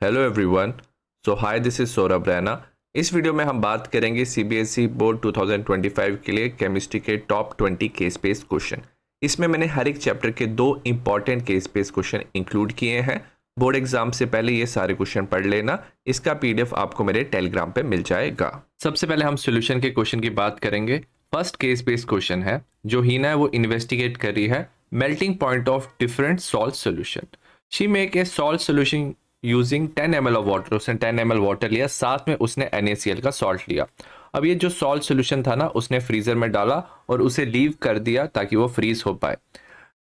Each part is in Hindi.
Hello everyone. Hi, this is Saurabh Raina. इस वीडियो में हम बात करेंगे सीबीएसई बोर्ड 2025 के लिए केमिस्ट्री के टॉप 20 केस बेस्ड क्वेश्चन। इसमें मैंने हर एक चैप्टर के 2 important case based question include किए हैं। बोर्ड एग्जाम से पहले ये सारे क्वेश्चन पढ़ लेना। इसका पीडीएफ आपको मेरे टेलीग्राम पे मिल जाएगा। सबसे पहले हम सोल्यूशन के क्वेश्चन की बात करेंगे। फर्स्ट केस बेस्ड क्वेश्चन है, जो हीना है वो इन्वेस्टिगेट कर रही है melting point of different salt solution. She make a salt solution using 10 ml of water. उसने 10 ml वाटर लिया, साथ में उसने NaCl का सॉल्ट लिया। अब ये जो सॉल्ट सोल्यूशन था ना, उसने फ्रीजर में डाला और उसे लीव कर दिया ताकि वो फ्रीज हो पाए।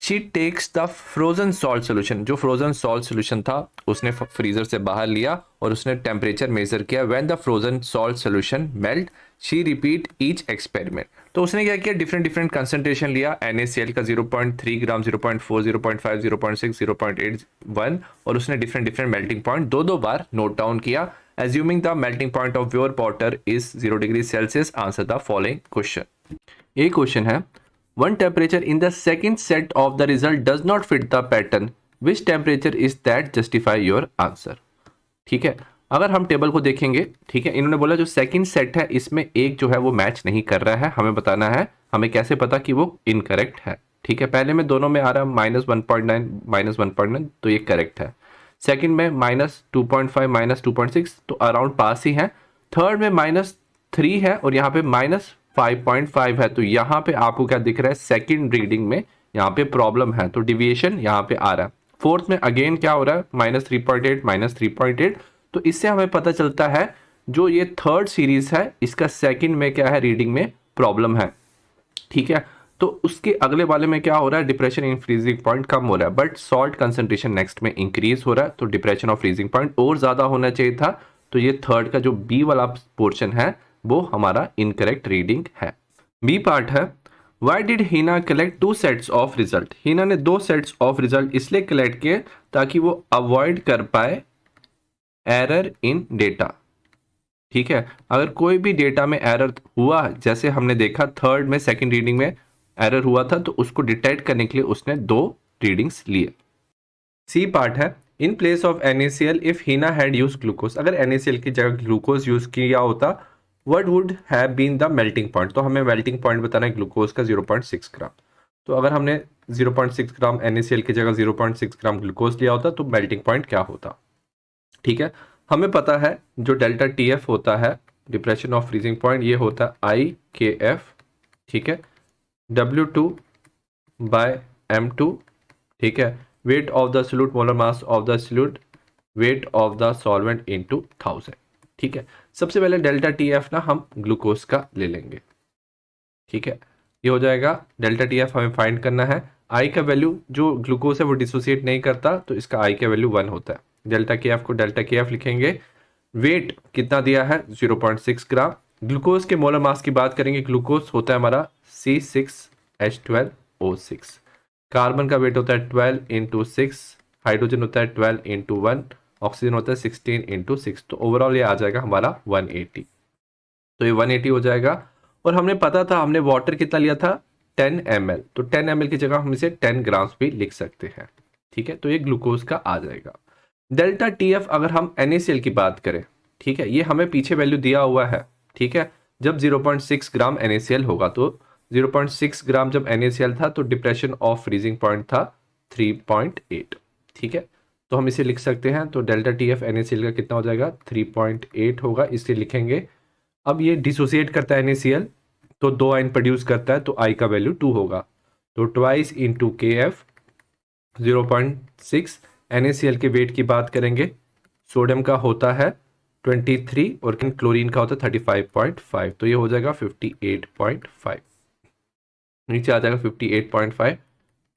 She takes the frozen salt solution. जो फ्रोजन सॉल्ट सोल्यूशन था उसने फ्रीजर से बाहर लिया और उसने टेम्परेचर मेजर किया। When the frozen salt solution melt she repeat each experiment. तो उसने क्या किया, डिफरेंट डिफरेंट कंसंट्रेशन लिया। NaCl का 0.3 ग्राम, 0.4, 0.5, 0.6, 0.81 और उसने डिफरेंट डिफरेंट मेल्टिंग पॉइंट दो बार नोट डाउन किया। Assuming the melting point of your water is 0 degree Celsius, answer the following question. एक क्वेश्चन है, one temperature in the second set of the result does not fit the pattern, which temperature is that, justify your answer। ठीक है, अगर हम टेबल को देखेंगे, ठीक है, इन्होंने बोला जो सेकंड सेट है इसमें एक जो है वो मैच नहीं कर रहा है। हमें बताना है, हमें कैसे पता कि वो इनकरेक्ट है। ठीक है, पहले में दोनों में आ रहा है -1.9 -1.9, तो ये करेक्ट है। सेकंड में -2.5 -2.6, तो अराउंड पास ही है। थर्ड में -3 है और यहाँ पे -5.5 है, तो यहाँ पे आपको क्या दिख रहा है, सेकंड रीडिंग में यहाँ पे प्रॉब्लम है, तो डिविएशन यहाँ पे आ रहा है। फोर्थ में अगेन क्या हो रहा है, -3.8 -3.8, तो इससे हमें पता चलता है जो ये थर्ड सीरीज है इसका सेकंड में क्या है, रीडिंग में प्रॉब्लम है। ठीक है, तो उसके अगले वाले में क्या हो रहा है, डिप्रेशन इन फ्रीजिंग पॉइंट कम हो रहा है, बट सॉल्ट कंसंट्रेशन नेक्स्ट में इंक्रीज हो रहा है, तो डिप्रेशन ऑफ फ्रीजिंग पॉइंट और ज्यादा होना चाहिए था। तो ये थर्ड का जो बी वाला पोर्शन है वो हमारा इनकरेक्ट रीडिंग है। बी पार्ट है, why did Heena collect 2 sets of result. Heena ने 2 सेट्स ऑफ रिजल्ट इसलिए कलेक्ट किए ताकि वो अवॉइड कर पाए एरर इन डेटा। ठीक है, अगर कोई भी डेटा में एरर हुआ, जैसे हमने देखा थर्ड में सेकंड रीडिंग में एरर हुआ था, तो उसको डिटेक्ट करने के लिए उसने 2 रीडिंग्स लिए। सी पार्ट है, in place of NaCl if Heena had use glucose. अगर NaCl की जगह ग्लूकोज यूज किया होता, what would have been the melting point. तो हमें मेल्टिंग पॉइंट बताना है ग्लूकोज का 0.6 ग्राम। तो अगर हमने 0.6 ग्राम NaCl की जगह 0.6 ग्राम ग्लूकोज लिया होता तो मेल्टिंग पॉइंट क्या होता। ठीक है, हमें पता है जो डेल्टा TF होता है, डिप्रेशन ऑफ फ्रीजिंग पॉइंट, ये होता है IKF। ठीक है, W2/m2। ठीक है, weight of the solute, molar mass of the solute, weight of the solvent into 1000। ठीक है, सबसे पहले डेल्टा TF ना हम ग्लूकोज का ले लेंगे। ठीक है, ये हो जाएगा डेल्टा TF हमें फाइंड करना है। आई का वैल्यू, जो ग्लूकोज है वो डिसोसिएट नहीं करता, तो इसका आई का वैल्यू 1 होता है। डेल्टा KF को डेल्टा KF लिखेंगे। वेट कितना दिया है, 0.6 ग्राम। ग्लूकोज के मोलर मास की बात करेंगे, ग्लूकोज होता है हमारा C6H12O6। कार्बन का वेट होता है 12 × 6, हाइड्रोजन होता है 12 × 1, ऑक्सीजन होता है 16 × 6, तो ओवरऑल ये आ जाएगा हमारा 180। तो ये 180 हो जाएगा। और हमने पता था, हमने वाटर कितना लिया था, 10 ml, तो 10 ml की जगह हम इसे 10 ग्राम्स भी लिख सकते हैं। ठीक है, तो ये ग्लूकोज का आ जाएगा। डेल्टा TF अगर हम NaCl की बात करें, ठीक है, ये हमें पीछे वैल्यू दिया हुआ है। ठीक है, जब 0.6 ग्राम NaCl होगा, तो 0.6 ग्राम जब NaCl था तो डिप्रेशन ऑफ फ्रीजिंग पॉइंट था 3.8। ठीक है, तो हम इसे लिख सकते हैं। तो डेल्टा TF NaCl का कितना हो जाएगा, 3.8 होगा, इसलिए लिखेंगे। अब ये डिसोसिएट करता है NaCl, तो 2 आयन प्रोड्यूस करता है, तो I का वैल्यू 2 होगा, तो ट्वाइस इंटू KF 0.6। NaCl के वेट की बात करेंगे, सोडियम का होता है 23 और क्लोरीन का होता है 35.5, तो ये हो जाएगा 58.5, नीचे आ जाएगा 58.5,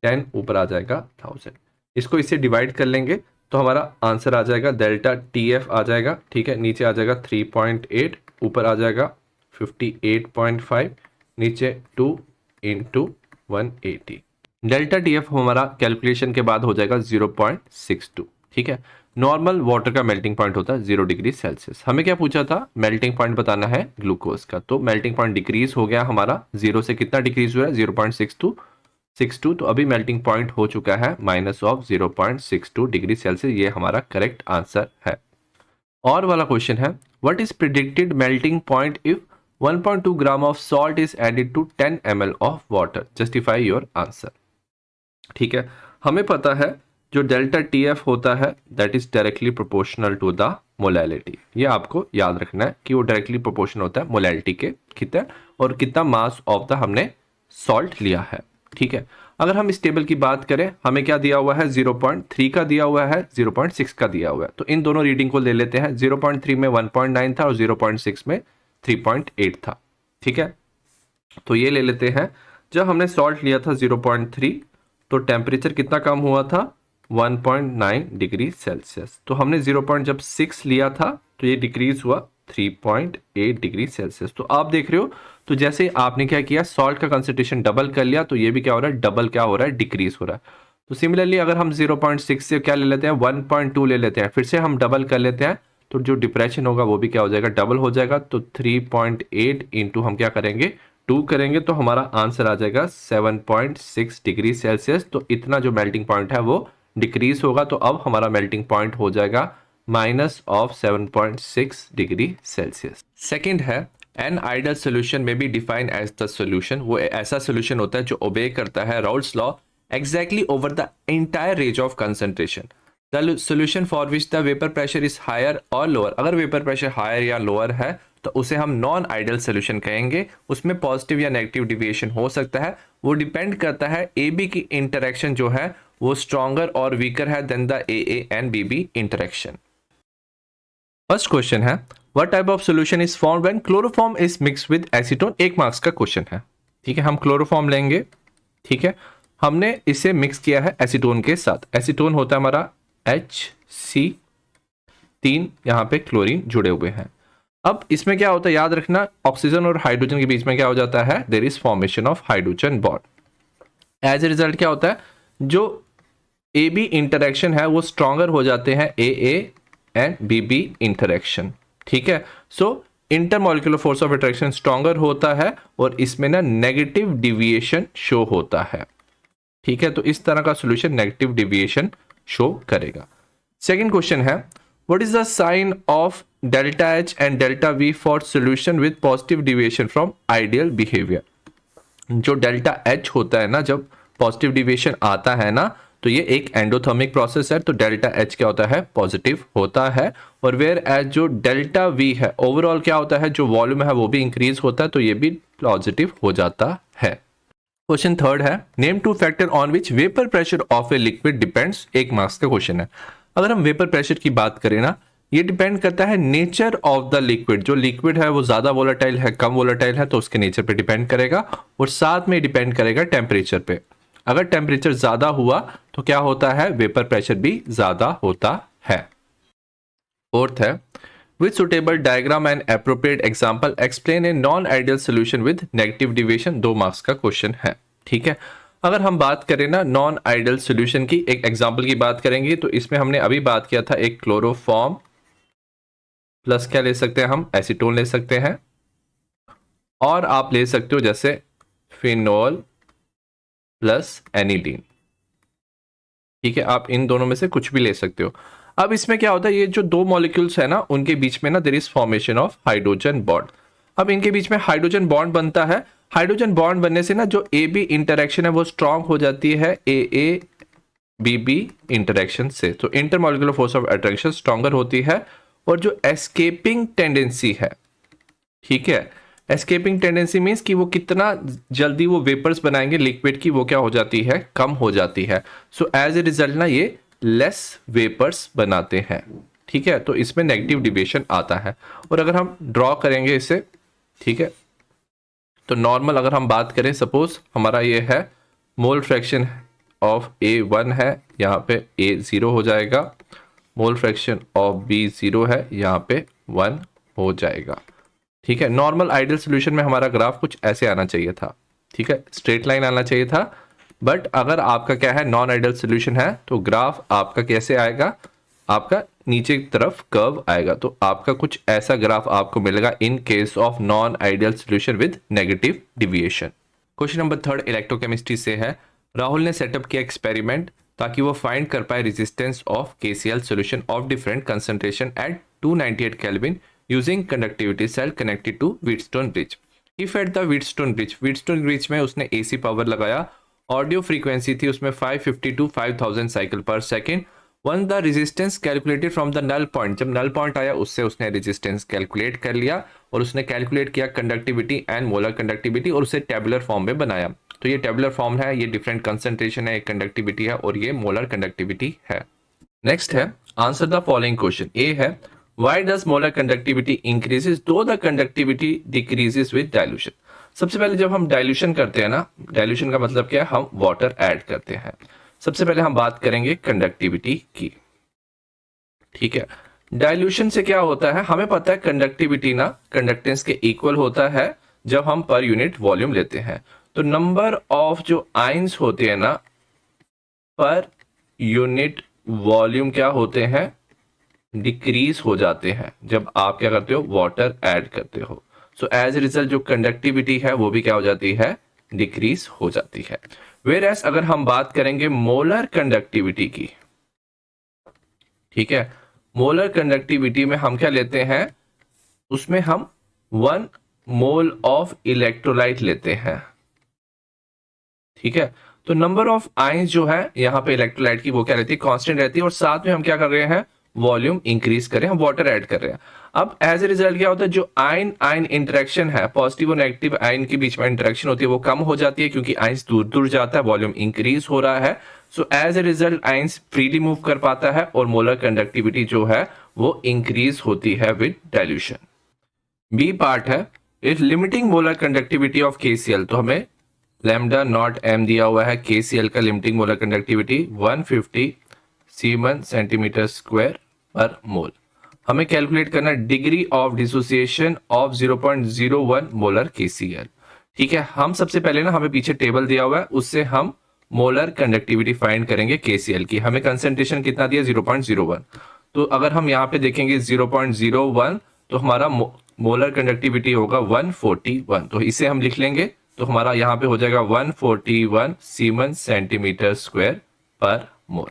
10 ऊपर आ जाएगा 1000। इसको इससे डिवाइड कर लेंगे तो हमारा आंसर आ जाएगा डेल्टा TF आ जाएगा। ठीक है, नीचे आ जाएगा 3.8, ऊपर आ जाएगा 58.5, नीचे 2 × 180। डेल्टा TF हमारा कैलकुलेशन के बाद हो जाएगा 0.62। ठीक है, नॉर्मल वाटर का मेल्टिंग पॉइंट होता है 0 डिग्री सेल्सियस। हमें क्या पूछा था, मेल्टिंग पॉइंट बताना है ग्लूकोज का, तो मेल्टिंग पॉइंट डिक्रीज हो गया हमारा, 0 से कितना डिक्रीज हुआ है, 0.62, 0.62, तो अभी मेल्टिंग पॉइंट हो चुका है -0.62 डिग्री सेल्सियस। ये हमारा करेक्ट आंसर है। और वाला क्वेश्चन है, what is predicted melting point if 1.2 gram of salt is added to 10 ml of water, justify your answer. ठीक है, हमें पता है जो डेल्टा TF होता है that is directly proportional to the molality. ये आपको याद रखना है कि वो डायरेक्टली प्रोपोर्शनल होता है मोलैलिटी के कितना और कितना मास ऑफ द हमने सॉल्ट लिया है। ठीक है, अगर हम इस टेबल की बात करें, हमें क्या दिया हुआ है, 0.3 का दिया हुआ है, 0.6 का दिया हुआ है। तो इन दोनों रीडिंग को ले लेते हैं। 0.3 में 1.9 था और 0.6 में 3.8 था। ठीक है, तो ये ले लेते हैं। जब हमने सॉल्ट लिया था 0.3, तो टेम्परेचर कितना कम हुआ था, 1.9 डिग्री सेल्सियस। तो हमने 0.6 लिया था तो ये डिक्रीज हुआ 3.8 डिग्री सेल्सियस। तो आप देख रहे हो, तो जैसे आपने क्या किया, सॉल्ट का कंसंट्रेशन डबल कर लिया, तो ये भी क्या हो रहा है, डबल क्या हो रहा है, डिक्रीज हो रहा है। तो सिमिलरली अगर हम 0.6 से क्या ले लेते हैं, 1.2 ले लेते हैं, फिर से हम डबल कर लेते हैं, तो जो डिप्रेशन होगा वो भी क्या हो जाएगा, डबल हो जाएगा। तो 3.8 इंटू हम क्या करेंगे, 2 करेंगे, तो हमारा आंसर आ जाएगा 7.6 डिग्री सेल्सियस। तो इतना जो मेल्टिंग पॉइंट है वो डिक्रीज होगा। तो अब हमारा मेल्टिंग पॉइंट हो जाएगा -7.6 डिग्री सेल्सियस। सेकेंड है, एन आइडियल सोल्यूशन में be define as the solution. वो ऐसा सोल्यूशन होता है जो ओबे करता है Raoult's law exactly over the entire range of concentration. The solution for which the vapour pressure is higher और लोअर, अगर वेपर प्रेशर हायर या लोअर है तो उसे हम नॉन आइडियल सोल्यूशन कहेंगे। उसमें पॉजिटिव या नेगेटिव डिविएशन हो सकता है, वो डिपेंड करता है ए बी की इंटरेक्शन जो है वो स्ट्रॉन्गर और वीकर है then the A and B interaction. First question है, what type of solution is formed when chloroform is mixed with acetone. 1 marks का क्वेश्चन है। ठीक है, हम क्लोरोफॉर्म लेंगे। ठीक है, हमने इसे मिक्स किया है एसीटोन के साथ। एसीटोन होता है हमारा HC3, यहां पे क्लोरीन जुड़े हुए हैं। अब इसमें क्या होता है, याद रखना, ऑक्सीजन और हाइड्रोजन के बीच में क्या हो जाता है, there is formation of hydrogen bond. As a result क्या होता है, जो ए बी इंटरेक्शन है वो स्ट्रॉन्गर हो जाते हैं ए एंड बी इंटरेक्शन। ठीक है, so intermolecular force of attraction stronger होता है और इसमें ना नेगेटिव डिविएशन शो होता है। ठीक है, तो इस तरह का सॉल्यूशन नेगेटिव डिविएशन शो करेगा। सेकंड क्वेश्चन है, what is the sign of delta H and delta V for solution with positive deviation from ideal behaviour. जो डेल्टा H होता है ना, जब पॉजिटिव डिविएशन आता है ना, तो ये एक एंडोथर्मिक प्रोसेस है, तो डेल्टा H क्या होता है, पॉजिटिव होता है। और वेयर एज जो डेल्टा V है ओवरऑल क्या होता है, जो वॉल्यूम है वो भी इंक्रीज होता है, तो ये भी पॉजिटिव हो जाता है। क्वेश्चन थर्ड है, name 2 factor on which vapour pressure of a liquid depends. 1 marks का क्वेश्चन है। अगर हम वेपर प्रेशर की बात करें ना, ये डिपेंड करता है नेचर ऑफ द लिक्विड। जो लिक्विड है वो ज्यादा वोलेटाइल है, कम वोलेटाइल है, तो उसके नेचर पे डिपेंड करेगा। और साथ में डिपेंड करेगा टेम्परेचर पे। अगर टेम्परेचर ज्यादा हुआ तो क्या होता है, वेपर प्रेशर भी ज्यादा होता है। फोर्थ है, with suitable diagram and appropriate example explain a non ideal solution with negative deviation. 2 marks का क्वेश्चन है। ठीक है, अगर हम बात करें ना नॉन आइडियल सोल्यूशन की, एक एग्जांपल की बात करेंगे, तो इसमें हमने अभी बात किया था एक क्लोरोफॉर्म प्लस क्या ले सकते हैं हम, एसीटोन ले सकते हैं, और आप ले सकते हो जैसे फिनोल प्लस एनिलीन। ठीक है, आप इन दोनों में से कुछ भी ले सकते हो। अब इसमें क्या होता है, ये जो 2 मॉलिक्यूल्स है ना, उनके बीच में ना there is formation of hydrogen bond. अब इनके बीच में हाइड्रोजन बॉन्ड बनता है। हाइड्रोजन बॉन्ड बनने से ना जो ए बी इंटरेक्शन है वो स्ट्रांग हो जाती है ए बी इंटरेक्शन से। तो intermolecular force of attraction stronger होती है। और जो एस्केपिंग टेंडेंसी है, ठीक है, एस्केपिंग टेंडेंसी मीन्स कि वो कितना जल्दी वो वेपर्स बनाएंगे लिक्विड की, वो क्या हो जाती है, कम हो जाती है। सो एज ए रिजल्ट ना ये लेस वेपर्स बनाते हैं। ठीक है, तो इसमें नेगेटिव डिविएशन आता है। और अगर हम ड्रॉ करेंगे इसे, ठीक है, तो नॉर्मल अगर हम बात करें, सपोज हमारा ये है मोल फ्रैक्शन ऑफ A1 है, यहाँ पे A 0 हो जाएगा, मोल फ्रैक्शन ऑफ B 0 है, यहाँ पे 1 हो जाएगा। ठीक है, नॉर्मल आइडियल सोल्यूशन में हमारा ग्राफ कुछ ऐसे आना चाहिए था। ठीक है, स्ट्रेट लाइन आना चाहिए था। बट अगर आपका क्या है, नॉन आइडियल सोल्यूशन है, तो ग्राफ आपका कैसे आएगा, आपका नीचे की तरफ कर्व आएगा। तो आपका कुछ ऐसा ग्राफ आपको मिलेगा in case of non ideal solution with negative deviation. Question number 3 electrochemistry से है, राहुल ने सेटअप किया एक्सपेरिमेंट ताकि वो फाइंड कर पाए resistance of KCl solution of different concentration at 298 kelvin using conductivity cell connected to Wheatstone bridge. He fed the Wheatstone bridge में उसने AC पावर लगाया। ऑडियो फ्रीक्वेंसी थी उसमें 550 to 5000 cycle per second. When the resistance calculated from the null point, जब नल पॉइंट आया उससे उसने रेजिस्टेंस कैलकुलेट कर लिया और उसने कैलकुलेट किया कंडक्टिविटी एंड मोलर कंडक्टिविटी और उसे टेबुलर फॉर्म में बनाया। तो ये टेबुलर फॉर्म है, ये डिफरेंट कंसंट्रेशन है, एक कंडक्टिविटी है और ये मोलर कंडक्टिविटी है। नेक्स्ट है answer the following question. A है why does molar conductivity increases though the conductivity decreases with dilution. सबसे पहले जब हम डाइल्यूशन करते हैं ना, डाइल्यूशन का मतलब क्या है, हम वाटर ऐड करते हैं। सबसे पहले हम बात करेंगे कंडक्टिविटी की, ठीक है। डाइल्यूशन से क्या होता है, हमें पता है कंडक्टिविटी ना कंडक्टेंस के इक्वल होता है जब हम पर यूनिट वॉल्यूम लेते हैं। तो नंबर ऑफ जो आयंस होते हैं ना पर यूनिट वॉल्यूम क्या होते हैं, डिक्रीज हो जाते हैं जब आप क्या करते हो, वाटर ऐड करते हो। सो एज ए रिजल्ट जो कंडक्टिविटी है वो भी क्या हो जाती है, डिक्रीज हो जाती है। वेयर एज अगर हम बात करेंगे मोलर कंडक्टिविटी की, ठीक है, मोलर कंडक्टिविटी में हम क्या लेते हैं, उसमें हम 1 मोल ऑफ इलेक्ट्रोलाइट लेते हैं, ठीक है। तो नंबर ऑफ आयंस जो है यहां पे इलेक्ट्रोलाइट की वो क्या रहती है, कांस्टेंट रहती है और साथ में हम क्या कर रहे हैं, वॉल्यूम इंक्रीज कर रहे हैं, हम वाटर ऐड कर रहे हैं। अब एज ए रिजल्ट क्या होता है, जो आयन आयन इंटरेक्शन है, पॉजिटिव और नेगेटिव आयन के बीच में इंटरेक्शन होती है वो कम हो जाती है क्योंकि आयंस दूर दूर जाता है, वॉल्यूम इंक्रीज हो रहा है। So as a result ions freely move कर पाता है और मोलर कंडक्टिविटी जो है वो इंक्रीज होती है विद डाइल्यूशन। बी पार्ट है if limiting molar conductivity of KCl, तो हमें लैम्डा नॉट m दिया हुआ है, KCl का limiting molar conductivity 150 semen centimetre square पर मोल। हमें कैलकुलेट करना degree of dissociation of 0.01 molar KCl, ठीक है। हम सबसे पहले ना, हमें पीछे टेबल दिया हुआ है उससे हम मोलर कंडक्टिविटी फाइंड करेंगे KCl की। हमें कंसंट्रेशन कितना दिया, 0.01। तो अगर हम यहाँ पे देखेंगे 0.01 तो हमारा मोलर कंडक्टिविटी होगा 141। तो इसे हम लिख लेंगे तो हमारा यहाँ पे हो जाएगा 141 सीमन सेंटीमीटर स्क्वायर पर मोल,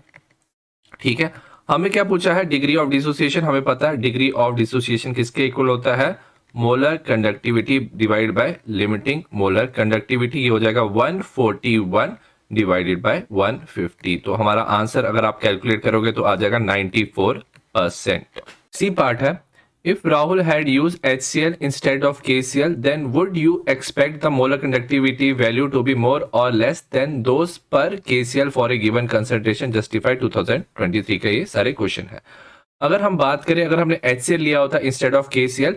ठीक है। हमें क्या पूछा है, डिग्री ऑफ डिसोसिएशन। हमें पता है डिग्री ऑफ डिसोसिएशन किसके इक्वल होता है, molar conductivity divide by limiting molar conductivity. ये हो जाएगा 141 डिवाइडेड बाय 150। तो हमारा आंसर अगर आप कैलकुलेट करोगे तो आ जाएगा 94%। सी पार्ट है if Rahul had used HCl instead of KCl, then would you expect the molar conductivity value to be more or less than those per KCl for a given concentration? Justify 2023 का ये सारे क्वेश्चन है। अगर हम बात करें, अगर हमने HCl लिया होता इंस्टेड ऑफ KCl,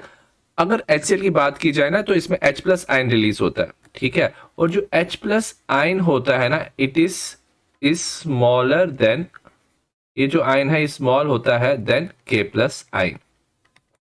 अगर HCl की बात की जाए ना तो इसमें H प्लस आयन रिलीज होता है, ठीक है। और जो H प्लस आयन होता है ना, इट इज स्मॉलर देन, ये जो आयन है स्मॉल होता है then K plus ion.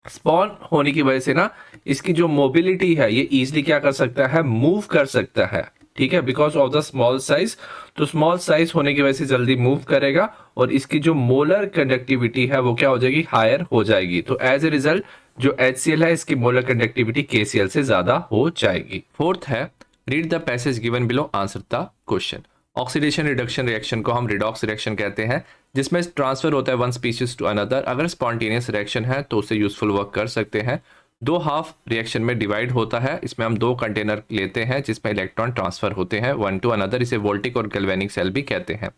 Small होने की वजह से ना इसकी जो मोबिलिटी है ये इजीली क्या कर सकता है, मूव कर सकता है, ठीक है, because of the small size. तो स्मॉल साइज होने की वजह से जल्दी मूव करेगा और इसकी जो मोलर कंडक्टिविटी है वो क्या हो जाएगी, हायर हो जाएगी। तो एज ए रिजल्ट जो HCl है इसकी मोलर कंडक्टिविटी KCl से ज्यादा हो जाएगी। फोर्थ है read the passage given below, answer the question. Oxidation reduction reaction को हम रिडॉक्स रिएक्शन कहते हैं, जिसमें ट्रांसफर होता है वन स्पीशीज टू अनदर। अगर स्पॉन्टेनियस रिएक्शन है तो उसे यूजफुल वर्क कर सकते हैं। दो हाफ रिएक्शन में डिवाइड होता है, इसमें हम दो कंटेनर लेते हैं जिसमें इलेक्ट्रॉन ट्रांसफर होते हैं वन टू अनदर, इसे वोल्टिक और गैल्वेनिक सेल भी कहते हैं।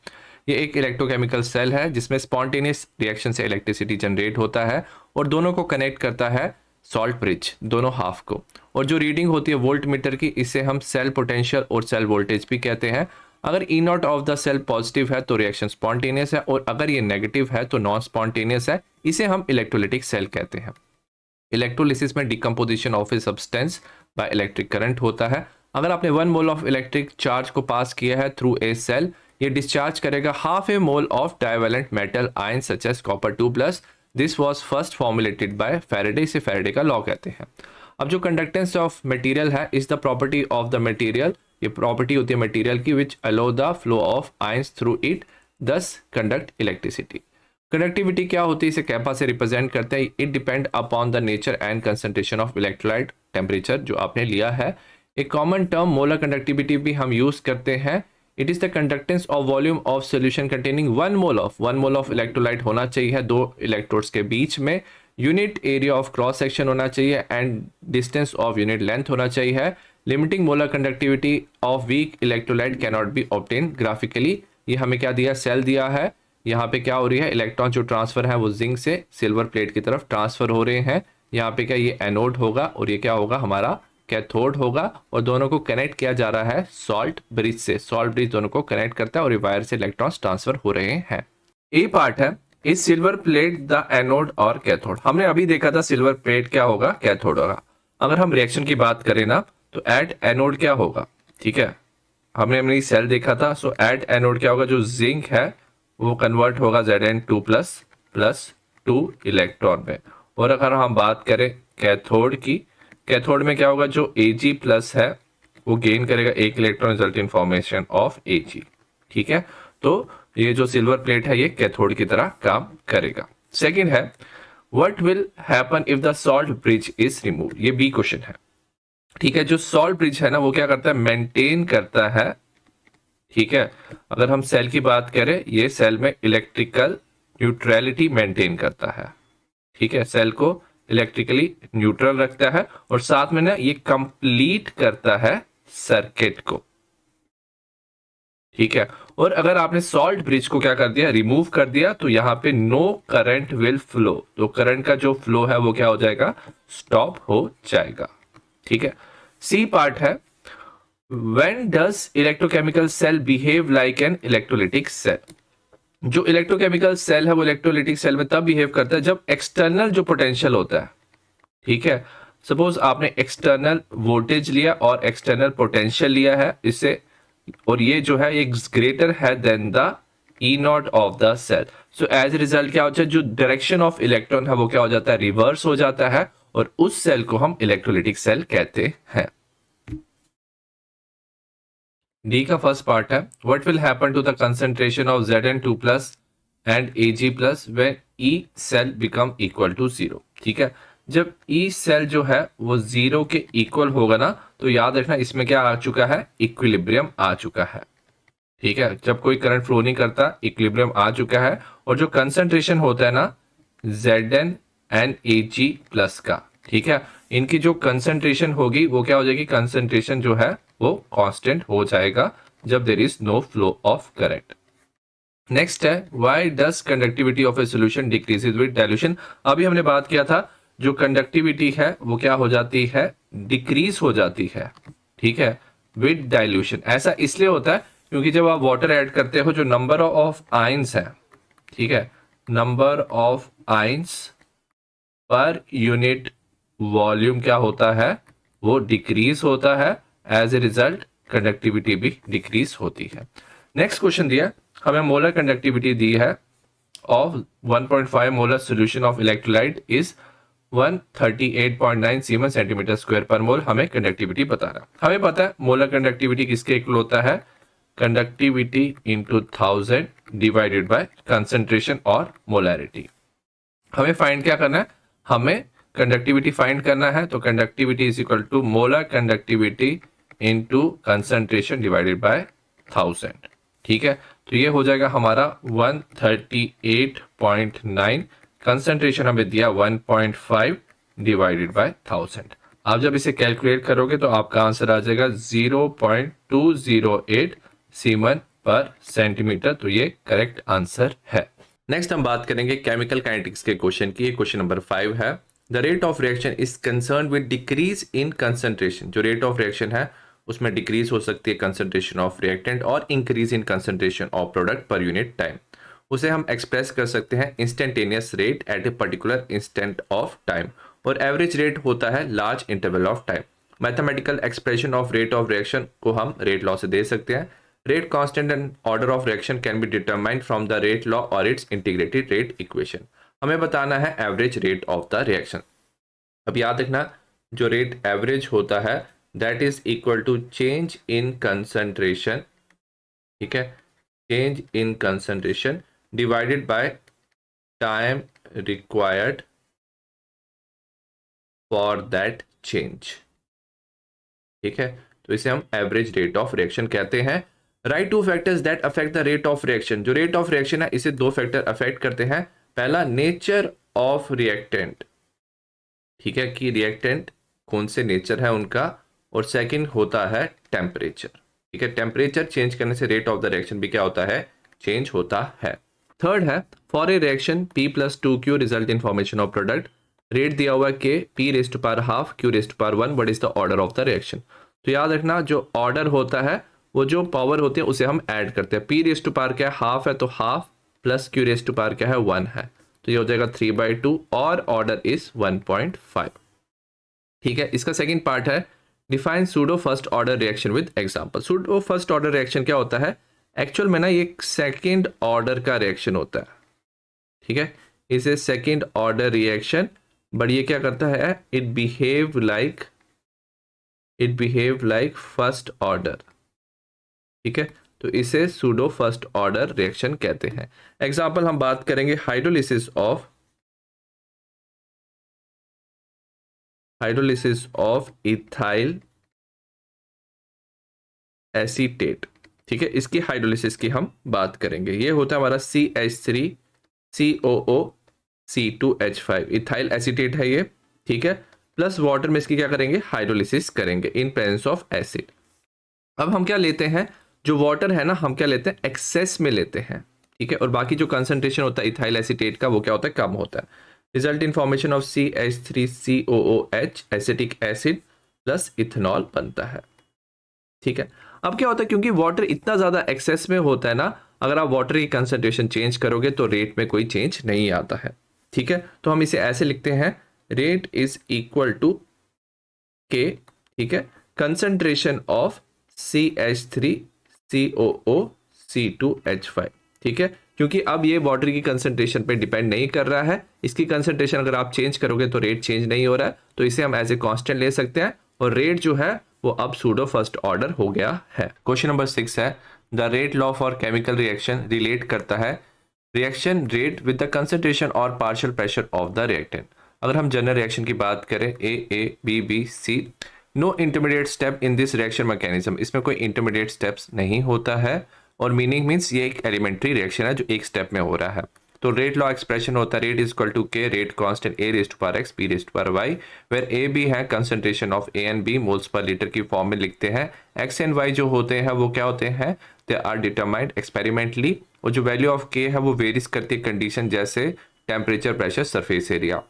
ये एक इलेक्ट्रोकेमिकल सेल है जिसमें स्पॉन्टेनियस रिएक्शन से इलेक्ट्रिसिटी जनरेट होता है और दोनों को कनेक्ट करता है सॉल्ट ब्रिज, दोनों हाफ को। और जो रीडिंग होती है वोल्ट मीटर की, इसे हम सेल पोटेंशियल और सेल वोल्टेज भी कहते हैं। अगर E not of the cell positive है तो रिएक्शन स्पॉन्टेनियस है और अगर ये नेगेटिव है तो नॉन स्पॉन्टेनियस है, इसे हम इलेक्ट्रोलिटिक सेल कहते हैं। इलेक्ट्रोलिसिस में decomposition of a substance by electric current होता है। अगर आपने 1 मोल ऑफ इलेक्ट्रिक चार्ज को पास किया है थ्रू ए सेल, ये डिस्चार्ज करेगा half a mole of divalent metal ion such as copper 2+। This was first formulated by Faraday, इसे फैराडे का लॉ कहते हैं। अब जो कंडक्टेंस ऑफ मटेरियल है is the property of the material, ये प्रॉपर्टी होती है मटेरियल की which allow the flow of ions through it, thus conduct electricity. Conductivity क्या होती है, इसे कैपा से रिप्रेजेंट करते हैं। It depend upon the nature and concentration of electrolyte temperature जो आपने लिया है। एक कॉमन टर्म मोलर कंडक्टिविटी भी हम यूज करते हैं it is the conductance of volume of solution containing 1 mole of electrolyte होना चाहिए दो इलेक्ट्रोड्स के बीच में, unit area of cross section होना चाहिए and distance of unit length होना चाहिए। Limiting molar conductivity of weak electrolyte can not be obtain graphically. ये हमें क्या दिया, सेल दिया है, यहाँ पे क्या हो रही है, इलेक्ट्रॉन जो ट्रांसफर है वो जिंक से सिल्वर प्लेट की तरफ ट्रांसफर हो रहे हैं। यहाँ पे क्या, ये एनोड होगा और ये क्या होगा, हमारा कैथोड होगा, और दोनों को कनेक्ट किया जा रहा है सॉल्ट ब्रिज से। सॉल्ट ब्रिज दोनों को कनेक्ट करता है और ये वायर से इलेक्ट्रॉन्स ट्रांसफर हो रहे हैं। ए पार्ट है, is silver plate the anode और कैथोड। हमने अभी देखा था सिल्वर प्लेट क्या होगा, कैथोड होगा। अगर हम रिएक्शन की बात करें ना, तो एट एनोड क्या होगा, ठीक है, हमने सेल देखा था। सो एट एनोड क्या होगा, जो जिंक है वो कन्वर्ट होगा Zn2 प्लस 2 इलेक्ट्रॉन में। और अगर हम बात करें कैथोड की, कैथोड में क्या होगा, जो Ag प्लस है वो गेन करेगा एक electron, result in formation of Ag। ठीक है, तो ये जो सिल्वर प्लेट है ये कैथोड की तरह काम करेगा। सेकेंड है, what will happen if the salt bridge is remove. ये बी क्वेश्चन है। ठीक है, जो सॉल्ट ब्रिज है ना वो क्या करता है, मेंटेन करता है। ठीक है, अगर हम सेल की बात करें, ये सेल में इलेक्ट्रिकल न्यूट्रलिटी मेंटेन करता है। ठीक है, सेल को इलेक्ट्रिकली न्यूट्रल रखता है और साथ में ना ये कंप्लीट करता है सर्किट को। ठीक है, और अगर आपने सॉल्ट ब्रिज को क्या कर दिया, रिमूव कर दिया, तो यहां पे नो करंट विल फ्लो, तो करंट का जो फ्लो है वो क्या हो जाएगा, स्टॉप हो जाएगा। ठीक है, सी पार्ट है, when does electrochemical cell behave like an electrolytic cell. जो इलेक्ट्रोकेमिकल सेल है वो इलेक्ट्रोलिटिक सेल में तब बिहेव करता है जब एक्सटर्नल जो पोटेंशियल होता है, ठीक है, सपोज आपने एक्सटर्नल वोल्टेज लिया और एक्सटर्नल पोटेंशियल लिया है इससे, और ये जो है ये ग्रेटर है then the E not of the cell. So as a result क्या होता है, जो डायरेक्शन ऑफ इलेक्ट्रॉन है वो क्या हो जाता है, रिवर्स हो जाता है, और उस सेल को हम इलेक्ट्रोलिटिक सेल कहते हैं। डी का फर्स्ट पार्ट है, what will happen to the concentration of Zn2 plus and Ag plus when E cell become equal to 0। ठीक है, जब E सेल जो है वो 0 के इक्वल होगा ना, तो याद रखना इसमें क्या आ चुका है, इक्विलिब्रियम आ चुका है। ठीक है, जब कोई करंट फ्लो नहीं करता, इक्विलिब्रियम आ चुका है, और जो कंसंट्रेशन होता है ना Zn एंड Ag प्लस का, ठीक है, इनकी जो कंसंट्रेशन होगी वो क्या हो जाएगी, कंसंट्रेशन जो है वो कांस्टेंट हो जाएगा जब there is no flow of current. Next है, why does conductivity of a solution decreases with dilution. अभी हमने बात किया था जो कंडक्टिविटी है वो क्या हो जाती है, डिक्रीज हो जाती है। ठीक है, विद डाइल्यूशन। ऐसा इसलिए होता है क्योंकि जब आप वाटर ऐड करते हो, जो नंबर ऑफ आयंस है, ठीक है, number of ions per unit volume क्या होता है, वो डिक्रीज होता है, एज ए रिजल्ट कंडक्टिविटी भी डिक्रीज होती है। नेक्स्ट क्वेश्चन दिया हमें, मोलर कंडक्टिविटी दी है of 1.5 molar solution of electrolyte is 138.9 siemens centimetre square पर मोल। हमें कंडक्टिविटी बता रहा है। हमें पता है मोलर कंडक्टिविटी किसके इक्वल होता है, conductivity into 1000 divided by concentration और मोलैरिटी। हमें फाइंड क्या करना है, हमें कंडक्टिविटी फाइंड करना है, तो conductivity is equal to molar conductivity into concentration divided by 1000। ठीक है, तो ये हो जाएगा हमारा 138.9, कंसंट्रेशन हमें दिया 1.5 डिवाइडेड बाय 1000। आप जब इसे कैलकुलेट करोगे तो आपका आंसर आ जाएगा 0.208 सीमन पर सेंटीमीटर, तो ये करेक्ट आंसर है। नेक्स्ट हम बात करेंगे केमिकल काइनेटिक्स के क्वेश्चन की। क्वेश्चन नंबर 5 है, the rate of reaction is concern with decrease in concentration. जो रेट ऑफ रिएक्शन है उसमें डिक्रीज हो सकती है कंसंट्रेशन ऑफ रिएक्टेंट और increase in concentration of product per unit time. उसे हम एक्सप्रेस कर सकते हैं instantaneous rate at a particular instant of time, और एवरेज रेट होता है large interval of time. Mathematical expression of rate of reaction को हम रेट लॉ से दे सकते हैं। Rate constant and order of reaction can be determined from the rate law और इट्स इंटीग्रेटेड रेट इक्वेशन। हमें बताना है average rate of the reaction. अब याद रखना, जो रेट एवरेज होता है that is equal to change in concentration, ठीक है, change in concentration divided by time required for that change. ठीक है, तो इसे हम एवरेज रेट ऑफ रिएक्शन कहते हैं। Right two factors that affect the rate of reaction. जो रेट ऑफ रिएक्शन है इसे दो फैक्टर अफेक्ट करते हैं। पहला नेचर ऑफ रिएक्टेंट, ठीक है, कि रिएक्टेंट कौन से नेचर है उनका, और सेकंड होता है टेम्परेचर, ठीक है। टेम्परेचर चेंज करने से रेट ऑफ द रिएक्शन भी क्या होता है, चेंज होता है। थर्ड है for a reaction P+2Q result in formation of product, rate दिया हुआ है कि P⁻½ Q⁻1, what is the order of the reaction. तो याद रखना जो ऑर्डर होता है वो जो पावर होती है उसे हम ऐड करते हैं। P⁻² क्या है, हाफ है, तो हाफ प्लस Q⁻² क्या है, 1 है, तो ये हो जाएगा 3/2 और ऑर्डर इज 1.5, ठीक है। इसका सेकंड पार्ट है define pseudo first order reaction with example. Pseudo first order reaction क्या होता है, एक्चुअल में ना ये एक सेकंड ऑर्डर का रिएक्शन होता है, ठीक है। इसे सेकंड ऑर्डर रिएक्शन, बट ये क्या करता है, it behave like first order, ठीक है। तो इसे सूडो फर्स्ट ऑर्डर रिएक्शन कहते हैं। एग्जांपल हम बात करेंगे हाइड्रोलिसिस ऑफ इथाइल एसीटेट, ठीक है। इसकी हाइड्रोलिसिस की हम बात करेंगे। ये होता है हमारा CH3COOC2H5, इथाइल एसीटेट है ये, ठीक है। प्लस वाटर में इसकी क्या करेंगे, हाइड्रोलिसिस करेंगे इन प्रेजेंस ऑफ एसिड। अब हम क्या लेते हैं, जो वाटर है ना हम क्या लेते हैं, एक्सेस में लेते हैं, ठीक है। और बाकी जो कंसंट्रेशन होता है इथाइल एसीटेट का वो क्या होता है, कम होता है। Result in formation of CH3COOH acetic acid plus ethanol बनता है, ठीक है। अब क्या होता है, क्योंकि वाटर इतना ज्यादा एक्सेस में होता है ना, अगर आप वाटर की कंसंट्रेशन चेंज करोगे तो रेट में कोई चेंज नहीं आता है, ठीक है। तो हम इसे ऐसे लिखते हैं, रेट इज इक्वल टू के, ठीक है, कंसंट्रेशन ऑफ CH3COOC2H5, ठीक है। क्योंकि अब ये वाटर की कंसंट्रेशन पे डिपेंड नहीं कर रहा है, इसकी कंसंट्रेशन अगर आप चेंज करोगे तो रेट चेंज नहीं हो रहा है, तो इसे हम एज ए कांस्टेंट ले सकते हैं, और रेट जो है वो अब सूडो फर्स्ट ऑर्डर हो गया है। क्वेश्चन नंबर 6 है the rate law for chemical reaction relate करता है reaction rate with the concentration और partial pressure of the reactant. अगर हम जनरल रिएक्शन की बात करें A, B, C, no intermediate step in this reaction mechanism, इसमें कोई इंटरमीडिएट स्टेप्स नहीं होता है, और मीनिंग मीन्स ये एक एलिमेंट्री रिएक्शन है जो एक स्टेप में हो रहा है। तो रेट लॉ एक्सप्रेशन होता है rate is equal to K rate constant A⁻x B⁻y, where A B है concentration of A and B moles per litre की फॉर्म में लिखते हैं। X एंड Y जो होते हैं वो क्या होते हैं, दे आर डिटरमाइंड एक्सपेरिमेंटली, और जो वैल्यू ऑफ K है वो वेरीज करती है कंडीशन जैसे टेम्परेचर, प्रेशर, सरफेस एरिया।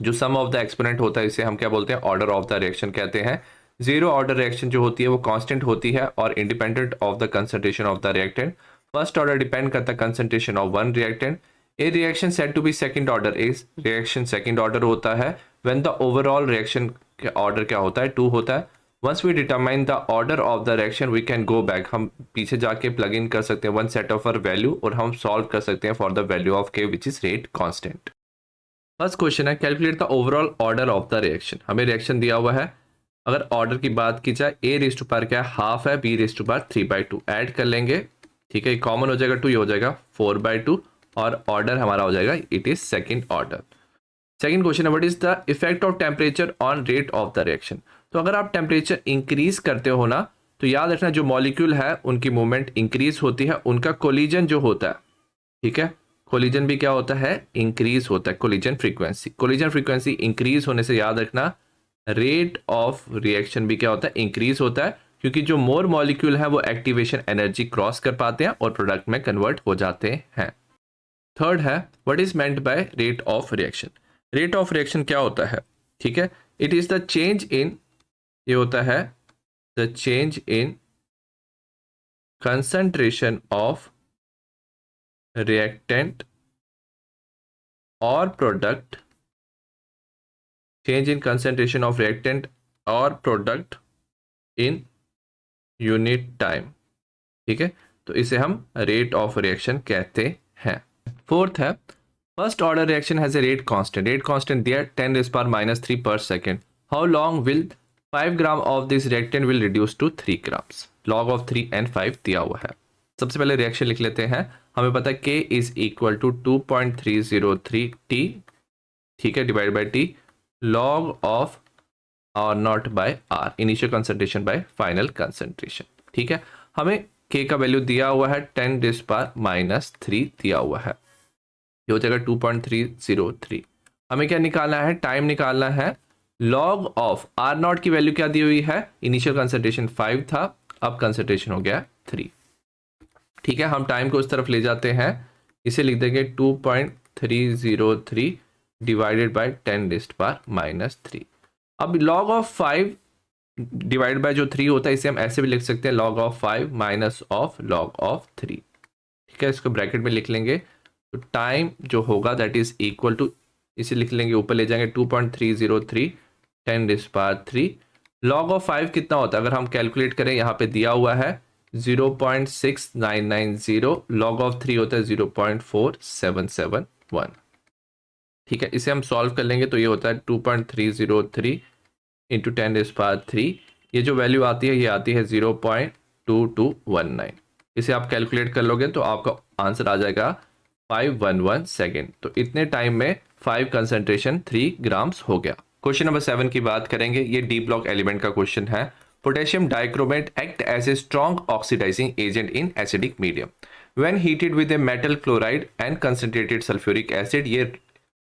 जो सम ऑफ द एक्सपोनेंट होता है इसे हम क्या बोलते हैं, ऑर्डर ऑफ द रिएक्शन कहते हैं। जीरो ऑर्डर रिएक्शन जो होती है वो कांस्टेंट होती है और independent of the concentration of the reactant. First order depend करता है concentration of one reactant. A reaction said to be second order is, reaction second order होता है व्हेन द ओवरऑल रिएक्शन का ऑर्डर क्या होता है, 2 होता है। Once we determine the order of the reaction we can go back, हम पीछे जाके प्लग इन कर सकते हैं one set of uh value, और हम सॉल्व कर सकते हैं for the value of K which is rate constant. First question है calculate the overall order of the reaction. हमें रिएक्शन दिया हुआ है, अगर ऑर्डर की बात की जाए A⁻² क्या है, हाफ है, B⁻3/2 ऐड कर लेंगे, ठीक है, कॉमन हो जाएगा 2, ये हो जाएगा 4/2, और ऑर्डर हमारा हो जाएगा it is second order. Second question है what is the effect of temperature on rate of the reaction. तो अगर आप टेम्परेचर इंक्रीज करते हो ना, तो याद रखना जो मॉलिक्यूल है उनकी मूवमेंट इंक्रीज होती है, उनका कोलिजन जो होता है, ठीक है, कोलिजन भी क्या होता है, इंक्रीज होता है। कोलिजन फ्रीक्वेंसी इंक्रीज होने से याद रखना रेट ऑफ रिएक्शन भी क्या होता है, इंक्रीज होता है, क्योंकि जो मोर मॉलिक्यूल है वो एक्टिवेशन एनर्जी क्रॉस कर पाते हैं और प्रोडक्ट में कन्वर्ट हो जाते हैं। थर्ड है what is meant by rate of reaction. Rate of reaction क्या होता है, ठीक है, it is the change in, ये होता है the change in concentration of reactant और product, change in concentration of reactant और प्रोडक्ट इन यूनिट टाइम, ठीक है। तो इसे हम रेट ऑफ रिएक्शन कहते हैं। फोर्थ है first order reaction has a rate constant. Rate constant दिया 10⁻³ per second. How long will 5 gram of this reactant will reduce to 3 grams. Log of 3 and 5 दिया हुआ है। सबसे पहले रिएक्शन लिख लेते हैं। हमें पता है K is equal to 2.303 T, ठीक है, divide by T, log of R not by R, initial concentration by final concentration, ठीक है। हमें के का वैल्यू दिया हुआ है 10⁻³ दिया हुआ है, ये हो जाएगा 2.303। हमें क्या निकालना है, टाइम निकालना है। लॉग ऑफ R0 की वैल्यू क्या दी हुई है, इनिशियल कंसंट्रेशन 5 था, अब कंसंट्रेशन हो गया 3। ठीक है, हम टाइम को उस तरफ ले जाते हैं, इसे लिख देंगे 2.303 डिवाइडेड बाय 10⁻³ अब लॉग ऑफ 5 डिवाइड बाय जो 3 होता है इसे हम ऐसे भी लिख सकते हैं, log of 5 minus of log of 3। ठीक है, इसको ब्रैकेट में लिख लेंगे, तो टाइम जो होगा दैट इज इक्वल टू, इसे लिख लेंगे ऊपर ले जाएंगे 2.303 10⁻³ log ऑफ 5 कितना होता है, अगर हम कैलकुलेट करें यहाँ पे दिया हुआ है 0.6990, log ऑफ 3 होता है 0.4771। ठीक है, इसे हम सॉल्व कर लेंगे तो ये होता है 2.303 इंटू 10⁻³, ये जो वैल्यू आती है ये आती है 0.2219। इसे आप कैलकुलेट कर लोगे तो आपका आंसर आ जाएगा 511 सेकेंड। तो इतने टाइम में 5 कंसंट्रेशन 3 ग्राम्स हो गया। क्वेश्चन नंबर 7 की बात करेंगे, ये डी ब्लॉक एलिमेंट का क्वेश्चन है। Potassium dichromate act as a strong oxidising agent in acidic medium when heated with a metal chloride and concentrated sulphuric acid, ये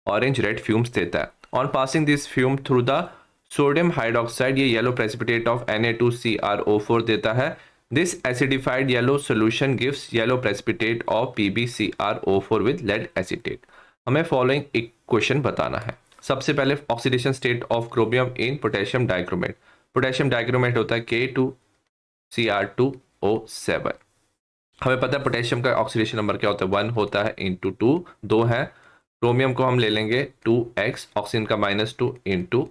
ऑरेंज रेड फ्यूम्स देता है। On passing this fume through the sodium hydroxide, ये येलो प्रेसिपिटेट ऑफ Na2CrO4 देता है। This acidified yellow solution gives yellow precipitate of PbCrO4 with lead acetate. हमें फॉलोइंग इक्वेशन बताना है। सबसे पहले oxidation state of chromium in potassium dichromate. Potassium dichromate होता है K2Cr2O7। हमें पता है पोटेशियम का ऑक्सीडेशन नंबर क्या होता है, 1 होता है इंटू 2, 2 है। क्रोमियम को हम ले लेंगे 2x, ऑक्सीजन का -2 इंटू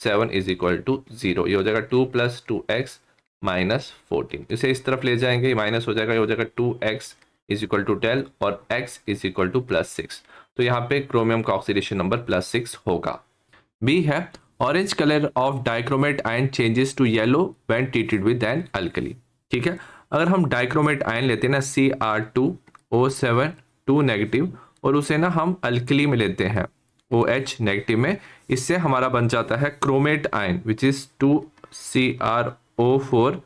7 इज इक्वल टू 0, ये हो जाएगा 2 + 2x -14। इसे इस तरफ ले जाएंगे, माइनस हो जाएगा, ये हो जाएगा 2x इज इक्वल टू 12 और x इज इक्वल टू +6। तो यहाँ पे क्रोमियम का ऑक्सीडेशन नंबर +6 होगा। बी है orange colour of dichromate ion changes to yellow when treated with an alkali. ठीक है, अगर हम डाइक्रोमेट आयन लेते हैं ना Cr2O7 2 नेगेटिव, और उसे ना हम अल्कली में लेते हैं OH नेगेटिव में, इससे हमारा बन जाता है chromate ion which is 2CrO4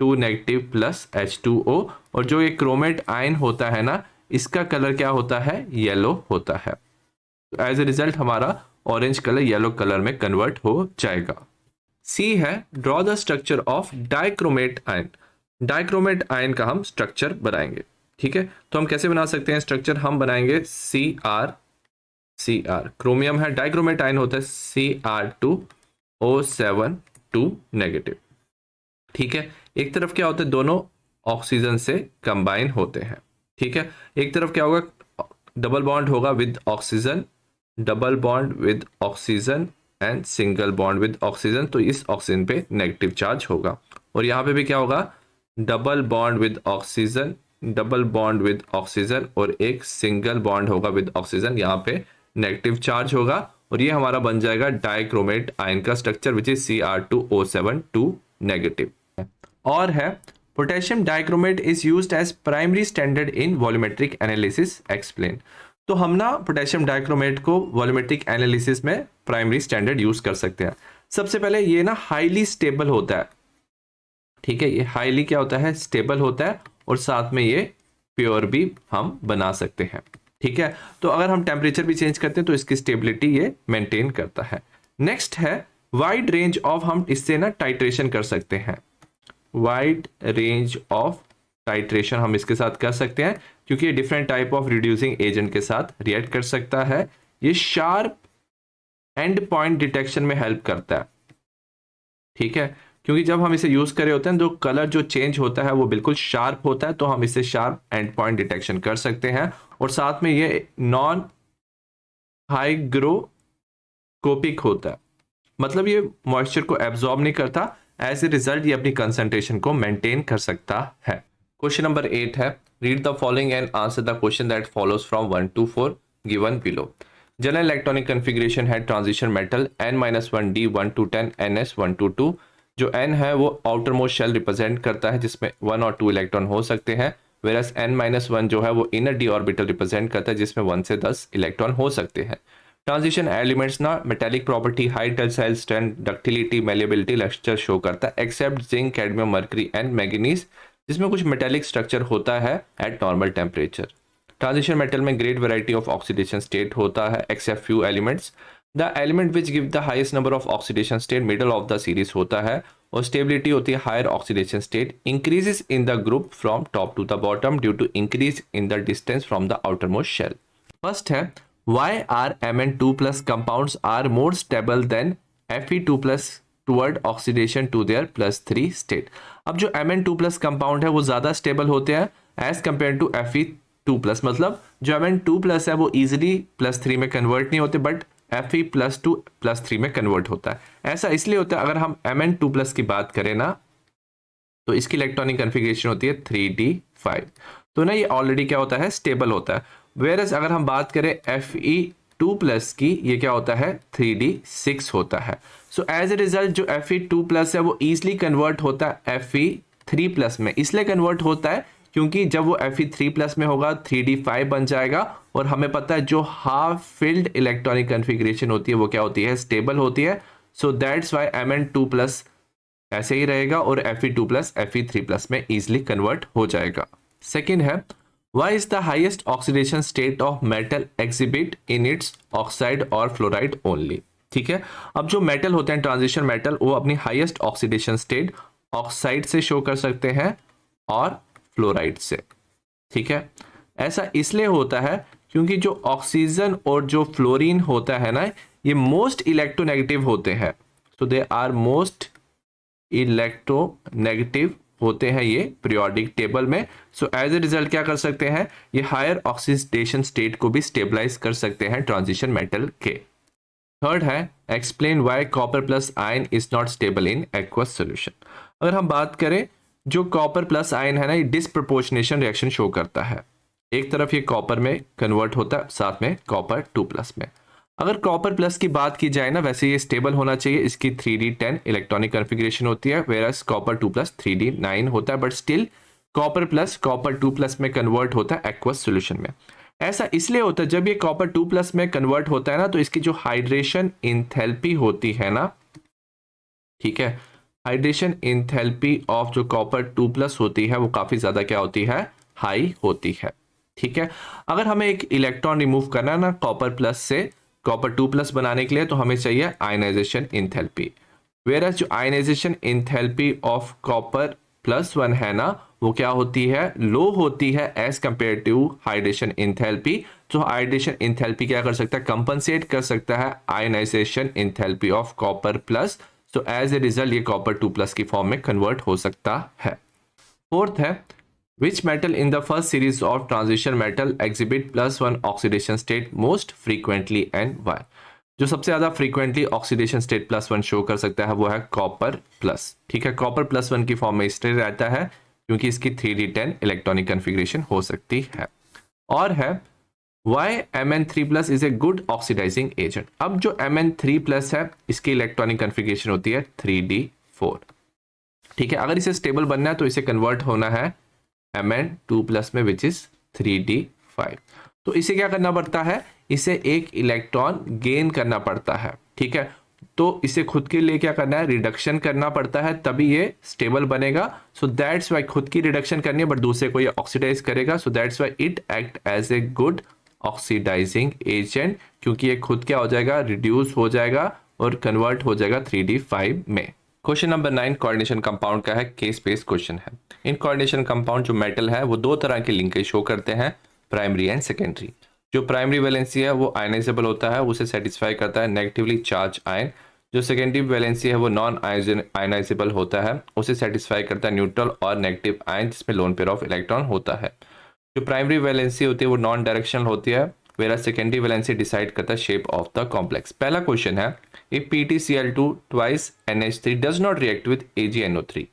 2 negative plus H2O, और जो ये क्रोमेट आयन होता है ना इसका कलर क्या होता है, येलो होता है। तो एज ए रिजल्ट हमारा ऑरेंज कलर येलो कलर में कन्वर्ट हो जाएगा। सी है draw the structure of dichromate ion. Dichromate ion का हम स्ट्रक्चर बनाएंगे। ठीक है, तो हम कैसे बना सकते हैं स्ट्रक्चर, हम बनाएंगे Cr क्रोमियम है, डाइक्रोमेट आयन होता है Cr2O7 2 नेगेटिव। ठीक है, एक तरफ क्या होता है, दोनों ऑक्सीजन से कंबाइन होते हैं। ठीक है, एक तरफ क्या होगा, डबल बॉन्ड होगा with oxygen, double bond with oxygen and single bond with oxygen, तो इस ऑक्सीजन पे नेगेटिव चार्ज होगा। और यहाँ पे भी क्या होगा, double bond with oxygen, double bond with oxygen और एक सिंगल बॉन्ड होगा विद ऑक्सीजन, यहाँ पे नेगेटिव चार्ज होगा। और ये हमारा बन जाएगा डाइक्रोमेट आयन का structure which is Cr2O7 2 negative. और है potassium dichromate is used as primary standard in volumetric analysis explain. तो हम ना पोटेशियम डाइक्रोमेट को वॉल्यूमेट्रिक एनालिसिस में प्राइमरी स्टैंडर्ड यूज कर सकते हैं। सबसे पहले ये ना हाईली स्टेबल होता है। ठीक है, ये हाईली क्या होता है, स्टेबल होता है, और साथ में ये प्योर भी हम बना सकते हैं। ठीक है, तो अगर हम टेम्परेचर भी चेंज करते हैं तो इसकी स्टेबिलिटी ये मेंटेन करता है। नेक्स्ट है वाइड रेंज ऑफ, हम इससे ना टाइट्रेशन कर सकते हैं। वाइड रेंज ऑफ टाइट्रेशन हम इसके साथ कर सकते हैं क्योंकि ये different type of reducing agent के साथ रिएक्ट कर सकता है। ये शार्प एंड पॉइंट डिटेक्शन में हेल्प करता है। ठीक है, क्योंकि जब हम इसे यूज कर रहे होते हैं तो कलर जो चेंज होता है वो बिल्कुल शार्प होता है, तो हम इसे शार्प एंड पॉइंट डिटेक्शन कर सकते हैं। और साथ में ये नॉन हाइग्रोस्कोपिक होता है, मतलब ये मॉइस्चर को एब्जॉर्ब नहीं करता, एज ए रिजल्ट ये अपनी कंसंट्रेशन को मेंटेन कर सकता है। क्वेश्चन नंबर 8 है read the following and answer the question that follows from 1 to 4 given below. General electronic configuration है transition metal n-1d 1 to 10 ns 1 to 2। जो n है वो आउटर मोस्ट शेल रिप्रेजेंट करता है जिसमें 1 और 2 इलेक्ट्रॉन हो सकते हैं, वेरस n-1 जो है वो इनर डी ऑर्बिटल रिप्रेजेंट करता है जिसमें 1 से 10 इलेक्ट्रॉन हो सकते हैं। ट्रांजिशन एलिमेंट्स ना metallic property, high tensile strength, ductility, malleability, lustre show करता है except zinc, cadmium, mercury and manganese जिसमें कुछ मेटेलिक स्ट्रक्चर होता है at normal temperature. Transition metal में great variety of oxidation state होता है except few elements. The element which give the highest number of oxidation state middle of the series होता है, और स्टेबिलिटी होती है higher oxidation state increases in the group from top to the bottom due to increase in the distance from the outer most shell. First है why are Mn2 plus compounds are more stable than Fe2 plus toward oxidation to their +3 state. अब जो Mn2 प्लस कंपाउंड है वो ज्यादा स्टेबल होते हैं as compare to Fe2 plus, मतलब जो Mn2 प्लस है वो इजिली +3 में कन्वर्ट नहीं होते, बट Fe+2 +3 में कन्वर्ट होता है। ऐसा इसलिए होता है, अगर हम Mn2 प्लस की बात करें ना तो इसकी इलेक्ट्रॉनिक कन्फिग्रेशन होती है 3d5, तो ना ये ऑलरेडी क्या होता है, स्टेबल होता है। वेरस अगर हम बात करें Fe2 प्लस की, ये क्या होता है 3d6 होता है। सो एज ए रिजल्ट जो Fe2 प्लस है वो इजिली कन्वर्ट होता है Fe3 प्लस में, इसलिए कन्वर्ट होता है क्योंकि जब वो Fe3 प्लस में होगा 3d5 बन जाएगा, और हमें पता है जो हाफ फिल्ड इलेक्ट्रॉनिक कन्फिग्रेशन होती है वो क्या होती है, स्टेबल होती है। So that's Y Mn2 plus ऐसे ही रहेगा और Fe2 प्लस Fe3 प्लस में इजिली कन्वर्ट हो जाएगा। सेकेंड है why is the highest oxidation state of metal exhibit in its oxide और फ्लोराइड ओनली। ठीक है, अब जो मेटल होते हैं ट्रांजिशन मेटल वो अपनी हाईएस्ट ऑक्सीडेशन स्टेट ऑक्साइड से शो कर सकते हैं और फ्लोराइड से। ठीक है, ऐसा इसलिए होता है क्योंकि जो ऑक्सीजन और जो फ्लोरीन होता है ना ये मोस्ट इलेक्ट्रोनेगेटिव होते हैं, सो दे आर मोस्ट इलेक्ट्रोनेगेटिव होते हैं ये पीरियोडिक टेबल में। सो एज ए रिजल्ट क्या कर सकते हैं, ये हायर ऑक्सीडेशन स्टेट को भी स्टेबलाइज कर सकते हैं ट्रांजिशन मेटल के। थर्ड है explain why copper plus ion is not stable in aqueous solution. अगर हम बात करें जो कॉपर प्लस आयन है ना ये डिसप्रोपोर्शनेशन रिएक्शन शो करता है, एक तरफ ये कॉपर में कन्वर्ट होता है साथ में कॉपर 2 प्लस में। अगर कॉपर प्लस की बात की जाए ना वैसे ये स्टेबल होना चाहिए, इसकी 3d10 इलेक्ट्रॉनिक कन्फिग्रेशन होती है, वेरस कॉपर 2 प्लस 3d9 होता है, but still copper plus copper 2 plus में कन्वर्ट होता है एक्वस सॉल्यूशन में। ऐसा इसलिए होता है जब ये कॉपर 2 प्लस में कन्वर्ट होता है ना तो इसकी जो हाइड्रेशन इंथैल्पी होती है ना, ठीक है, हाइड्रेशन इंथैल्पी ऑफ जो कॉपर 2 प्लस होती है वो काफी ज्यादा क्या होती है, हाई होती है। ठीक है, अगर हमें एक इलेक्ट्रॉन रिमूव करना है ना कॉपर प्लस से कॉपर 2 प्लस बनाने के लिए तो हमें चाहिए आयनाइजेशन इंथैल्पी, वेरस जो आयनाइजेशन इंथैल्पी ऑफ कॉपर +1 है ना वो क्या होती है, लो होती है as compare to hydration enthalpy. तो हाइड्रेशन इंथैल्पी क्या कर सकता है, कंपनसेट कर सकता है ionisation enthalpy of copper plus. So as a result ये कॉपर 2 प्लस की फॉर्म में कन्वर्ट हो सकता है। फोर्थ है which metal in the first series of transition metal exhibit +1 oxidation state most frequently and why. जो सबसे ज्यादा फ्रीक्वेंटली ऑक्सीडेशन स्टेट +1 शो कर सकता है वो है कॉपर प्लस। ठीक है, कॉपर +1 की फॉर्म में इसलिए रहता है क्योंकि इसकी 3d10 इलेक्ट्रॉनिक कन्फिग्रेशन हो सकती है। और है why Mn3 plus is a good oxidising agent. अब जो Mn3 प्लस है इसकी इलेक्ट्रॉनिक कन्फिग्रेशन होती है 3d4। ठीक है, अगर इसे स्टेबल बनना है तो इसे कन्वर्ट होना है Mn2 प्लस में विच इज 3d5। तो इसे क्या करना पड़ता है, इसे एक इलेक्ट्रॉन गेन करना पड़ता है। ठीक है, तो इसे खुद के लिए क्या करना है, रिडक्शन करना पड़ता है तभी ये स्टेबल बनेगा। सो दैट्स वाई खुद की रिडक्शन करनी है बट दूसरे को ये ऑक्सीडाइज करेगा। So that's why it act as a good oxidising agent, क्योंकि ये खुद क्या हो जाएगा, रिड्यूस हो जाएगा और कन्वर्ट हो जाएगा 3d5 में। क्वेश्चन नंबर 9 कोऑर्डिनेशन कंपाउंड का है, केस बेस्ड क्वेश्चन है। इन कोऑर्डिनेशन कंपाउंड जो मेटल है वो दो तरह के लिंकेज शो करते हैं, प्राइमरी एंड सेकेंडरी। जो प्राइमरी वैलेंसी है वो आयनाइजेबल होता है, उसे सेटिस्फाई करता है नेगेटिवली चार्ज आयन। जो सेकेंडरी वैलेंसी है वो नॉन आयनाइजेबल होता है, उसे सेटिस्फाई करता है न्यूट्रल और नेगेटिव आयन जिसमें लोन पेयर ऑफ इलेक्ट्रॉन होता है। जो प्राइमरी वैलेंसी होती है वो नॉन डायरेक्शनल होती है, वेरा सेकेंडरी वैलेंसी डिसाइड करता है शेप ऑफ द कॉम्प्लेक्स। पहला क्वेश्चन है if PtCl2 twice NH3 does not react with AgNO3।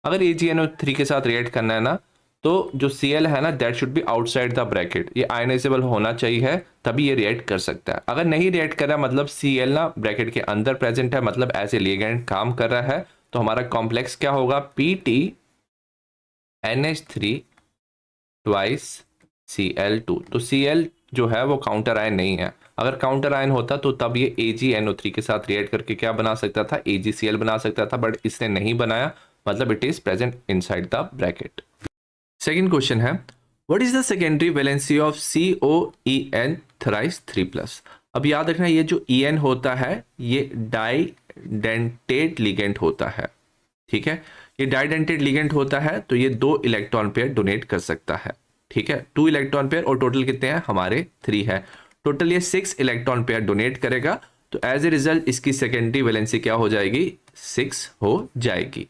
अगर AgNO3 के साथ रिएक्ट करना है ना तो जो Cl है ना that should be outside the bracket, ये आयनाइजेबल होना चाहिए तभी ये रिएक्ट कर सकता है। अगर नहीं रिएक्ट कर रहा मतलब Cl ना ब्रैकेट के अंदर प्रेजेंट है, मतलब एज ए लिगेंड काम कर रहा है, तो हमारा कॉम्प्लेक्स क्या होगा, PtNH3 twice Cl2। तो Cl जो है वो काउंटर आयन नहीं है, अगर काउंटर आयन होता तो तब ये AgNO3 के साथ रिएक्ट करके क्या बना सकता था, AgCl बना सकता था, बट इसने नहीं बनाया, मतलब it is present inside the bracket. Second question है what is the secondary valency of COEN thrice 3+। अब याद रखना ये जो EN होता है ये डाइडेंटेट लिगेंड होता है, ठीक है। ये डाइडेंटेट लिगेंड होता है तो ये 2 इलेक्ट्रॉन पेयर डोनेट कर सकता है, ठीक है। 2 इलेक्ट्रॉन पेयर और टोटल कितने हैं हमारे 3 है, टोटल ये 6 इलेक्ट्रॉन पेयर डोनेट करेगा। तो एज ए रिजल्ट इसकी सेकेंडरी वैलेंसी क्या हो जाएगी 6 हो जाएगी।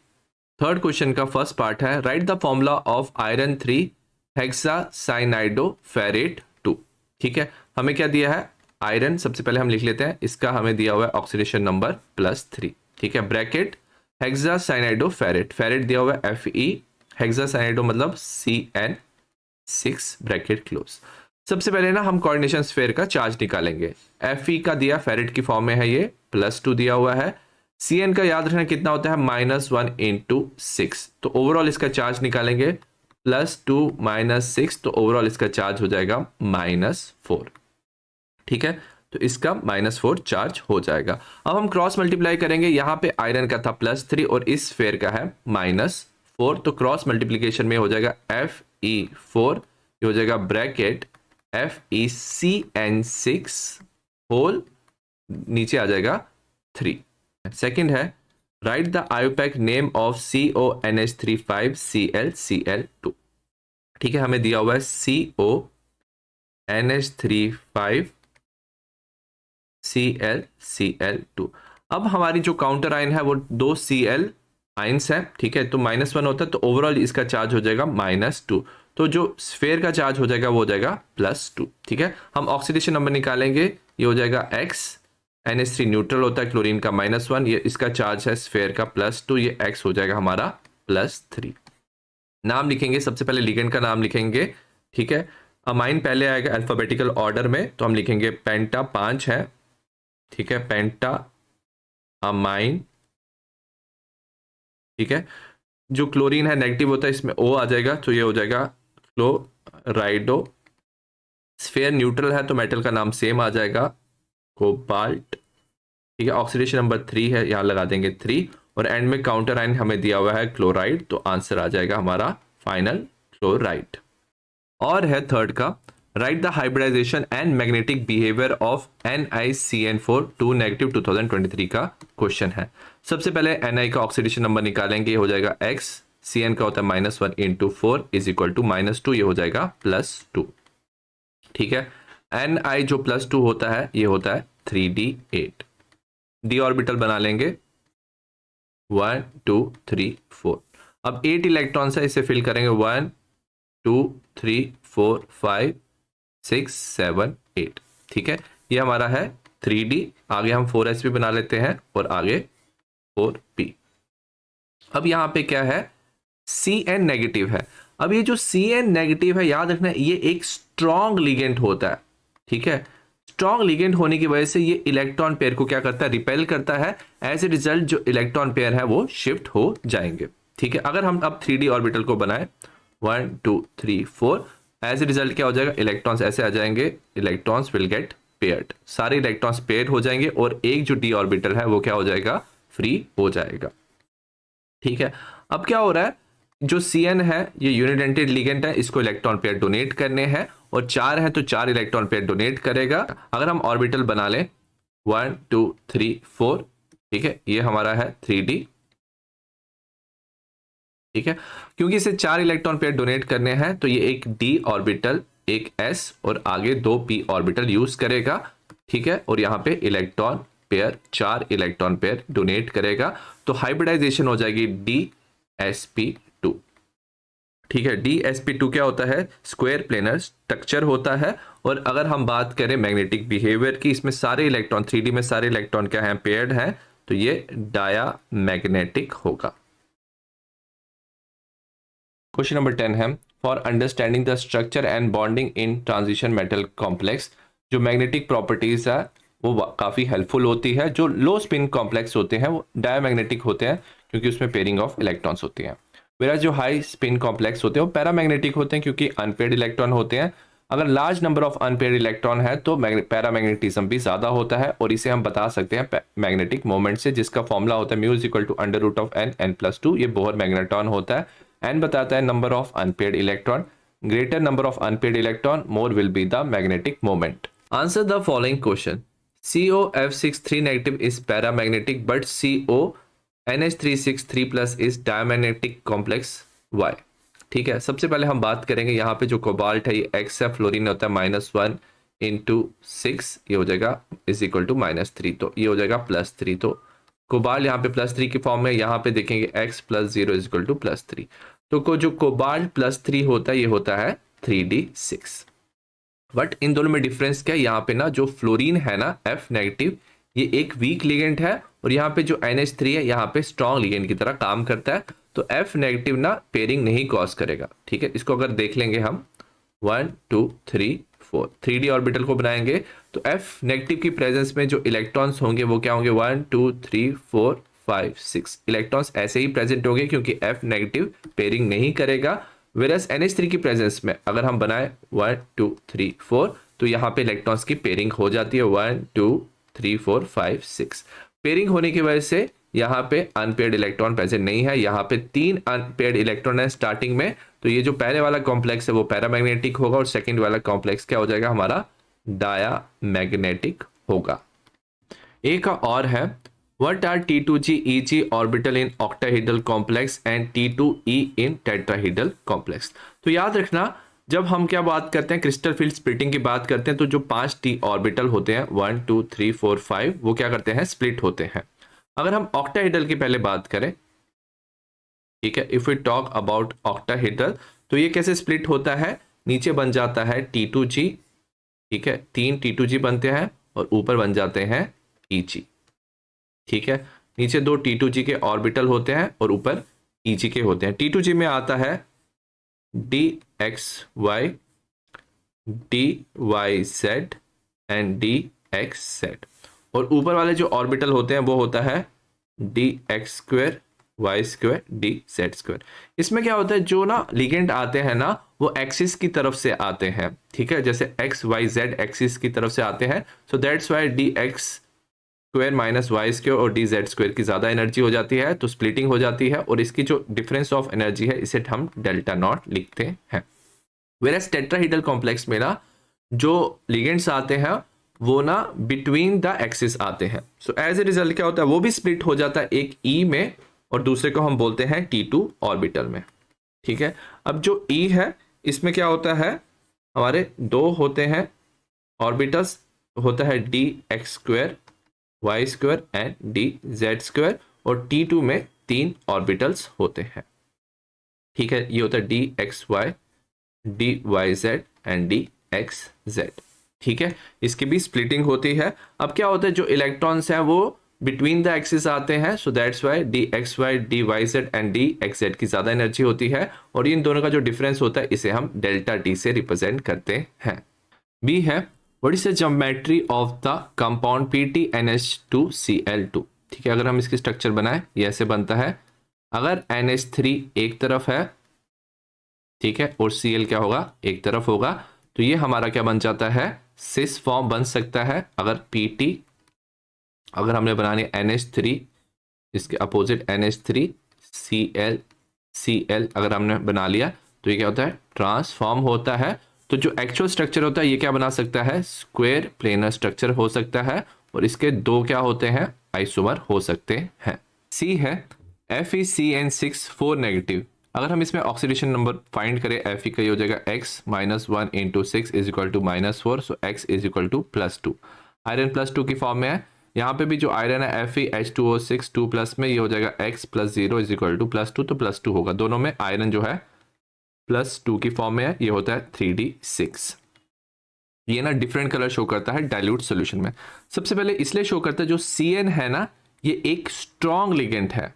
थर्ड क्वेश्चन का फर्स्ट पार्ट है write the formula of iron 3 हेक्सासाइनाइडोफेरेट 2, ठीक है। हमें क्या दिया है आयरन, सबसे पहले हम लिख लेते हैं, इसका हमें दिया हुआ है ऑक्सीडेशन नंबर +3, ठीक है। ब्रैकेट हेक्सासाइनाइडोफेरेट, फेरेट दिया हुआ है Fe, हेक्सासाइनाइडो मतलब CN6 ब्रैकेट क्लोज। सबसे पहले ना हम कोऑर्डिनेशन स्फीयर का चार्ज निकालेंगे। Fe का दिया फेरेट की फॉर्म में है, ये +2 दिया हुआ है। Cn का याद रखना कितना होता है -1 × 6, तो ओवरऑल इसका चार्ज निकालेंगे +2 - 6, तो ओवरऑल इसका चार्ज हो जाएगा -4, ठीक है। तो इसका -4 चार्ज हो जाएगा। अब हम क्रॉस मल्टीप्लाई करेंगे, यहाँ पे आयरन का था +3 और इस स्फीयर का है -4, तो क्रॉस मल्टीप्लीकेशन में हो जाएगा Fe4, ये हो जाएगा ब्रैकेट FeCN6 होल नीचे आ जाएगा 3। सेकंड है write the IUPAC name of CONH35Cl Cl2, ठीक है। हमें दिया हुआ है CONH35Cl Cl2। अब हमारी जो काउंटर आयन है वो 2 Cl आयंस है, ठीक है। तो -1 होता है तो ओवरऑल इसका चार्ज हो जाएगा -2, तो जो स्फीयर का चार्ज हो जाएगा वो हो जाएगा +2, ठीक है। हम ऑक्सीडेशन नंबर निकालेंगे, ये हो जाएगा X, NH3 न्यूट्रल होता है, क्लोरीन का -1, ये इसका चार्ज है स्फीयर का +2, ये X हो जाएगा हमारा +3। नाम लिखेंगे, सबसे पहले लिगेंड का नाम लिखेंगे, ठीक है। अमाइन पहले आएगा अल्फाबेटिकल ऑर्डर में, तो हम लिखेंगे पेंटा 5 है, ठीक है, पेंटा अमाइन, ठीक है। जो क्लोरीन है नेगेटिव होता है, इसमें O आ जाएगा, तो ये हो जाएगा क्लोराइडो। स्फीयर न्यूट्रल है तो मेटल का नाम सेम आ जाएगा कोबाल्ट, ठीक है। ऑक्सीडेशन नंबर 3 है, यहां लगा देंगे 3, और एंड में काउंटर आयन हमें दिया हुआ है क्लोराइड, तो आंसर आ जाएगा हमारा फाइनल क्लोराइड। और है थर्ड का right the hybridization and magnetic behaviour of NiCN4 2 - 2023 का क्वेश्चन है। सबसे पहले Ni का ऑक्सीडेशन नंबर निकालेंगे, हो जाएगा X, Cn का होता है -1 × 4 = -2, ये हो जाएगा +2, ठीक है। Ni जो +2 होता है ये होता है 3d8। d ऑर्बिटल बना लेंगे 1 2 3 4। अब 8 इलेक्ट्रॉन है, इसे फिल करेंगे 1 2 3 4 5 6 7 8, ठीक है। ये हमारा है 3d। आगे हम 4s भी बना लेते हैं और आगे 4p। अब यहाँ पे क्या है Cn नेगेटिव है। अब ये जो Cn नेगेटिव है याद रखना ये एक स्ट्रॉन्ग लिगेंड होता है, ठीक है। स्ट्रॉन्ग लिगेंड होने की वजह से ये इलेक्ट्रॉन पेयर को क्या करता है रिपेल करता है, एज ए रिजल्ट जो इलेक्ट्रॉन पेयर है वो शिफ्ट हो जाएंगे, ठीक है। अगर हम अब 3d ऑर्बिटल को बनाए 1 2 3 4, एज ए रिजल्ट क्या हो जाएगा इलेक्ट्रॉन्स ऐसे आ जाएंगे, इलेक्ट्रॉन्स विल गेट पेयर्ड, सारे इलेक्ट्रॉन्स पेयर हो जाएंगे और एक जो d ऑर्बिटल है वो क्या हो जाएगा फ्री हो जाएगा, ठीक है। अब क्या हो रहा है जो Cn है ये यूनिडेंटेड लिगेंड है, इसको इलेक्ट्रॉन पेयर डोनेट करने हैं और 4 है तो 4 इलेक्ट्रॉन पेयर डोनेट करेगा। अगर हम ऑर्बिटल बना लें 1 2 3 4, ठीक है, ये हमारा है 3d, ठीक है। क्योंकि इसे 4 इलेक्ट्रॉन पेयर डोनेट करने हैं तो ये एक d ऑर्बिटल, एक s और आगे 2 p ऑर्बिटल यूज करेगा, ठीक है। और यहाँ पे electron pair 4 electron pair donate करेगा, तो हाइब्रिडाइजेशन हो जाएगी DsP2, ठीक है। DsP2 क्या होता है स्क्वायर प्लेनर स्ट्रक्चर होता है। और अगर हम बात करें मैग्नेटिक बिहेवियर की, इसमें सारे इलेक्ट्रॉन 3d में सारे इलेक्ट्रॉन क्या है पेयर्ड हैं, तो ये डायामैग्नेटिक होगा। क्वेश्चन नंबर 10 है for understanding the structure and bonding in transition metal complex. जो मैग्नेटिक प्रॉपर्टीज है वो काफ़ी हेल्पफुल होती है। जो लो स्पिन कॉम्प्लेक्स होते हैं वो डायमैग्नेटिक होते हैं क्योंकि उसमें पेयरिंग ऑफ इलेक्ट्रॉन्स होती हैं, वेराज जो हाई स्पिन कॉम्प्लेक्स होते हैं वो पैरामैग्नेटिक होते हैं क्योंकि अनपेयर्ड इलेक्ट्रॉन होते हैं। अगर large number of unpaired electron है तो पैरामैग्नेटिज्म भी ज़्यादा होता है और इसे हम बता सकते हैं मैग्नेटिक मोमेंट से, जिसका फॉर्मूला होता है μ = √n n + 2। ये बोहर मैग्नेट्रॉन होता है n बताता है number of unpaired electron, greater number of unpaired electron more will be the magnetic moment. Answer the following question, COF63 negative is paramagnetic but CONH363 plus is diamagnetic complex why. ठीक है, सबसे पहले हम बात करेंगे यहाँ पे जो कोबाल्ट है ये x है, फ्लोरीन होता है -1 इंटू 6, ये हो जाएगा इज इक्वल टू -3, तो ये हो जाएगा +3। तो कोबाल्ट यहाँ पे +3 की फॉर्म में, यहाँ पे देखेंगे x + 0 इज इक्वल टू +3, तो जो कोबाल्ट +3 होता है ये होता है 3d6। बट इन दोनों में डिफरेंस क्या है, यहाँ पे ना जो फ्लोरीन है ना F नेगेटिव, ये एक वीक लिगेंड है, और यहाँ पे जो NH3 है यहाँ पे स्ट्रॉन्ग लिगेंड की तरह काम करता है, तो F नेगेटिव ना पेयरिंग नहीं कॉज करेगा। ठीक है, इसको अगर देख लेंगे हम 1 2 3 4 3d ऑर्बिटल को बनाएंगे, तो F नेगेटिव की प्रेजेंस में जो इलेक्ट्रॉन्स होंगे वो क्या होंगे, 1 2 3 4 5 6 इलेक्ट्रॉन्स ऐसे ही प्रेजेंट होंगे क्योंकि F नेगेटिव पेयरिंग नहीं करेगा। वेरस NH3 की प्रेजेंस में अगर हम बनाए 1 2 3 4, तो यहाँ पे इलेक्ट्रॉन्स की पेयरिंग हो जाती है 1 2 3 4 5 6। पेयरिंग होने की वजह से यहाँ पे अनपेयर्ड इलेक्ट्रॉन प्रेजेंट नहीं है, यहाँ पे 3 अनपेयर्ड इलेक्ट्रॉन है स्टार्टिंग में, तो ये जो पहले वाला कॉम्प्लेक्स है वो पैरामैग्नेटिक होगा, और सेकेंड वाला कॉम्प्लेक्स क्या हो जाएगा हमारा, डायामैग्नेटिक होगा। एक और है, What are T2G EG orbital in octahedral complex and T2E in tetrahedral complex? तो याद रखना जब हम क्या बात करते हैं, क्रिस्टल फील्ड स्प्लिटिंग की बात करते हैं, तो जो 5 T ऑर्बिटल होते हैं 1 2 3 4 5 वो क्या करते हैं, स्प्लिट होते हैं। अगर हम ऑक्टाहेड्रल की पहले बात करें, ठीक है, if we talk about octahedral, तो ये कैसे स्प्लिट होता है, नीचे बन जाता है T2G, ठीक है, 3 T2G बनते हैं और ऊपर बन जाते हैं EG। ठीक है, नीचे 2 T2G के ऑर्बिटल होते हैं और ऊपर EG के होते हैं। T2G में आता है DXY, DYZ एंड DXZ, और ऊपर वाले जो ऑर्बिटल होते हैं वो होता है DX2 Y2 DZ2। इसमें क्या होता है, जो ना लिगेंड आते हैं ना वो एक्सिस की तरफ से आते हैं। ठीक है, जैसे XYZ एक्सिस की तरफ से आते हैं, सो that's Y DX2 minus Y2 और DZ2 की ज़्यादा एनर्जी हो जाती है, तो स्प्लिटिंग हो जाती है, और इसकी जो डिफरेंस ऑफ एनर्जी है इसे हम डेल्टा नॉट लिखते हैं। वेरएस टेट्राहेड्रल कॉम्प्लेक्स में ना जो लिगेंड्स आते हैं वो ना बिटवीन द एक्सिस आते हैं, सो एज ए रिजल्ट क्या होता है, वो भी स्प्लिट हो जाता है, एक E में और दूसरे को हम बोलते हैं T2 ऑर्बिटल में। ठीक है, अब जो E है इसमें क्या होता है, हमारे 2 होते हैं ऑर्बिटल्स, होता है DX2 Y2 एंड DZ2, और T2 में 3 ऑर्बिटल्स होते हैं। ठीक है, ये होता है DXY DYZ एंड DXZ। ठीक है, इसकी भी स्प्लिटिंग होती है। अब क्या होता है, जो इलेक्ट्रॉन्स हैं वो बिटवीन द एक्सिस आते हैं, सो that's Y DXY DYZ and DXZ की ज़्यादा एनर्जी होती है, और इन दोनों का जो डिफरेंस होता है इसे हम डेल्टा T से रिप्रेजेंट करते हैं। बी है, what is the geometry of the compound PTNH2Cl2। ठीक है, अगर हम इसकी स्ट्रक्चर बनाए ये ऐसे बनता है, अगर NH3 एक तरफ है, ठीक है, और Cl क्या होगा, एक तरफ होगा, तो ये हमारा क्या बन जाता है, सिस फॉर्म बन सकता है। अगर PT, अगर हमने बनानी NH3, इसके अपोजिट NH3 Cl अगर हमने बना लिया तो ये क्या होता है, ट्रांसफॉर्म होता है। तो जो एक्चुअल स्ट्रक्चर होता है ये क्या बना सकता है, स्क्वायर प्लेनर स्ट्रक्चर हो सकता है, और इसके 2 क्या होते हैं, आइसोमर हो सकते हैं। सी है, FeCN6 4 नेगेटिव। अगर हम इसमें ऑक्सीडेशन नंबर फाइंड करें, Fe का ये हो जाएगा x -1 into 6 is equal to -4, so x is equal to +2। Iron +2 की फॉर्म में है, यहाँ पे भी जो आयरन है FeH2O6 2 प्लस में, ये हो जाएगा x + 0 इज इक्वल टू +2, तो +2 होगा। दोनों में आयरन जो है +2 की फॉर्म में है, ये होता है 3d6। ये ना डिफरेंट कलर शो करता है डाइल्यूट सॉल्यूशन में। सबसे पहले इसलिए शो करता है, जो Cn है ना ये एक स्ट्रॉन्ग लिगेंड है।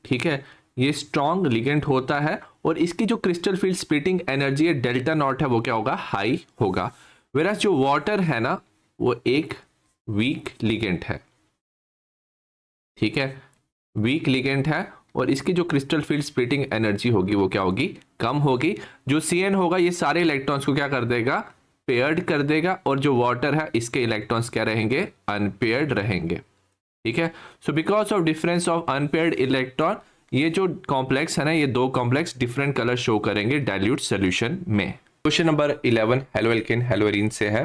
ठीक है, ये स्ट्रॉन्ग लिगेंड होता है, और इसकी जो क्रिस्टल फील्ड स्प्लिटिंग एनर्जी है डेल्टा नॉट है, वो क्या होगा, हाई होगा। वेरास जो वाटर है ना वो एक वीक लिगेंड है। ठीक है, वीक लिगेंड है, और इसकी जो क्रिस्टल फील्ड स्प्लिटिंग एनर्जी होगी वो क्या होगी, कम होगी। जो Cn होगा ये सारे इलेक्ट्रॉन्स को क्या कर देगा, पेयर्ड कर देगा, और जो वाटर है इसके इलेक्ट्रॉन्स क्या रहेंगे, अनपेयर्ड रहेंगे। ठीक है, so because of difference of unpaired electron ये जो कॉम्प्लेक्स है ना, ये दो कॉम्प्लेक्स डिफरेंट कलर शो करेंगे डाइल्यूट सोल्यूशन में। क्वेश्चन नंबर 11 हेलोएल्केन हेलोएरीन से है।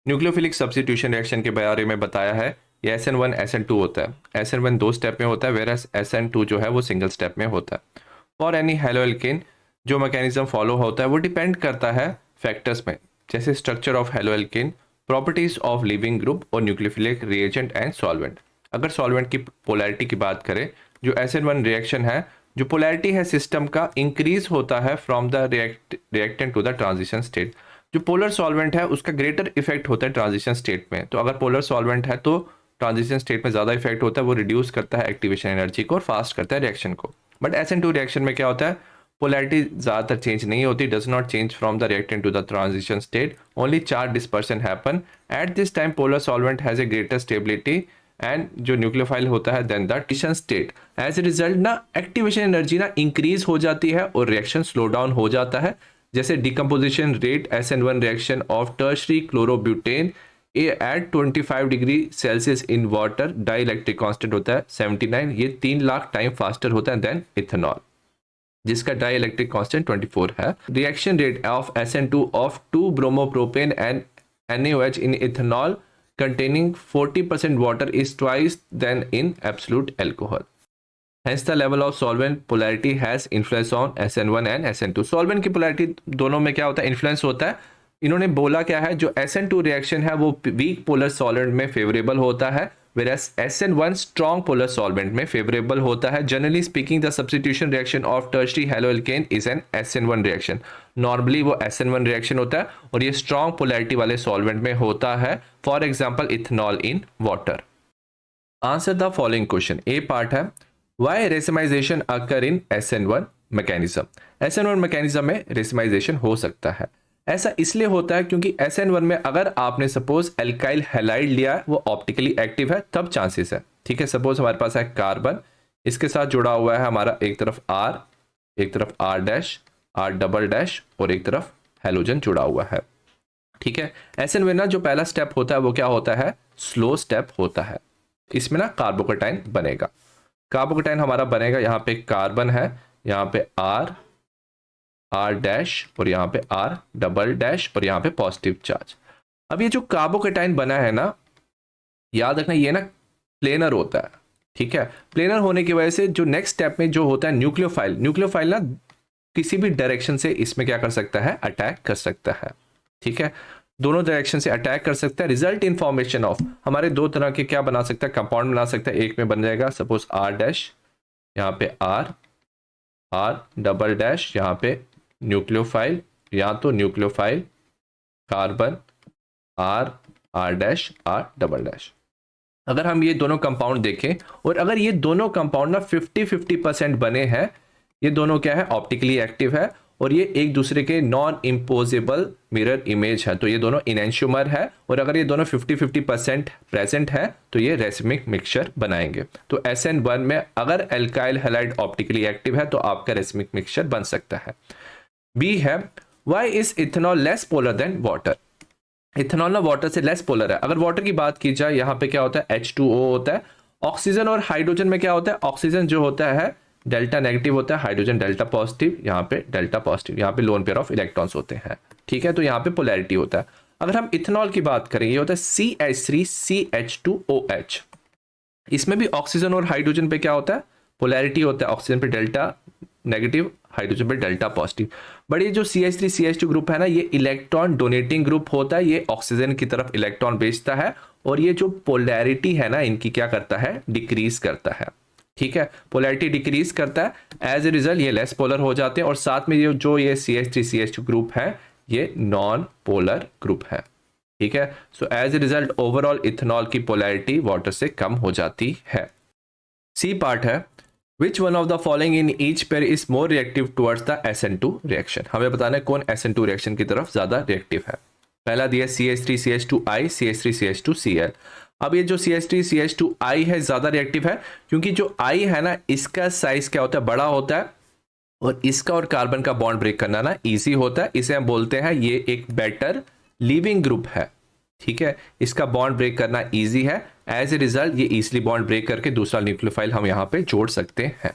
न्यूक्लियोफिलिक सब्स्टिट्यूशन रिएक्शन के बारे में बताया है। ये SN1 SN2 होता है। SN1 दो स्टेप में होता है, वेरस SN2 जो है वो सिंगल स्टेप में होता है। फॉर एनी हेलोएल्केन जो मैकेनिज्म फॉलो होता है वो डिपेंड करता है फैक्टर्स में, जैसे structure of haloalkane, properties of leaving group और न्यूक्लियोफिलिक रिएजेंट एंड सॉल्वेंट। अगर सॉल्वेंट की पोलैरिटी की बात करें, जो SN1 रिएक्शन है, जो पोलैरिटी है सिस्टम का इंक्रीज होता है from the reactant to the transition state. जो पोलर सॉल्वेंट है उसका ग्रेटर इफेक्ट होता है ट्रांजिशन स्टेट में। तो अगर पोलर सॉल्वेंट है तो ट्रांजिशन स्टेट में ज़्यादा इफेक्ट होता है, वो रिड्यूस करता है एक्टिवेशन एनर्जी को और फास्ट करता है रिएक्शन को। बट SN2 रिएक्शन में क्या होता है, पोलैरिटी ज़्यादातर चेंज नहीं होती, does not change from the reactant to the transition state, only charge dispersion happen. At this time polar solvent has a greater stability and जो न्यूक्लियोफाइल होता है then the transition state. As a result ना एक्टिवेशन एनर्जी ना इंक्रीज हो जाती है और रिएक्शन स्लो डाउन हो जाता है। जैसे decomposition rate SN1 reaction of tertiary chlorobutane at 25 degree Celsius in water, dielectric constant होता है 79, ये 3 लाख टाइम फास्टर होता है देन इथेनॉल, जिसका डाई इलेक्ट्रिक कॉन्स्टेंट 24 है। Reaction rate of SN2 of 2 bromopropane and NaOH in ethanol containing 40% water is twice than in absolute alcohol. Hence the level of solvent polarity has influence on SN1 and SN2. solvent की polarity दोनों में क्या होता है, influence होता है। इन्होंने बोला क्या है, जो SN2 रिएक्शन है वो वीक पोलर सॉल्वेंट में फेवरेबल होता है, whereas SN1 strong polar solvent में फेवरेबल होता है। Generally speaking, the substitution reaction of tertiary haloalkane is an SN1 reaction. Normally वो SN1 रिएक्शन होता है और ये स्ट्रॉन्ग पोलैरिटी वाले सॉल्वेंट में होता है, for example ethanol in water. Answer the following question. A part है, why racemisation occur in SN1 mechanism. SN1 mechanism में रेसिमाइजेशन हो सकता है। ऐसा इसलिए होता है क्योंकि SN1 में अगर आपने सपोज एल्काइल हैलाइड लिया है, वो ऑप्टिकली एक्टिव है, तब चांसेस है। ठीक है, सपोज हमारे पास है कार्बन, इसके साथ जुड़ा हुआ है हमारा एक तरफ R, एक तरफ R dash, R double dash और एक तरफ हेलोजन जुड़ा हुआ है। ठीक है, SN1 ना जो पहला स्टेप होता है वो क्या होता है, स्लो स्टेप होता है। इसमें ना कार्बोकेटाइन बनेगा। कार्बोकेटाइन हमारा बनेगा, यहाँ पे कार्बन है, यहाँ पे R डैश और यहाँ पे R डबल डैश और यहाँ पे पॉजिटिव चार्ज। अब ये जो कार्बोकेटाइन बना है ना, याद रखना ये ना प्लेनर होता है। ठीक है, प्लेनर होने की वजह से जो नेक्स्ट स्टेप में जो होता है न्यूक्लियोफाइल ना किसी भी डायरेक्शन से इसमें क्या कर सकता है, अटैक कर सकता है। ठीक है, दोनों डायरेक्शन से अटैक कर सकता है। रिजल्ट इन फॉर्मेशन ऑफ हमारे दो तरह के क्या बना सकता है, कंपाउंड बना सकता है। एक में बन जाएगा सपोज R डैश, यहाँ पे R डबल डैश, यहाँ पे न्यूक्लियोफाइल, या तो nucleophile carbon R dash R double dash. अगर हम ये दोनों कंपाउंड देखें और अगर ये दोनों कंपाउंड ना 50-50% बने हैं, ये दोनों क्या है, ऑप्टिकली एक्टिव है और ये एक दूसरे के नॉन इम्पोजेबल मिरर इमेज है, तो ये दोनों इनएंशियोमर है। और अगर ये दोनों 50-50% प्रेजेंट है तो ये रेसिमिक मिक्सचर बनाएंगे। तो SN1 में अगर एल्काइल हैलाइड ऑप्टिकली एक्टिव है तो आपका रेसिमिक मिक्सचर बन सकता है। बी है, why is ethanol less polar than water. Ethanol ना वाटर से लेस पोलर है। अगर वाटर की बात की जाए, यहाँ पे क्या होता है, H2O होता है। ऑक्सीजन और हाइड्रोजन में क्या होता है, ऑक्सीजन जो होता है डेल्टा नेगेटिव होता है, हाइड्रोजन डेल्टा पॉजिटिव, यहाँ पे डेल्टा पॉजिटिव, यहाँ पे लोन पेयर ऑफ इलेक्ट्रॉन्स होते हैं। ठीक है, तो यहाँ पे पोलैरिटी होता है। अगर हम इथेनॉल की बात करें, ये होता है CH3CH2OH। इसमें भी ऑक्सीजन और हाइड्रोजन पे क्या होता है, पोलैरिटी होता है। ऑक्सीजन पे डेल्टा नेगेटिव, हाइड्रोजन पे डेल्टा पॉजिटिव। बट ये जो CH3CH2 ग्रुप है ना, ये इलेक्ट्रॉन डोनेटिंग ग्रुप होता है, ये ऑक्सीजन की तरफ इलेक्ट्रॉन भेजता है और ये जो पोलैरिटी है ना इनकी क्या करता है, डिक्रीज करता है। ठीक है, पोलैरिटी डिक्रीज करता है, एज ए रिजल्ट ये लेस पोलर हो जाते हैं और साथ में ये जो ये CH3CH2 ग्रुप है ये नॉन पोलर ग्रुप है। ठीक है, so as a result overall ethanol की पोलैरिटी वाटर से कम हो जाती है। सी पार्ट है, Which one of the following in each pair is more reactive towards the SN2 reaction। हमें बताना है कौन SN2 रिएक्शन की तरफ ज्यादा रिएक्टिव है। पहला दिया CH3CH2I, CH3CH2Cl। अब ये जो CH3CH2I है ज्यादा रिएक्टिव है क्योंकि जो I है ना इसका साइज क्या होता है, बड़ा होता है और इसका और कार्बन का बॉन्ड ब्रेक करना ना इजी होता है। इसे हम बोलते हैं ये एक बेटर लीविंग ग्रुप है। ठीक है, इसका बॉन्ड ब्रेक करना इजी है। एज ए रिजल्ट ये इजीली बॉन्ड ब्रेक करके दूसरा न्यूक्लियोफाइल हम यहाँ पे जोड़ सकते हैं।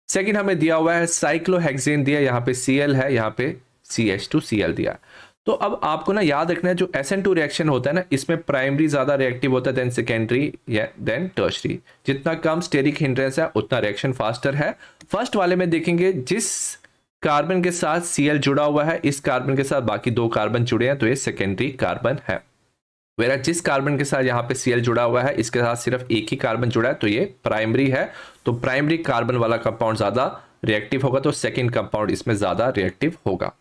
सेकंड हमें दिया हुआ है साइक्लोहेक्सेन दिया, यहाँ पे Cl है, यहाँ पे CH2Cl दिया है। तो अब आपको ना याद रखना है जो SN2 रिएक्शन होता है ना, इसमें प्राइमरी ज्यादा रिएक्टिव होता है देन सेकेंडरी या देन टर्शरी। जितना कम स्टेरिक हिंड्रेंस है उतना रिएक्शन फास्टर है। फर्स्ट वाले में देखेंगे जिस कार्बन के साथ Cl जुड़ा हुआ है, इस कार्बन के साथ बाकी दो कार्बन जुड़े हैं तो ये सेकेंडरी कार्बन है। वेरा जिस कार्बन के साथ यहाँ पे Cl जुड़ा हुआ है, इसके साथ सिर्फ एक ही कार्बन जुड़ा है तो ये प्राइमरी है। तो प्राइमरी कार्बन वाला कंपाउंड ज्यादा रिएक्टिव होगा, तो सेकंड कंपाउंड इसमें ज्यादा रिएक्टिव होगा।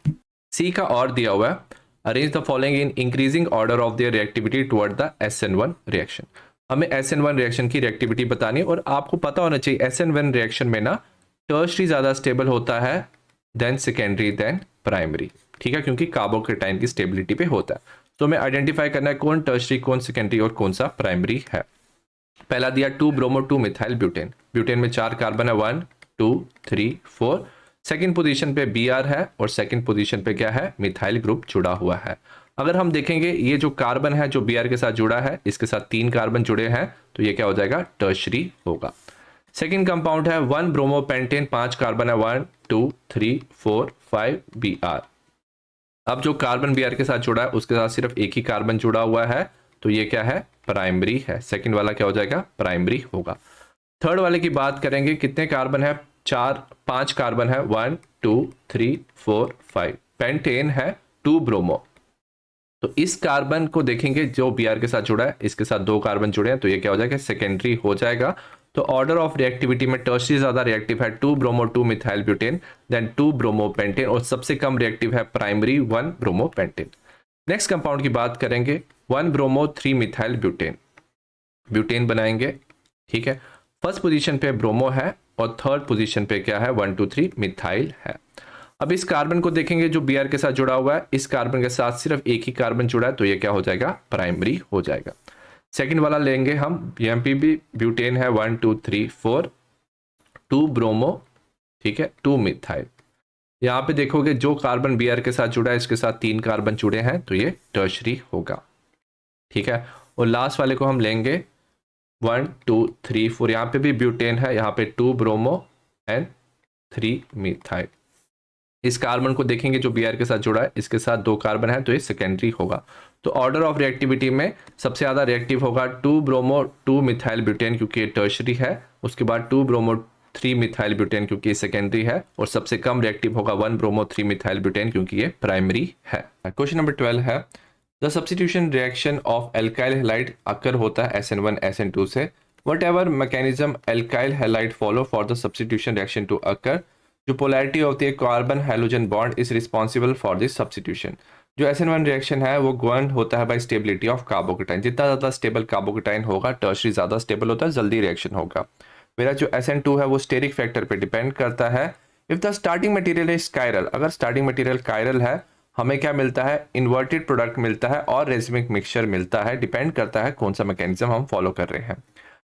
सी का और दिया हुआ है, arrange the following in increasing order of their reactivity toward the SN1 reaction. हमें SN1 रिएक्शन की रिएक्टिविटी बतानी है और आपको पता होना चाहिए SN1 रिएक्शन में ना टर्शरी ज्यादा स्टेबल होता है देन सेकेंडरी देन प्राइमरी, ठीक है, क्योंकि कार्बोकेटाइन की स्टेबिलिटी पे होता है। तो हमें आइडेंटिफाई करना है कौन टर्शरी, कौन सेकेंडरी और कौन सा प्राइमरी है। पहला दिया 2 ब्रोमो 2 मिथाइल ब्यूटेन। ब्यूटेन में 4 कार्बन है, 1 2 3 4। सेकंड पोजीशन पे Br है और सेकंड पोजीशन पे क्या है, मिथाइल ग्रुप जुड़ा हुआ है। अगर हम देखेंगे ये जो कार्बन है जो Br के साथ जुड़ा है, इसके साथ 3 कार्बन जुड़े हैं तो ये क्या हो जाएगा, टर्शरी होगा। सेकंड कंपाउंड है 1 ब्रोमो पेंटेन, 5 कार्बन है, 1 2 3 4 5 Br। अब जो कार्बन Br के साथ जुड़ा है उसके साथ सिर्फ एक ही कार्बन जुड़ा हुआ है तो ये क्या है, प्राइमरी है। सेकंड वाला क्या हो जाएगा, प्राइमरी होगा। थर्ड वाले की बात करेंगे, कितने कार्बन है, 5 कार्बन है, 1 2 3 4 5। पेंटेन है 2 ब्रोमो, तो इस कार्बन को देखेंगे जो Br के साथ जुड़ा है, इसके साथ 2 कार्बन जुड़े हैं तो ये क्या हो जाएगा, सेकेंडरी हो जाएगा। तो ऑर्डर ऑफ रिएक्टिविटी में टर्शरी ज्यादा रिएक्टिव है 2 bromo 2 methyl butane than 2 bromo pentane, और सबसे कम रिएक्टिव है primary 1 bromo pentane. Next compound की बात करेंगे 1 ब्रोमो 3 मिथाइल ब्यूटेन। ब्यूटेन बनाएंगे, ठीक है। फर्स्ट पोजीशन पे ब्रोमो है और थर्ड पोजीशन पे क्या है, 1 2 3 मिथाइल है। अब इस कार्बन को देखेंगे जो Br के साथ जुड़ा हुआ है, इस कार्बन के साथ सिर्फ एक ही कार्बन जुड़ा है तो ये क्या हो जाएगा, प्राइमरी हो जाएगा। सेकंड वाला लेंगे हम, यहाँ पे भी ब्यूटेन है 1 2 3 4, 2 ब्रोमो, ठीक है, 2 मिथाइल। यहाँ पे देखोगे जो कार्बन Br के साथ जुड़ा है इसके साथ 3 कार्बन जुड़े हैं तो ये टर्शरी होगा, ठीक है। और लास्ट वाले को हम लेंगे 1 2 3 4, यहाँ पे भी ब्यूटेन है, यहाँ पे 2 ब्रोमो एंड 3 मिथाइल। इस कार्बन को देखेंगे जो Br के साथ जुड़ा है, इसके साथ 2 कार्बन है तो ये सेकेंडरी होगा। तो ऑर्डर ऑफ रिएक्टिविटी में सबसे ज्यादा रिएक्टिव होगा 2 ब्रोमो 2 मिथाइल ब्यूटेन क्योंकि ये टर्शरी है, उसके बाद 2 ब्रोमो 3 मिथाइल ब्यूटेन क्योंकि ये सेकेंडरी है, और सबसे कम रिएक्टिव होगा 1 ब्रोमो 3 मिथाइल ब्यूटेन क्योंकि ये प्राइमरी है। क्वेश्चन नंबर 12 है, the substitution reaction of alkyl halide occur होता है SN1 SN2 से, whatever mechanism alkyl halide follow for the substitution reaction to occur, जो polarity of the carbon hydrogen bond is responsible for this substitution. जो SN1 रिएक्शन है वो गवर्न होता है बाय स्टेबिलिटी ऑफ कार्बोकेटाइन। जितना ज़्यादा स्टेबल कार्बोकेटाइन होगा टर्शरी ज़्यादा स्टेबल होता है, जल्दी रिएक्शन होगा। मेरा जो SN2 है वो स्टेरिक फैक्टर पे डिपेंड करता है। If the starting material is chiral, अगर स्टार्टिंग मटेरियल कायरल है हमें क्या मिलता है, इन्वर्टेड प्रोडक्ट मिलता है और रेजिमिक मिक्सचर मिलता है, डिपेंड करता है कौन सा मैकेनिज्म हम फॉलो कर रहे हैं।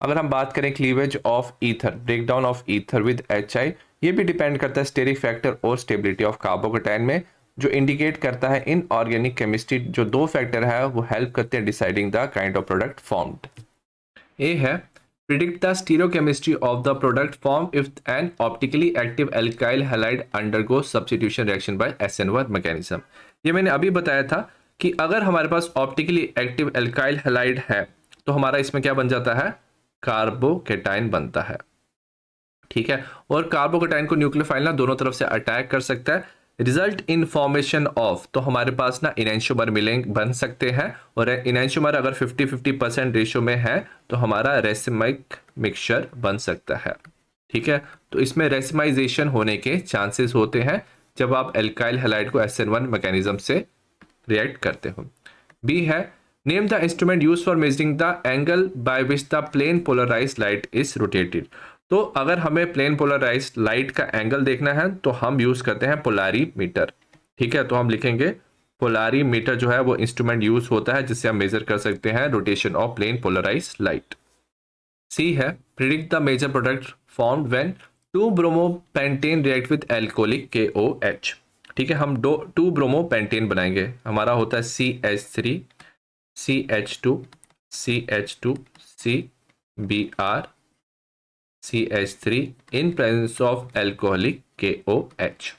अगर हम बात करें cleavage of ether, breakdown of ether with HI, ये भी डिपेंड करता है स्टेरिक फैक्टर और स्टेबिलिटी ऑफ कार्बोकेटाइन में, जो इंडिकेट करता है इन ऑर्गेनिक केमिस्ट्री जो 2 फैक्टर है वो हेल्प करते हैं deciding the kind of product formed. A है predict the stereochemistry of the product form if an optically active alkyl halide undergo substitution reaction by SN1 mechanism. ये मैंने अभी बताया था कि अगर हमारे पास ऑप्टिकली एक्टिव एल्काइल हैलाइड है तो हमारा इसमें क्या बन जाता है, कार्बोकेटाइन बनता है, ठीक है। और कार्बोकेटाइन को न्यूक्लियोफाइल ना दोनों तरफ से अटैक कर सकता है, रिजल्ट इन फॉर्मेशन ऑफ, तो हमारे पास ना इनैंशियोमर बन सकते हैं, और इनैंशियोमर अगर 50-50% रेशियो में है तो हमारा रेसिमिक मिक्सचर बन सकता है, ठीक है। तो इसमें रेसिमाइजेशन होने के चांसेस होते हैं जब आप एल्काइल हैलाइड को SN1 मैकेनिज्म से रिएक्ट करते हो। बी है name the instrument use for measuring the angle by which the plane polarised light is rotated. तो अगर हमें प्लेन पोलराइज्ड लाइट का एंगल देखना है तो हम यूज करते हैं पोलारीमीटर, ठीक है। तो हम लिखेंगे पोलारीमीटर जो है वो इंस्ट्रूमेंट यूज होता है जिससे हम मेजर कर सकते हैं rotation of plane polarised light. C है predict the major product formed when 2 bromo pentane react with alcoholic KOH, ठीक है। हम 2 ब्रोमो पेंटेन बनाएंगे, हमारा होता है CH3 CH2 CH2 CBr CH3 in presence of alcoholic KOH।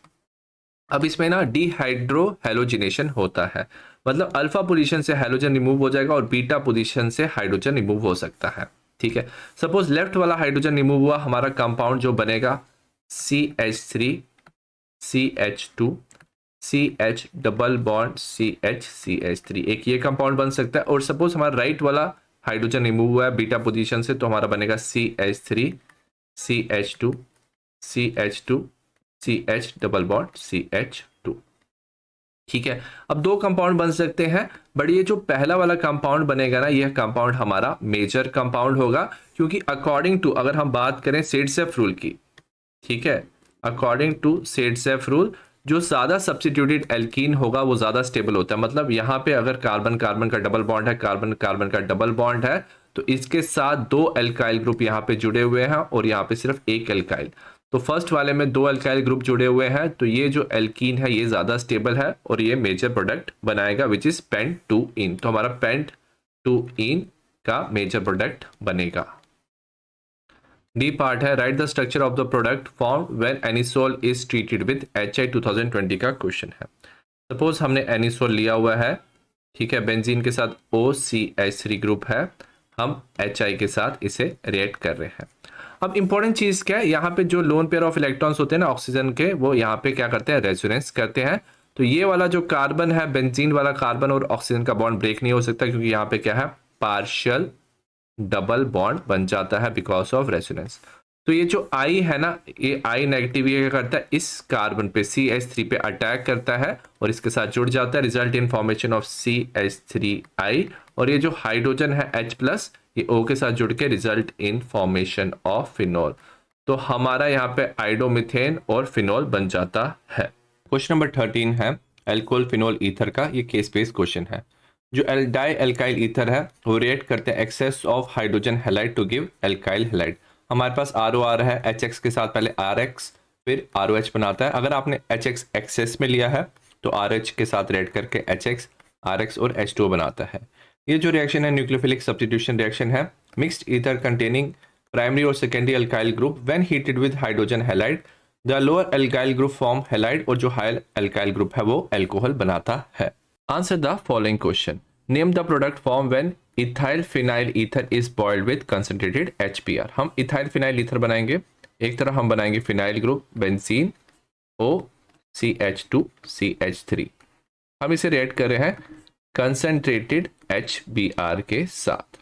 अब इसमें ना डिहाइड्रो हैलोजिनेशन होता है, मतलब अल्फा पोजीशन से हैलोजन रिमूव हो जाएगा और बीटा पोजीशन से हाइड्रोजन रिमूव हो सकता है। ठीक है, सपोज लेफ्ट वाला हाइड्रोजन रिमूव हुआ, हमारा कंपाउंड जो बनेगा CH3 CH2 CH double bond CH एक ये कंपाउंड बन सकता है। और सपोज हमारा राइट वाला हाइड्रोजन रिमूव हुआ है बीटा पोजीशन से, तो हमारा बनेगा CH3 CH2 CH double bond CH2। ठीक है, अब दो कंपाउंड बन सकते हैं, बट ये जो पहला वाला कंपाउंड बनेगा ना, यह कंपाउंड हमारा मेजर कंपाउंड होगा, क्योंकि अकॉर्डिंग टू अगर हम बात करें सेडसेफ रूल की, ठीक है, अकॉर्डिंग टू सेडसेफ रूल जो ज्यादा सब्स्टिट्यूटेड एल्कीन होगा वो ज्यादा स्टेबल होता है। मतलब यहाँ पे अगर कार्बन कार्बन का डबल बॉन्ड है, कार्बन कार्बन का डबल बॉन्ड है, तो इसके साथ दो एल्काइल ग्रुप यहाँ पे जुड़े हुए हैं और यहाँ पे सिर्फ एक एल्काइल। तो फर्स्ट वाले में दो एल्काइल ग्रुप जुड़े हुए हैं, तो ये जो एल्कीन है ये ज्यादा स्टेबल है और ये मेजर प्रोडक्ट बनाएगा विच इज पेंट-2-इन। तो हमारा पेंट-2-इन का मेजर प्रोडक्ट बनेगा। डी पार्ट है write the structure of the product form when anisole is treated with HI 2020 का क्वेश्चन है। सपोज हमने एनिसोल लिया हुआ है, ठीक है, बेंजीन के साथ OCH3 ग्रुप है, हम HI के साथ इसे रिएक्ट कर रहे हैं। अब इंपॉर्टेंट चीज क्या है, यहाँ पे जो लोन पेयर ऑफ इलेक्ट्रॉन्स होते हैं ना ऑक्सीजन के, वो यहाँ पे क्या करते हैं, रेजोनेंस करते हैं। तो ये वाला जो कार्बन है, बेंजीन वाला कार्बन और ऑक्सीजन का बॉन्ड ब्रेक नहीं हो सकता, क्योंकि यहाँ पे क्या है, पार्शियल डबल बॉन्ड बन जाता है बिकॉज ऑफ रेजोनेंस। तो ये जो I है ना, ये I नेगेटिव ये क्या करता है, इस कार्बन पे CH3 पे अटैक करता है और इसके साथ जुड़ जाता है, result in formation of CH3I। और ये जो हाइड्रोजन है H+, ये O के साथ जुड़ के result in formation of phenol. तो हमारा यहाँ पे आइडोमिथेन और फिनॉल बन जाता है। क्वेश्चन नंबर 13 है एल्कोहल फिनॉल ईथर का, ये केस बेस्ड क्वेश्चन है। जो डाई एल्काइल ईथर है वो रिएक्ट करते हैं excess of hydrogen halide to give alkyl halide. हमारे पास RO है, HX के साथ पहले RX फिर ROH बनाता है। अगर आपने HX एक्सेस में लिया है तो RH के साथ रिएक्ट करके HX RX और H2O बनाता है। ये जो रिएक्शन है न्यूक्लियोफिलिक सब्स्टिट्यूशन रिएक्शन है। मिक्स्ड ईथर कंटेनिंग प्राइमरी और secondary alkyl group when heated with hydrogen halide the lower alkyl group form halide, और जो हायर एल्काइल ग्रुप है वो एल्कोहल बनाता है। Answer the following question. Name the product form when ethyl phenyl ether is boiled with concentrated HBr। हम इथाइल फिनाइल ईथर बनाएंगे, एक तरफ हम बनाएंगे phenyl group benzene OCH2 CH3, हम इसे रिएक्ट कर रहे हैं कंसंट्रेटेड HBr के साथ।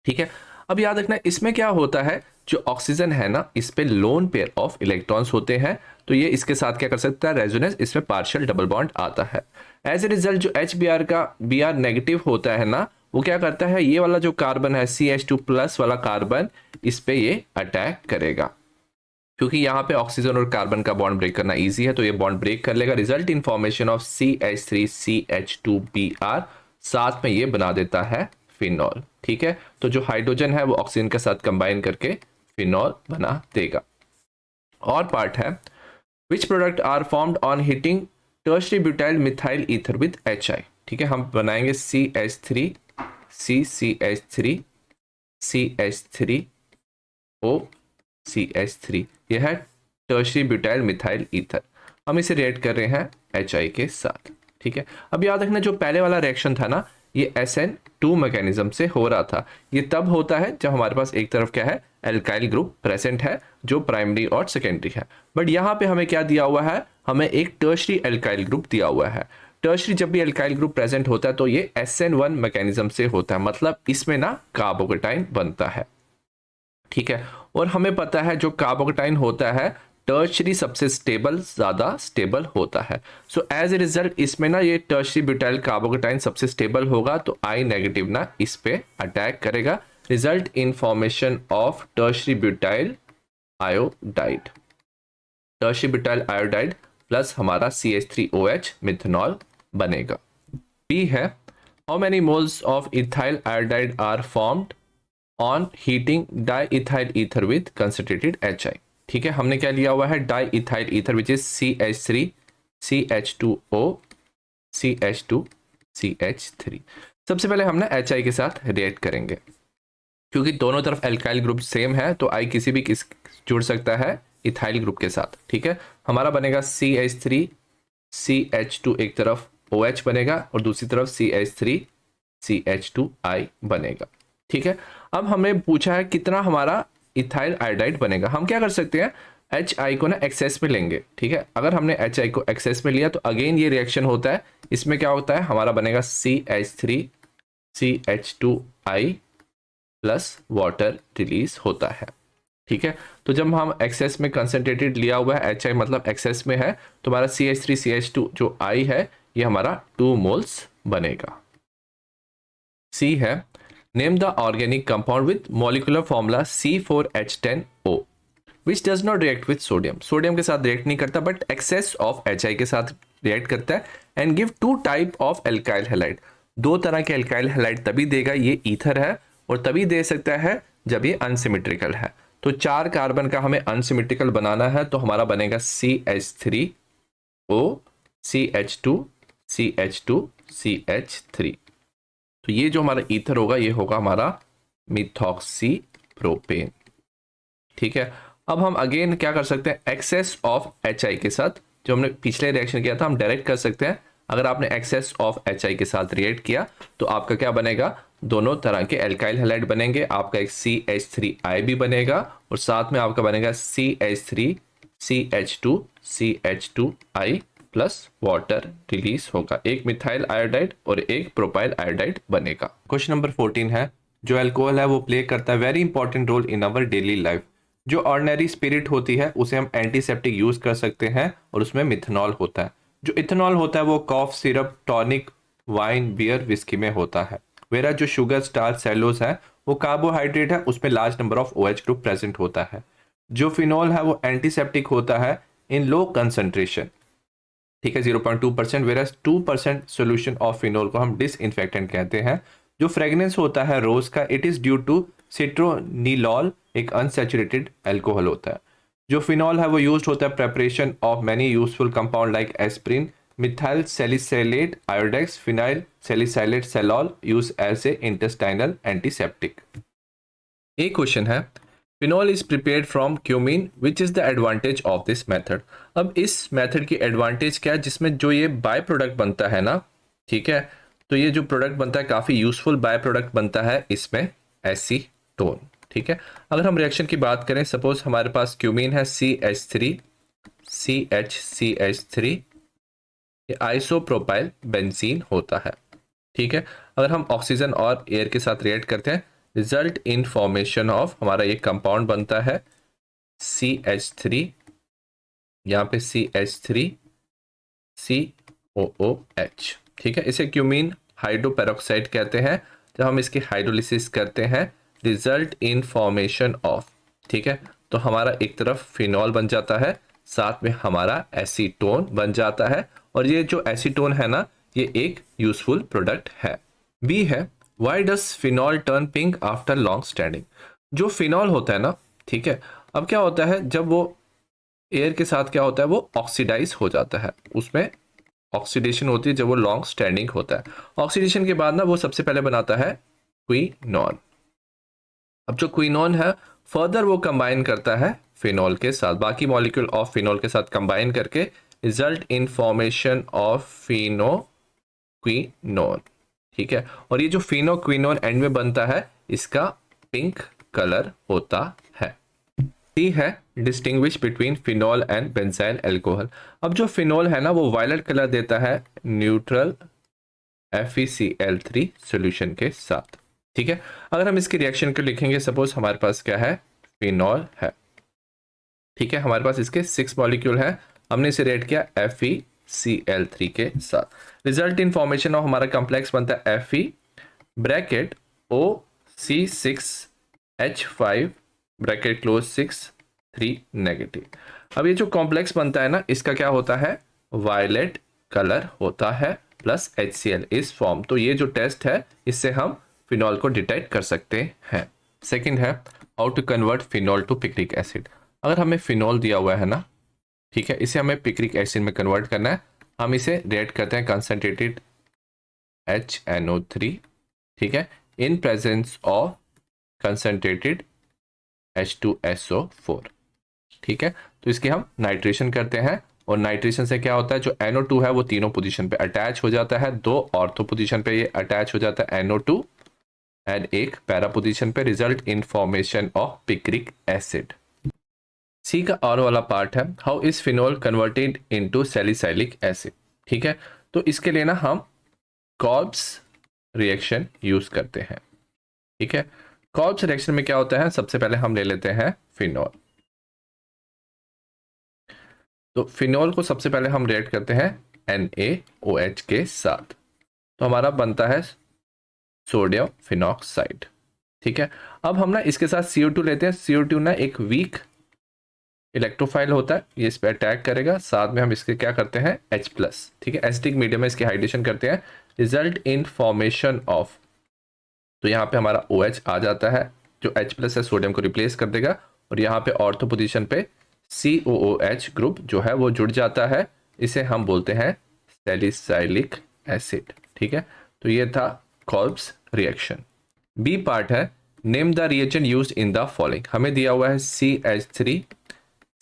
ठीक है, अब याद रखना इसमें क्या होता है, जो ऑक्सीजन है ना इस पे लोन पेयर ऑफ इलेक्ट्रॉन्स होते हैं, तो ये इसके साथ क्या कर सकता है, रेजोनेंस, इसमें पार्शियल डबल बॉन्ड आता है। एज ए रिजल्ट जो HBr का Br नेगेटिव होता है ना, वो क्या करता है, ये वाला जो कार्बन है CH2+ वाला कार्बन, इस पे ये अटैक करेगा, क्योंकि यहाँ पे ऑक्सीजन और कार्बन का बॉन्ड ब्रेक करना इजी है, तो ये बॉन्ड ब्रेक कर लेगा, result in formation of CH3 CH2Br, साथ में ये बना देता है फिनॉल। ठीक है, तो जो हाइड्रोजन है वो ऑक्सीजन के साथ कंबाइन करके फिनॉल बना देगा। और पार्ट है which product are formed on heating tertiary butyl methyl ether with HI। ठीक है, हम बनाएंगे CH3 CCH3 CH3O CH3, यह है टर्शरी ब्यूटाइल मिथाइल ईथर, हम इसे रिएक्ट कर रहे हैं HI के साथ। ठीक है, अब याद रखना जो पहले वाला रिएक्शन था ना, ये SN2 मैकेनिज्म से हो रहा था। ये तब होता है जब हमारे पास एक तरफ क्या है, एल्काइल ग्रुप प्रेजेंट है जो प्राइमरी और सेकेंडरी है, बट यहाँ पे हमें क्या दिया हुआ है, हमें एक टर्शरी एल्काइल ग्रुप दिया हुआ है। टर्शरी जब भी एल्काइल ग्रुप प्रेजेंट होता है तो ये SN1 मैकेनिज्म से होता है, मतलब इसमें ना कार्बोकेटाइन बनता है। ठीक है, और हमें पता है जो कार्बोकेटाइन होता है टर्शरी सबसे स्टेबल, ज्यादा स्टेबल होता है। सो एज ए रिजल्ट इसमें ना ये टर्शरी ब्यूटाइल कार्बोकेटाइन सबसे स्टेबल होगा, तो I नेगेटिव ना इस पे अटैक करेगा, result in formation of tertiary butyl iodide, tertiary butyl iodide plus हमारा CH3OH मिथेनॉल बनेगा। B है how many moles of ethyl iodide are formed on heating diethyl ether with concentrated HI। ठीक है, हमने क्या लिया हुआ है, diethyl ether which is CH3 CH2O CH2 CH3। सबसे पहले हम ना HI के साथ रिएक्ट करेंगे। क्योंकि दोनों तरफ एल्काइल ग्रुप सेम है तो आई किसी भी किस जुड़ सकता है इथाइल ग्रुप के साथ। ठीक है, हमारा बनेगा CH3 CH2 एक तरफ OH बनेगा और दूसरी तरफ CH3 CH2I बनेगा। ठीक है, अब हमें पूछा है कितना हमारा इथाइल आयोडाइड बनेगा। हम क्या कर सकते हैं, HI को ना एक्सेस में लेंगे। ठीक है, अगर हमने HI को एक्सेस में लिया तो अगेन ये रिएक्शन होता है। इसमें क्या होता है, हमारा बनेगा CH3 CH2I plus water release होता है। ठीक है, तो जब हम एक्सेस में कंसंट्रेटेड लिया हुआ है, HI मतलब एक्सेस में है, तो हमारा CH3 CH2 जो I है ये हमारा 2 मोल्स बनेगा। C है, name the organic compound with molecular formula C4H10O which does not react with sodium. Sodium के साथ रिएक्ट नहीं करता बट एक्सेस ऑफ HI के साथ रिएक्ट करता है and give 2 type of alkyl halide. 2 तरह के एल्काइल हैलाइड तभी देगा, ये ईथर है, और तभी दे सकता है जब ये अनसिमेट्रिकल है। तो 4 कार्बन का हमें अनसिमेट्रिकल बनाना है तो हमारा बनेगा CH3O CH2 CH2 CH3। तो ये जो हमारा ईथर होगा ये होगा हमारा मिथॉक्सी प्रोपेन। ठीक है, अब हम अगेन क्या कर सकते हैं, एक्सेस ऑफ HI के साथ जो हमने पिछले रिएक्शन किया था हम डायरेक्ट कर सकते हैं। अगर आपने एक्सेस ऑफ HI के साथ रिएक्ट किया तो आपका क्या बनेगा, दोनों तरह के एल्काइल हैलाइड बनेंगे। आपका एक CH3I भी बनेगा और साथ में आपका बनेगा CH3 CH2 CH2I plus water release होगा। एक मिथाइल आयोडाइड और एक प्रोपाइल आयोडाइड बनेगा। क्वेश्चन नंबर 14 है, जो अल्कोहल है वो प्ले करता है very important role in our daily life. जो ऑर्डिनरी स्पिरिट होती है उसे हम एंटीसेप्टिक यूज कर सकते हैं और उसमें मिथनॉल होता है। जो इथेनॉल होता है वो cough syrup tonic wine beer whisky में होता है। वेरा जो शुगर स्टार्च सेलोस है वो कार्बोहाइड्रेट है, उसमें large number of OH group present होता है। जो फिनॉल है वो एंटीसेप्टिक होता है इन लो कंसंट्रेशन। ठीक है, 0.2%, वेरा 2% सोल्यूशन ऑफ फिनॉल को हम डिसइंफेक्टेंट कहते हैं। जो फ्रेगनेंस होता है रोज का, इट इज ड्यू टू सिट्रोनिलॉल, एक अनसैचुरेटेड अल्कोहल होता है। जो फिनॉल है वो यूज्ड होता है preparation of many useful compound like aspirin, methyl salicylate Iodex, phenyl salicylate salol use as a intestinal antiseptic. एक क्वेश्चन है, phenol is prepared from cumene which is the advantage of this method. अब इस मेथड की एडवांटेज क्या है, जिसमें जो ये बाय प्रोडक्ट बनता है ना, ठीक है, तो ये जो प्रोडक्ट बनता है काफ़ी यूजफुल बाय प्रोडक्ट बनता है इसमें एसीटोन। ठीक है, अगर हम रिएक्शन की बात करें, सपोज हमारे पास क्यूमीन है CH3 CH3, ये आइसोप्रोपाइल बेंजीन होता है। ठीक है, अगर हम ऑक्सीजन और एयर के साथ रिएक्ट करते हैं, रिजल्ट इन फॉर्मेशन ऑफ हमारा ये कंपाउंड बनता है CH3, यहाँ पे CH3 COOH। ठीक है, इसे क्यूमीन हाइड्रोपेरोक्साइड कहते हैं। जब हम इसकी हाइड्रोलिसिस करते हैं, रिजल्ट इन फॉर्मेशन ऑफ, ठीक है, तो हमारा एक तरफ फिनॉल बन जाता है, साथ में हमारा एसीटोन बन जाता है, और ये जो एसीटोन है ना ये एक यूजफुल प्रोडक्ट है। बी है, why does phenol turn pink after long standing. जो फिनॉल होता है ना, ठीक है, अब क्या होता है जब वो एयर के साथ क्या होता है वो ऑक्सीडाइज हो जाता है, उसमें ऑक्सीडेशन होती है जब वो लॉन्ग स्टैंडिंग होता है। ऑक्सीडेशन के बाद ना वो सबसे पहले बनाता है क्विनॉन। अब जो क्विनॉन है फर्दर वो कंबाइन करता है फिनॉल के साथ, बाकी मॉलिक्यूल ऑफ फिनॉल के साथ कंबाइन करके रिजल्ट इन फॉर्मेशन ऑफ फिनोक्विनोन। ठीक है, और ये जो फिनोक्विनोन एंड में बनता है इसका पिंक कलर होता है। टी है, distinguish between phenol and benzyl alcohol. अब जो फिनॉल है ना वो वायलेट कलर देता है न्यूट्रल FeCl3 सॉल्यूशन के साथ। ठीक है, अगर हम इसके रिएक्शन को लिखेंगे, सपोज हमारे पास क्या है, फिनॉल है, ठीक है, हमारे पास इसके 6 मॉलिक्यूल है, हमने इसे रेट किया FeCl3 के साथ। रिजल्ट इन फॉर्मेशन ऑफ हमारा कॉम्प्लेक्स बनता है Fe bracket OC6H5 bracket close 6 3 negative. अब ये जो कॉम्प्लेक्स बनता है ना इसका क्या होता है, वायलेट कलर होता है प्लस HCl इस फॉर्म। तो ये जो टेस्ट है इससे हम फिनॉल को डिटेक्ट कर सकते हैं। सेकंड है, how to convert phenol to picric acid. अगर हमें फिनॉल दिया हुआ है ना, ठीक है, इसे हमें पिक्रिक एसिड में कन्वर्ट करना है। हम इसे रेट करते हैं कंसंट्रेटेड HNO3, ठीक है, इन प्रेजेंस ऑफ कंसंट्रेटेड H2SO4। ठीक है, तो इसकी हम नाइट्रेशन करते हैं और नाइट्रेशन से क्या होता है, जो NO2 है वो तीनों पोजीशन पे अटैच हो जाता है, दो ऑर्थो पोजीशन पे ये अटैच हो जाता है NO2 एंड एक पैरा पोजीशन पे, result in formation of picric acid. C का और वाला पार्ट है, how is phenol converted into salicylic acid. ठीक है, तो इसके लिए ना हम कॉल्ब्स रिएक्शन यूज करते हैं। ठीक है, कॉल्ब्स रिएक्शन में क्या होता है, सबसे पहले हम ले लेते हैं फिनोल। तो फिनोल को सबसे पहले हम रिएक्ट करते हैं NaOH के साथ, तो हमारा बनता है सोडियम फिनॉक्साइड। ठीक है, अब हम ना इसके साथ CO2 लेते हैं। CO2 ना एक वीक इलेक्ट्रोफाइल होता है, ये इस पर अटैक करेगा, साथ में हम इसके क्या करते हैं H+। ठीक है, एसिडिक मीडियम में इसकी हाइड्रेशन करते हैं, रिजल्ट इन फॉर्मेशन ऑफ, तो यहाँ पे हमारा OH आ जाता है, जो H+ है सोडियम को रिप्लेस कर देगा, और यहाँ पे ऑर्थो पोजीशन पे COOH ग्रुप जो है वो जुड़ जाता है, इसे हम बोलते हैं सैलिसाइलिक एसिड। ठीक है, तो ये था कॉल्ब्स रिएक्शन। बी पार्ट है, name the reagent used in the following. हमें दिया हुआ है CH3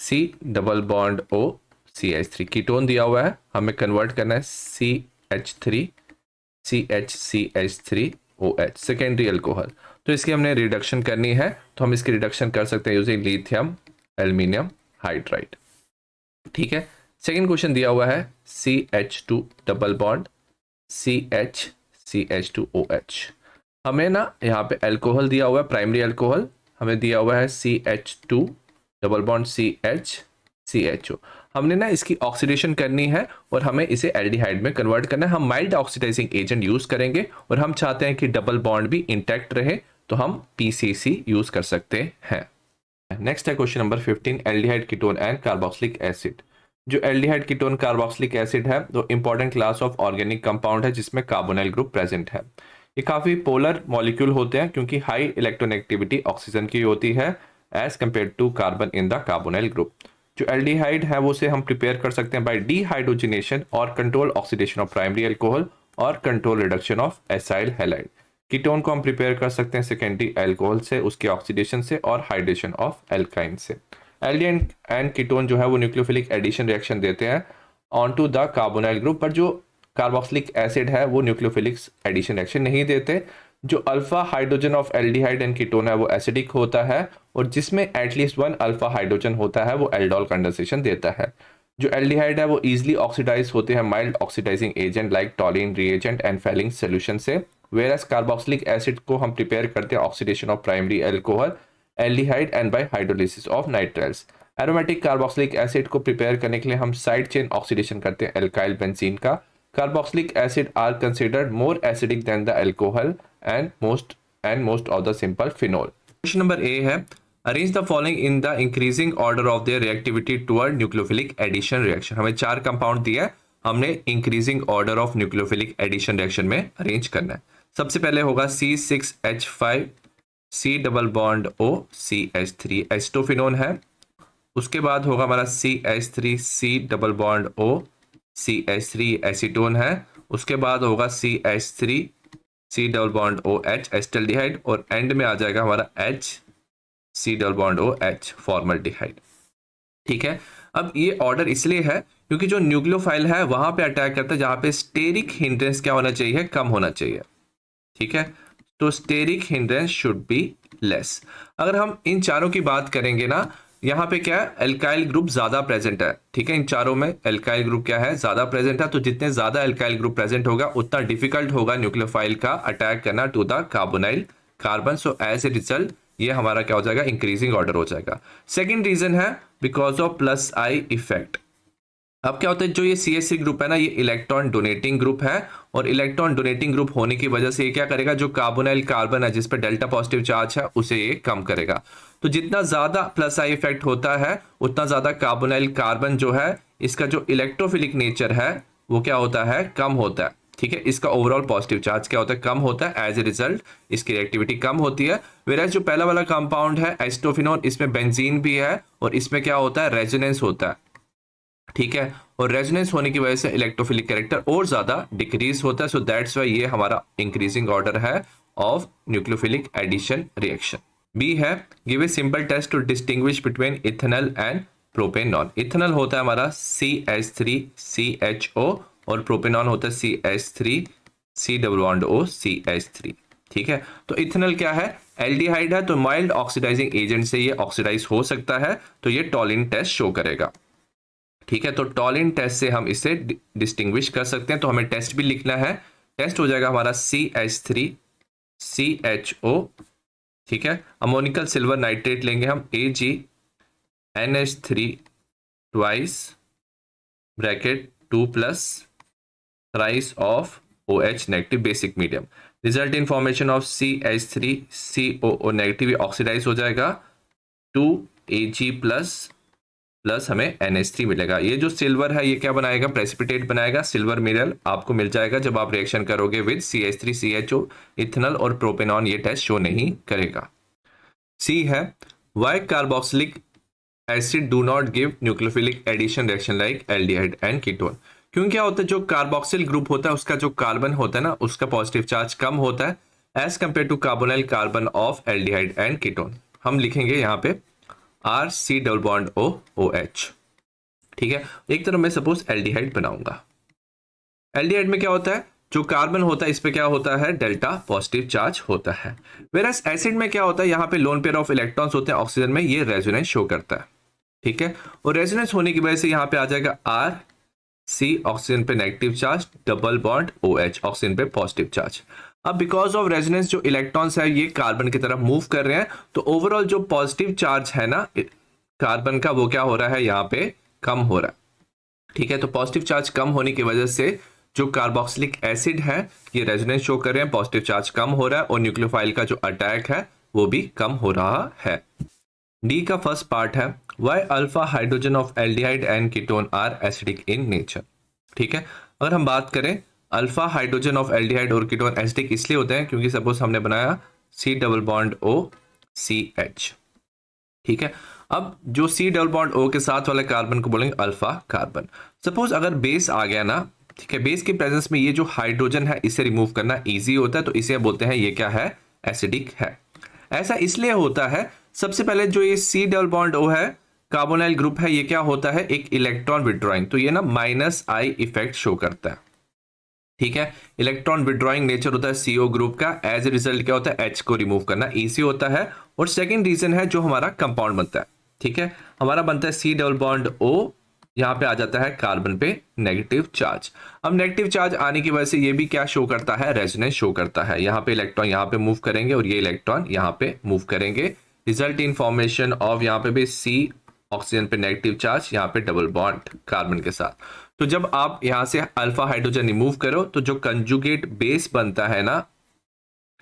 C double bond O CH3, ketone दिया हुआ है, हमें कन्वर्ट करना है CH3 CH3OH सेकेंडरी अल्कोहल, तो इसकी हमने रिडक्शन करनी है, तो हम इसकी रिडक्शन कर सकते हैं यूजिंग लिथियम एल्यूमिनियम हाइड्राइड। ठीक है, सेकेंड क्वेश्चन दिया हुआ है CH2 डबल बॉन्ड CH2OH, हमें ना यहाँ पे अल्कोहल दिया हुआ है, प्राइमरी अल्कोहल हमें दिया हुआ है CH2 डबल बॉन्ड CHO, हमने ना इसकी ऑक्सीडेशन करनी है और हमें इसे एल्डिहाइड में कन्वर्ट करना है। हम माइल्ड ऑक्सीडाइजिंग एजेंट यूज करेंगे और हम चाहते हैं कि डबल बॉन्ड भी इंटैक्ट रहे, तो हम PCC यूज कर सकते हैं। नेक्स्ट है question number 15, aldehyde ketone and carboxylic acid. जो एल्डिहाइड कीटोन कार्बोक्सिलिक एसिड है तो important class of organic compound है जिसमें कार्बोनाइल ग्रुप प्रेजेंट है। ये काफी पोलर मॉलिक्यूल होते हैं क्योंकि हाई इलेक्ट्रोनेगेटिविटी ऑक्सीजन की होती है as compare to carbon in the carbonyl group. जो एल्डिहाइड है वो उसे हम प्रिपेयर कर सकते हैं बाय डिहाइड्रोजनेशन और control oxidation of primary alcohol और control reduction of acyl halide. Ketone को हम प्रिपेयर कर सकते हैं सेकेंडरी अल्कोहल से, उसके ऑक्सीडेशन से और हाइड्रेशन ऑफ एल्काइन से। एल्डिहाइड एंड कीटोन जो है वो न्यूक्लियोफिलिक एडिशन रिएक्शन देते हैं ऑनटू द कार्बोनाइल ग्रुप, पर जो कार्बोक्सिलिक एसिड है वो न्यूक्लियोफिलिक एडिशन रिएक्शन नहीं देते। जो alpha hydrogen of aldehyde and ketone है वो एसिडिक होता है और जिसमें एटलीस्ट वन अल्फा हाइड्रोजन होता है वो एल्डोल कंडेंसेशन देता है। जो एल्डिहाइड है वो इजीली ऑक्सीडाइज होते हैं mild oxidising agent like Tollens reagent and Fehling solution से, वेयरएज कार्बोक्सिलिक एसिड को हम प्रिपेयर करते हैं oxidation of primary alcohol aldehyde and by hydrolysis of nitriles. Aromatic carboxylic acid को प्रिपेयर करने के लिए हम साइड चेन ऑक्सीडेशन करते हैं एल्काइल बेंजीन का। Carboxylic acid are considered more acidic than the alcohol and most of the simple phenol. Question number A है, arrange the following in the increasing order of their reactivity toward nucleophilic addition reaction। हमें चार कंपाउंड दिया है, हमने increasing order of nucleophilic addition reaction में अरेंज करना है। सबसे पहले होगा C6H5 C double bond O CH3 acetophenone है। उसके बाद होगा हमारा CH3 C double bond O CH3 acetone है। उसके बाद होगा CH3 C double bond OH acetaldehyde और एंड में आ जाएगा हमारा H C double bond OH formaldehyde. ठीक है, अब ये ऑर्डर इसलिए है क्योंकि जो न्यूक्लियोफाइल है वहां पे अटैक करता है जहां पे स्टेरिक हिंड्रेंस क्या होना चाहिए, कम होना चाहिए। ठीक है, तो steric hindrance should be less. अगर हम इन चारों की बात करेंगे ना, यहाँ पे क्या है, एल्काइल ग्रुप ज्यादा प्रेजेंट है। ठीक है, इन चारों में एल्काइल ग्रुप क्या है, ज्यादा प्रेजेंट है, तो जितने ज्यादा एल्काइल ग्रुप प्रेजेंट होगा उतना डिफिकल्ट होगा न्यूक्लियोफाइल का अटैक करना to the carbonyl carbon. So as a result ये हमारा क्या हो जाएगा, इंक्रीजिंग ऑर्डर हो जाएगा। सेकेंड रीजन है because of plus I effect. अब क्या होता है, जो ये CH3 ग्रुप है ना, ये इलेक्ट्रॉन डोनेटिंग ग्रुप है और इलेक्ट्रॉन डोनेटिंग ग्रुप होने की वजह से ये क्या करेगा, जो कार्बोनाइल कार्बन है जिस पे डेल्टा पॉजिटिव चार्ज है उसे ये कम करेगा। तो जितना ज्यादा प्लस आई इफेक्ट होता है उतना ज्यादा कार्बोनाइल कार्बन जो है इसका जो इलेक्ट्रोफिलिक नेचर है वो क्या होता है, कम होता है। ठीक है, इसका ओवरऑल पॉजिटिव चार्ज क्या होता है, कम होता है। एज ए रिजल्ट इसकी रिएक्टिविटी कम होती है। वेराज जो पहला वाला कंपाउंड है एस्टोफिनोन, इसमें बेंजीन भी है और इसमें क्या होता है, रेजोनेंस होता है। ठीक है, और रेजोनेंस होने की वजह से इलेक्ट्रोफिलिक कैरेक्टर और ज्यादा डिक्रीज होता है। सो दैट्स वाई ये हमारा इंक्रीजिंग ऑर्डर है of nucleophilic addition reaction. B है give a simple test to distinguish between ethanol and propanol. ethanol होता है हमारा CH3CHO और propanol होता है CH3C double bond O CH3. ठीक है, तो इथेनॉल क्या है, एल्डिहाइड है, तो माइल्ड ऑक्सीडाइजिंग एजेंट से ये ऑक्सीडाइज हो सकता है, तो ये टॉलिन टेस्ट शो करेगा. ठीक है, तो टॉलिन टेस्ट से हम इसे डिस्टिंग्विश कर सकते हैं. तो हमें टेस्ट भी लिखना है. टेस्ट हो जाएगा हमारा CH3CHO. ठीक है, अमोनिकल सिल्वर नाइट्रेट लेंगे हम AgNH3 twice bracket 2+ thrice of OH negative basic medium. Result in formation of CH3COO negative oxidise हो जाएगा 2Ag प्लस हमें NH3 मिलेगा. ये जो सिल्वर है ये क्या बनाएगा, प्रेसिपिटेट बनाएगा. सिल्वर मिनरल आपको मिल जाएगा जब आप रिएक्शन करोगे विद CH3CHO. इथेनॉल और प्रोपेनॉन ये टेस्ट शो नहीं करेगा. सी है why carboxylic acid do not give nucleophilic addition reaction like aldehyde and ketone. क्यों क्या होता है, जो कार्बोक्सिल ग्रुप होता है उसका जो कार्बन होता है ना उसका पॉजिटिव चार्ज कम होता है as compare to carbonyl carbon of aldehyde and ketone. हम लिखेंगे यहाँ पे RC डबल बॉन्ड OH. ठीक है, एक तरफ मैं सपोज एल्डिहाइड बनाऊंगा. एल्डिहाइड में क्या होता है, जो कार्बन होता है इस पे क्या होता है, डेल्टा पॉजिटिव चार्ज होता है. वेरएस एसिड में क्या होता है, यहाँ पे लोन पेयर ऑफ इलेक्ट्रॉन्स होते हैं ऑक्सीजन में, ये रेजोनेंस शो करता है. ठीक है, और रेजोनेंस होने की वजह से यहाँ पे आ जाएगा RC ऑक्सीजन पे negative charge, double bond OH oxygen पे पॉजिटिव चार्ज. अब बिकॉज ऑफ रेजोनेंस जो इलेक्ट्रॉन्स है ये कार्बन की तरफ मूव कर रहे हैं, तो ओवरऑल जो पॉजिटिव चार्ज है ना कार्बन का वो क्या हो रहा है, यहाँ पे कम हो रहा है. ठीक है, तो पॉजिटिव चार्ज कम होने की वजह से जो कार्बोक्सिलिक एसिड है ये रेजोनेंस शो कर रहे हैं, पॉजिटिव चार्ज कम हो रहा है और न्यूक्लियोफाइल का जो अटैक है वो भी कम हो रहा है. डी का फर्स्ट पार्ट है why alpha hydrogen of aldehyde and ketone are acidic in nature. ठीक है, अगर हम बात करें अल्फा हाइड्रोजन ऑफ एल्डिहाइड और कीटोन एसिडिक इसलिए होते हैं क्योंकि सपोज हमने बनाया C double bond O CH. ठीक है, अब जो C डबल बॉन्ड O के साथ वाले कार्बन को बोलेंगे अल्फा कार्बन. सपोज अगर बेस आ गया ना, ठीक है, बेस की प्रेजेंस में ये जो हाइड्रोजन है इसे रिमूव करना इजी होता है, तो इसे बोलते हैं ये क्या है, एसिडिक है. ऐसा इसलिए होता है, सबसे पहले जो ये C डबल बॉन्ड O है कार्बोनाइल ग्रुप है, ये क्या होता है, एक इलेक्ट्रॉन विड्रॉइंग, तो ये ना -I इफेक्ट शो करता है. ठीक है, इलेक्ट्रॉन विड्रॉइंग नेचर होता है CO ग्रुप का, एज ए रिजल्ट क्या होता है, H को रिमूव करना इजी होता है. और सेकंड रीजन है जो हमारा कंपाउंड बनता है. ठीक है, हमारा बनता है C डबल बॉन्ड O, यहाँ पे आ जाता है कार्बन पे नेगेटिव चार्ज. अब नेगेटिव चार्ज आने की वजह से ये भी क्या शो करता है, रेजोनेंस शो करता है. यहाँ पे इलेक्ट्रॉन यहाँ पे मूव करेंगे और ये इलेक्ट्रॉन यहाँ पे मूव करेंगे. रिजल्ट इन फॉर्मेशन ऑफ यहाँ पे भी C ऑक्सीजन पे नेगेटिव चार्ज, यहाँ पे डबल बॉन्ड कार्बन के साथ. तो जब आप यहां से अल्फा हाइड्रोजन रिमूव करो तो जो कंजुगेट बेस बनता है ना,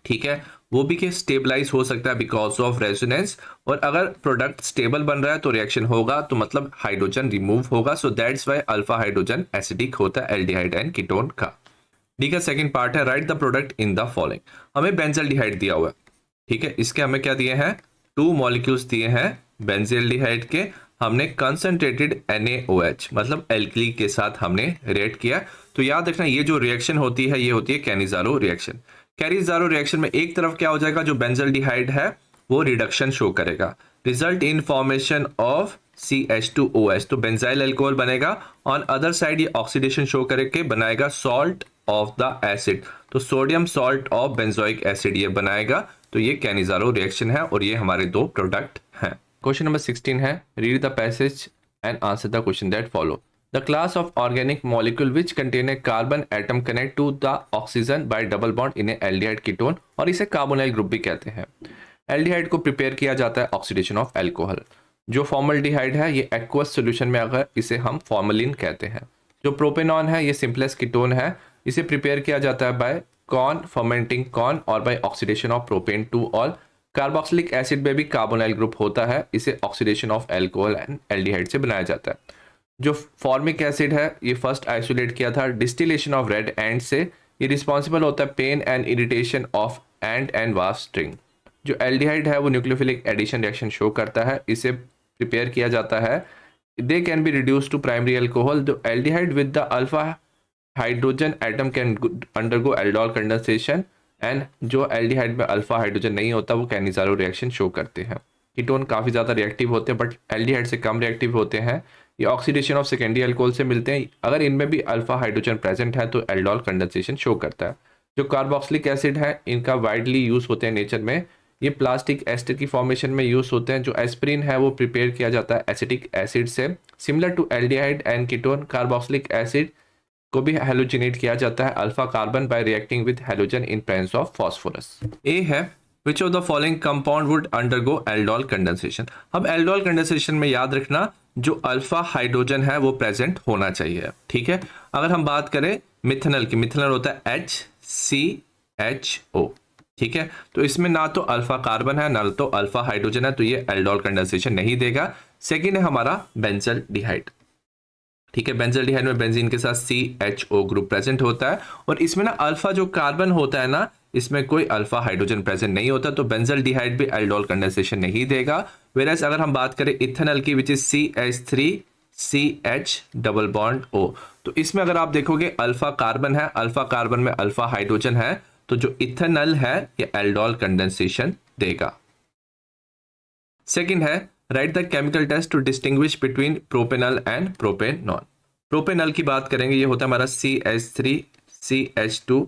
ठीक है, वो भी के स्टेबलाइज हो सकता है बिकॉज ऑफ रेजोनेंस. और अगर प्रोडक्ट स्टेबल बन रहा है तो रिएक्शन होगा, तो मतलब हाइड्रोजन रिमूव होगा. सो that's why alpha hydrogen acidic होता है एल्डिहाइड एंड कीटोन का. डी का सेकंड पार्ट है write the product in the following. हमें बेंजल्डिहाइड दिया हुआ है. ठीक है, इसके हमें क्या दिए हैं, 2 मॉलिक्यूल्स दिए हैं बेंजल्डिहाइड के. हमने कंसंट्रेटेड NaOH मतलब एल्कली के साथ हमने रिएक्ट किया. तो याद रखना ये जो रिएक्शन होती है ये होती है कैनिजारो रिएक्शन. कैनिजारो रिएक्शन में एक तरफ क्या हो जाएगा, जो बेंजल्डिहाइड है वो रिडक्शन शो करेगा. Result in formation of CH2OH, तो बेंजाइल अल्कोहल बनेगा. ऑन अदर साइड ये ऑक्सीडेशन शो करके बनाएगा सॉल्ट ऑफ द एसिड, तो sodium salt of benzoic acid ये बनाएगा. तो ये कैनिजारो रिएक्शन है और ये हमारे 2 प्रोडक्ट हैं. क्वेश्चन नंबर 16 है read the passage and answer the question that follow. The class of organic molecule which contain a carbon atom connect to the oxygen by double bond in a aldehyde ketone, और इसे कार्बोनाइल ग्रुप भी कहते हैं. एल्डिहाइड को प्रिपेयर किया जाता है ऑक्सीडेशन ऑफ अल्कोहल. जो फॉर्मल्डिहाइड है ये एक्वस सॉल्यूशन में अगर इसे हम फॉर्मलिन कहते हैं. जो प्रोपेनॉन है ये सिंपलेस्ट कीटोन है, इसे प्रिपेयर किया जाता है बाय कॉर्न फर्मेंटिंग कॉर्न और by oxidation of propane two ol. Carboxylic acid में भी कार्बोनाइल ग्रुप होता है, इसे oxidation of alcohol and aldehyde से बनाया जाता है. जो फॉर्मिक एसिड है ये फर्स्ट आइसोलेट किया था डिस्टिलेशन ऑफ रेड एंड से. ये रिस्पॉन्सिबल होता है pain and irritation of ant wasp sting. जो एल्डिहाइड है वो न्यूक्लियोफिलिक एडिशन रिएक्शन शो करता है, इसे प्रिपेयर किया जाता है. They can be reduce to primary alcohol. The aldehyde with the alpha hydrogen atom can undergo aldol condensation and जो एल्डिहाइड में अल्फा हाइड्रोजन नहीं होता वो कैनिजारो रिएक्शन शो करते हैं। कीटोन काफ़ी ज़्यादा रिएक्टिव होते हैं बट एल्डिहाइड से कम रिएक्टिव होते हैं। ये ऑक्सीडेशन ऑफ सेकेंडरी अल्कोहल से मिलते हैं। अगर इनमें भी अल्फा हाइड्रोजन प्रेजेंट है तो एल्डोल कंडेंसेशन शो करता है। जो कार्बोक्सिलिक एसिड है इनका वाइडली यूज होते हैं नेचर में। ये प्लास्टिक एस्टर की फॉर्मेशन में यूज होते हैं। जो एस्पिरिन है वो प्रिपेयर किया जाता है एसिटिक एसिड से। Similar to aldehyde and ketone, carboxylic acid को भी हेलोजिनेट किया जाता है alpha carbon by reacting with halogen in presence of phosphorus. A है which of the following compound would undergo aldol condensation. अब एल्डोल कंडेंसेशन में याद रखना जो अल्फा हाइड्रोजन है वो प्रेजेंट होना चाहिए, ठीक है। अगर हम बात करें मिथेनॉल की, मिथेनॉल होता है HCHO, ठीक है। तो इसमें ना तो अल्फा कार्बन है ना तो अल्फा हाइड्रोजन है, तो ये एल्डोल कंडेंसेशन नहीं देगा। सेकेंड है हमारा बेंजल्डिहाइड, ठीक है। बेंजल्डिहाइड में बेंजीन के साथ CHO ग्रुप प्रेजेंट होता है और इसमें ना अल्फा जो कार्बन होता है ना इसमें कोई अल्फा हाइड्रोजन प्रेजेंट नहीं होता, तो बेंजल्डिहाइड भी एल्डोल कंडेंसेशन नहीं देगा। वेराज अगर हम बात करें इथेनॉल की which is CH3CH double bond O, तो इसमें अगर आप देखोगे अल्फा कार्बन है, अल्फा कार्बन में अल्फा हाइड्रोजन है, तो जो इथेनॉल है ये एल्डोल कंडेंसेशन देगा। सेकंड है write the chemical test to distinguish between propanol and propanone. Propanol की बात करेंगे, ये होता है हमारा CH3CH2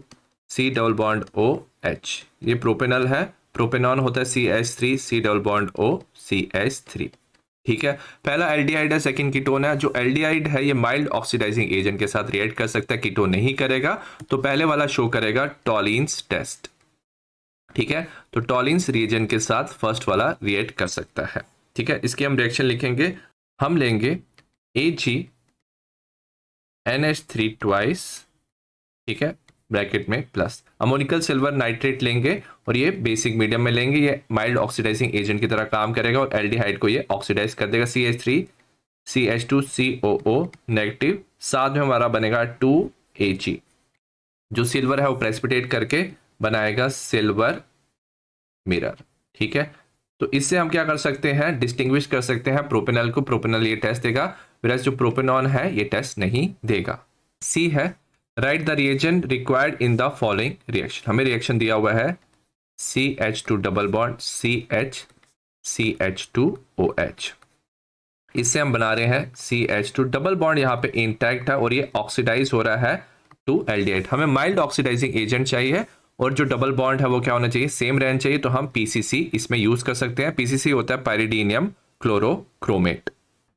C double bond OH, ये प्रोपेनॉल है। प्रोपेनॉन होता है CH3 C double bond O CH3, ठीक है। पहला एल्डिहाइड है, सेकंड कीटोन है। जो एल्डिहाइड है ये माइल्ड ऑक्सीडाइजिंग एजेंट के साथ रिएक्ट कर सकता है, कीटोन नहीं करेगा, तो पहले वाला शो करेगा टॉलिन्स टेस्ट, ठीक है। तो टॉलिन्स रिएजेंट के साथ फर्स्ट वाला रिएक्ट कर सकता है, ठीक है। इसके हम रिएक्शन लिखेंगे, हम लेंगे AgNH3 ट्वाइस, ठीक है, ब्रैकेट में प्लस अमोनिकल सिल्वर नाइट्रेट लेंगे और ये बेसिक मीडियम में लेंगे। ये माइल्ड ऑक्सीडाइजिंग एजेंट की तरह काम करेगा और एल्डिहाइड को ये ऑक्सीडाइज कर देगा। CH3CH2COO नेगेटिव, साथ में हमारा बनेगा 2Ag। जो सिल्वर है वो प्रेसिपिटेट करके बनाएगा सिल्वर मिरर, ठीक है। तो इससे हम क्या कर सकते हैं, डिस्टिंग्विश कर सकते हैं प्रोपेनॉल को। प्रोपेनॉल ये टेस्ट देगा, वैसे जो प्रोपेनॉन है ये टेस्ट नहीं देगा। सी है write the reagent required in the following reaction. हमें रिएक्शन दिया हुआ है CH2 डबल बॉन्ड CH2OH, इससे हम बना रहे हैं CH2 डबल बॉन्ड, यहाँ पे इंटैक्ट है और ये ऑक्सीडाइज हो रहा है टू एल्डिहाइड। हमें माइल्ड ऑक्सीडाइजिंग एजेंट चाहिए और जो डबल बॉन्ड है वो क्या होना चाहिए, सेम रहना चाहिए, तो हम PCC इसमें यूज कर सकते हैं। PCC होता है पायरिडीनियम क्लोरोक्रोमेट।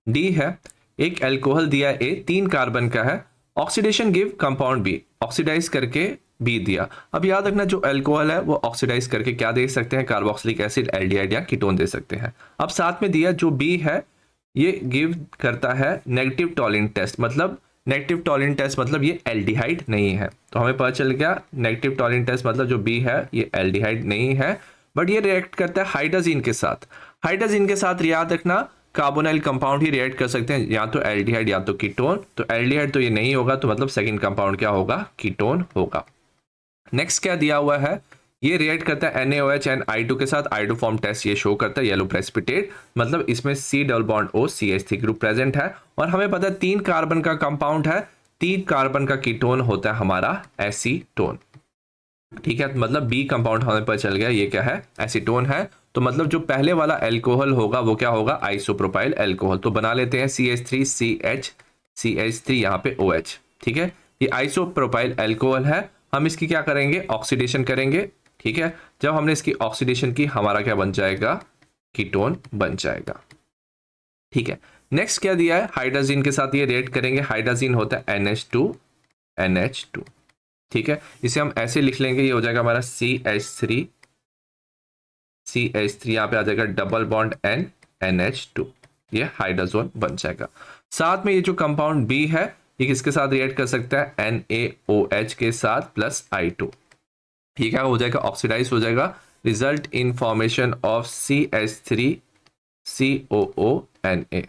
डी है एक अल्कोहल दिया A 3 कार्बन का है, oxidation give compound B, oxidise करके B दिया। अब याद रखना जो अल्कोहल है वो ऑक्सीडाइज करके क्या दे सकते हैं, कार्बोक्सिलिक एसिड, एल्डिहाइड या कीटोन दे सकते हैं। अब साथ में दिया जो B है ये गिव करता है नेगेटिव टॉलिन टेस्ट, मतलब नेगेटिव टॉलिन टेस्ट मतलब ये एल्डिहाइड नहीं है। तो हमें पता चल गया नेगेटिव टॉलिन टेस्ट मतलब जो B है ये एल्डिहाइड नहीं है, बट ये रिएक्ट करता है हाइड्रोजीन के साथ। हाइड्रोजीन के साथ याद रखना कार्बोनाइल कंपाउंड ही रिएक्ट कर सकते हैं, या तो एल्डिहाइड या तो कीटोन। तो एल्डिहाइड तो ये नहीं होगा, तो मतलब सेकंड कंपाउंड क्या होगा, कीटोन होगा। नेक्स्ट क्या दिया हुआ है, ये रिएक्ट करता है NaOH एंड I2 के साथ, I2 फॉर्म टेस्ट ये शो करता है येलो प्रेसिपिटेट, मतलब इसमें C double bond O CH3 group present है। और हमें पता है 3 कार्बन का कंपाउंड है, 3 कार्बन का कीटोन होता है हमारा एसीटोन, ठीक है। मतलब B कंपाउंड हमें पता चल गया ये क्या है, एसीटोन है। तो मतलब जो पहले वाला अल्कोहल होगा वो क्या होगा, आइसोप्रोपाइल अल्कोहल। तो बना लेते हैं CH3 यहाँ पे OH, ठीक है। ये आइसोप्रोपाइल अल्कोहल है, हम इसकी क्या करेंगे, ऑक्सीडेशन करेंगे, ठीक है। जब हमने इसकी ऑक्सीडेशन की हमारा क्या बन जाएगा, कीटोन बन जाएगा, ठीक है। नेक्स्ट क्या दिया है, हाइड्रोजीन के साथ ये रिएक्ट करेंगे, हाइड्रोजीन होता है NH2, ठीक है। इसे हम ऐसे लिख लेंगे, ये हो जाएगा हमारा CH3 यहाँ पे आ जाएगा डबल बॉन्ड NH2, ये हाइड्रोजन बन जाएगा। साथ में ये जो कंपाउंड B है ये किसके साथ रिएक्ट कर सकता है, NaOH के साथ प्लस I2, ठीक है, हो जाएगा ऑक्सीडाइज हो जाएगा, result in formation of CH3COONA,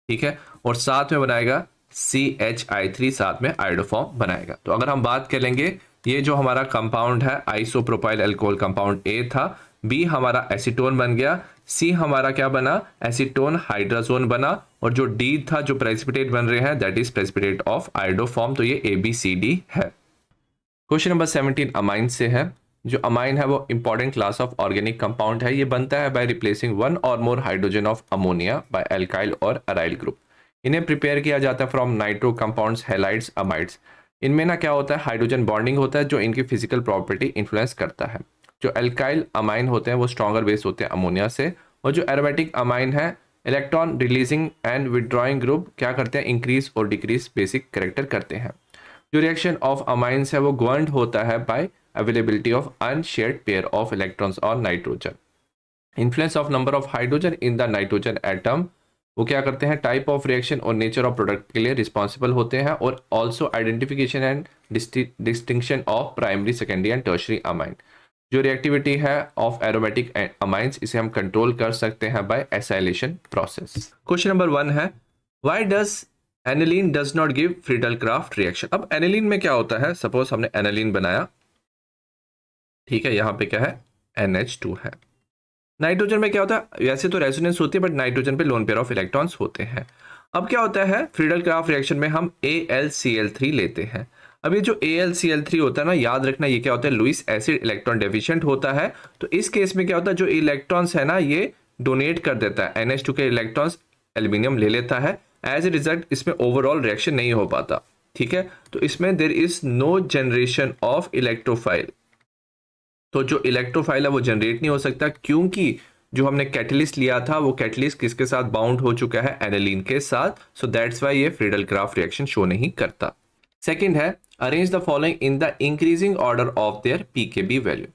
ठीक है। और साथ में बनाएगा CHI3, साथ में आइडोफॉर्म बनाएगा। तो अगर हम बात करेंगे ये जो हमारा कंपाउंड है आइसोप्रोपाइल अल्कोहल कंपाउंड A था, B हमारा एसीटोन बन गया, C हमारा क्या बना, एसीटोन हाइड्रोजोन बना, और जो D था जो प्रेसिपिटेट बन रहे हैं that is precipitate of iodoform. तो ये ABCD है। क्वेश्चन नंबर 17 अमाइन से है। जो अमाइन है वो important class of organic compound है। ये बनता है बाय रिप्लेसिंग वन और more hydrogen of ammonia bye alkyl और अराइल ग्रुप। इन्हें प्रिपेयर किया जाता है from nitro compounds, halides, amides. इनमें ना क्या होता है, हाइड्रोजन बॉन्डिंग होता है जो इनकी फिजिकल प्रॉपर्टी इन्फ्लुएंस करता है। जो एल्काइल अमाइन होते हैं वो स्ट्रॉन्गर बेस होते हैं अमोनिया से, और जो एरोमेटिक अमाइन है electron releasing and withdrawing group क्या करते हैं, इंक्रीज और डिक्रीज बेसिक करेक्टर करते हैं। जो रिएक्शन ऑफ अमाइंस है वो गवर्न्ड होता है by availability of unshared pair of electrons और nitrogen. Influence of number of hydrogen in the nitrogen atom, वो क्या करते हैं, टाइप ऑफ रिएक्शन और नेचर ऑफ प्रोडक्ट के लिए रिस्पॉन्सिबल होते हैं, और also identification and distinction of primary, secondary and tertiary amine. जो रिएक्टिविटी है ऑफ एरोमेटिक अमाइंस, इसे हम कंट्रोल कर सकते हैं by acylation process. Question number 1 है, why does aniline does not give Friedel-Crafts reaction. अब एनिलीन में क्या होता है, सपोज हमने एनिलीन बनाया, ठीक है, यहाँ पे क्या है, NH2 है। नाइट्रोजन में क्या होता है, वैसे तो रेजोनेंस होती है बट नाइट्रोजन पे लोन पेयर ऑफ इलेक्ट्रॉन्स होते हैं। अब क्या होता है, फ्रीडल-क्राफ्ट रिएक्शन में हम AlCl3 लेते हैं। अब ये जो AlCl3 होता है ना, याद रखना ये क्या होता है, लुईस एसिड इलेक्ट्रॉन डेफिशिएंट होता है। तो इस केस में क्या होता है, जो इलेक्ट्रॉन्स है ना ये डोनेट कर देता है, NH2 के इलेक्ट्रॉन्स एल्यूमिनियम ले लेता है। एज ए रिजल्ट इसमें ओवरऑल रिएक्शन नहीं हो पाता, ठीक है। तो इसमें there is no generation of electrophile. तो जो इलेक्ट्रोफाइल है वो जनरेट नहीं हो सकता, क्योंकि जो हमने कैटलिस्ट लिया था वो कैटलिस्ट किसके साथ बाउंड हो चुका है, एनिलीन के साथ। सो दैट्स वाई ये फ्रीडल-क्राफ्ट रिएक्शन शो नहीं करता। सेकंड है, arrange the following in the increasing order of their pKb value.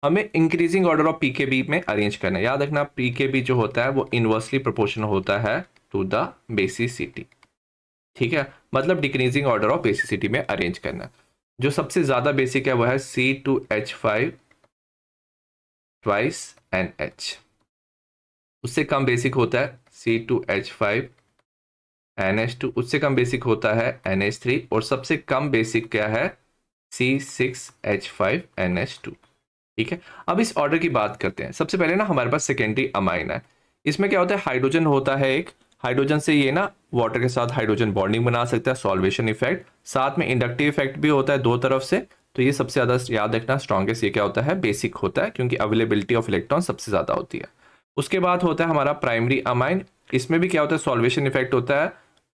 हमें इंक्रीजिंग ऑर्डर ऑफ पीकेबी में अरेंज करना है। याद रखना पीकेबी जो होता है वो इनवर्सली प्रोपोर्शनल होता है टू द बेसिसिटी, ठीक है, मतलब डिक्रीजिंग ऑर्डर ऑफ बेसिसिटी में अरेंज करना। जो सबसे ज्यादा बेसिक है वो है C2H5 ट्वाइस NH। उससे कम बेसिक होता है C2H5 NH2, उससे कम बेसिक होता है NH3, और सबसे कम बेसिक क्या है, C6H5 NH2, ठीक है। अब इस ऑर्डर की बात करते हैं। सबसे पहले ना हमारे पास सेकेंडरी अमाइन है। इसमें क्या होता है, हाइड्रोजन होता है एक, हाइड्रोजन से ये ना वाटर के साथ हाइड्रोजन बॉन्डिंग बना सकता है, सॉल्वेशन इफेक्ट, साथ में इंडक्टिव इफेक्ट भी होता है दो तरफ से। तो ये सबसे ज्यादा याद रखना, स्ट्रॉन्गेस्ट ये क्या होता है, बेसिक होता है, क्योंकि अवेलेबिलिटी ऑफ इलेक्ट्रॉन सबसे ज्यादा होती है। उसके बाद होता है हमारा प्राइमरी अमाइन। इसमें भी क्या होता है, सॉल्वेशन इफेक्ट होता है,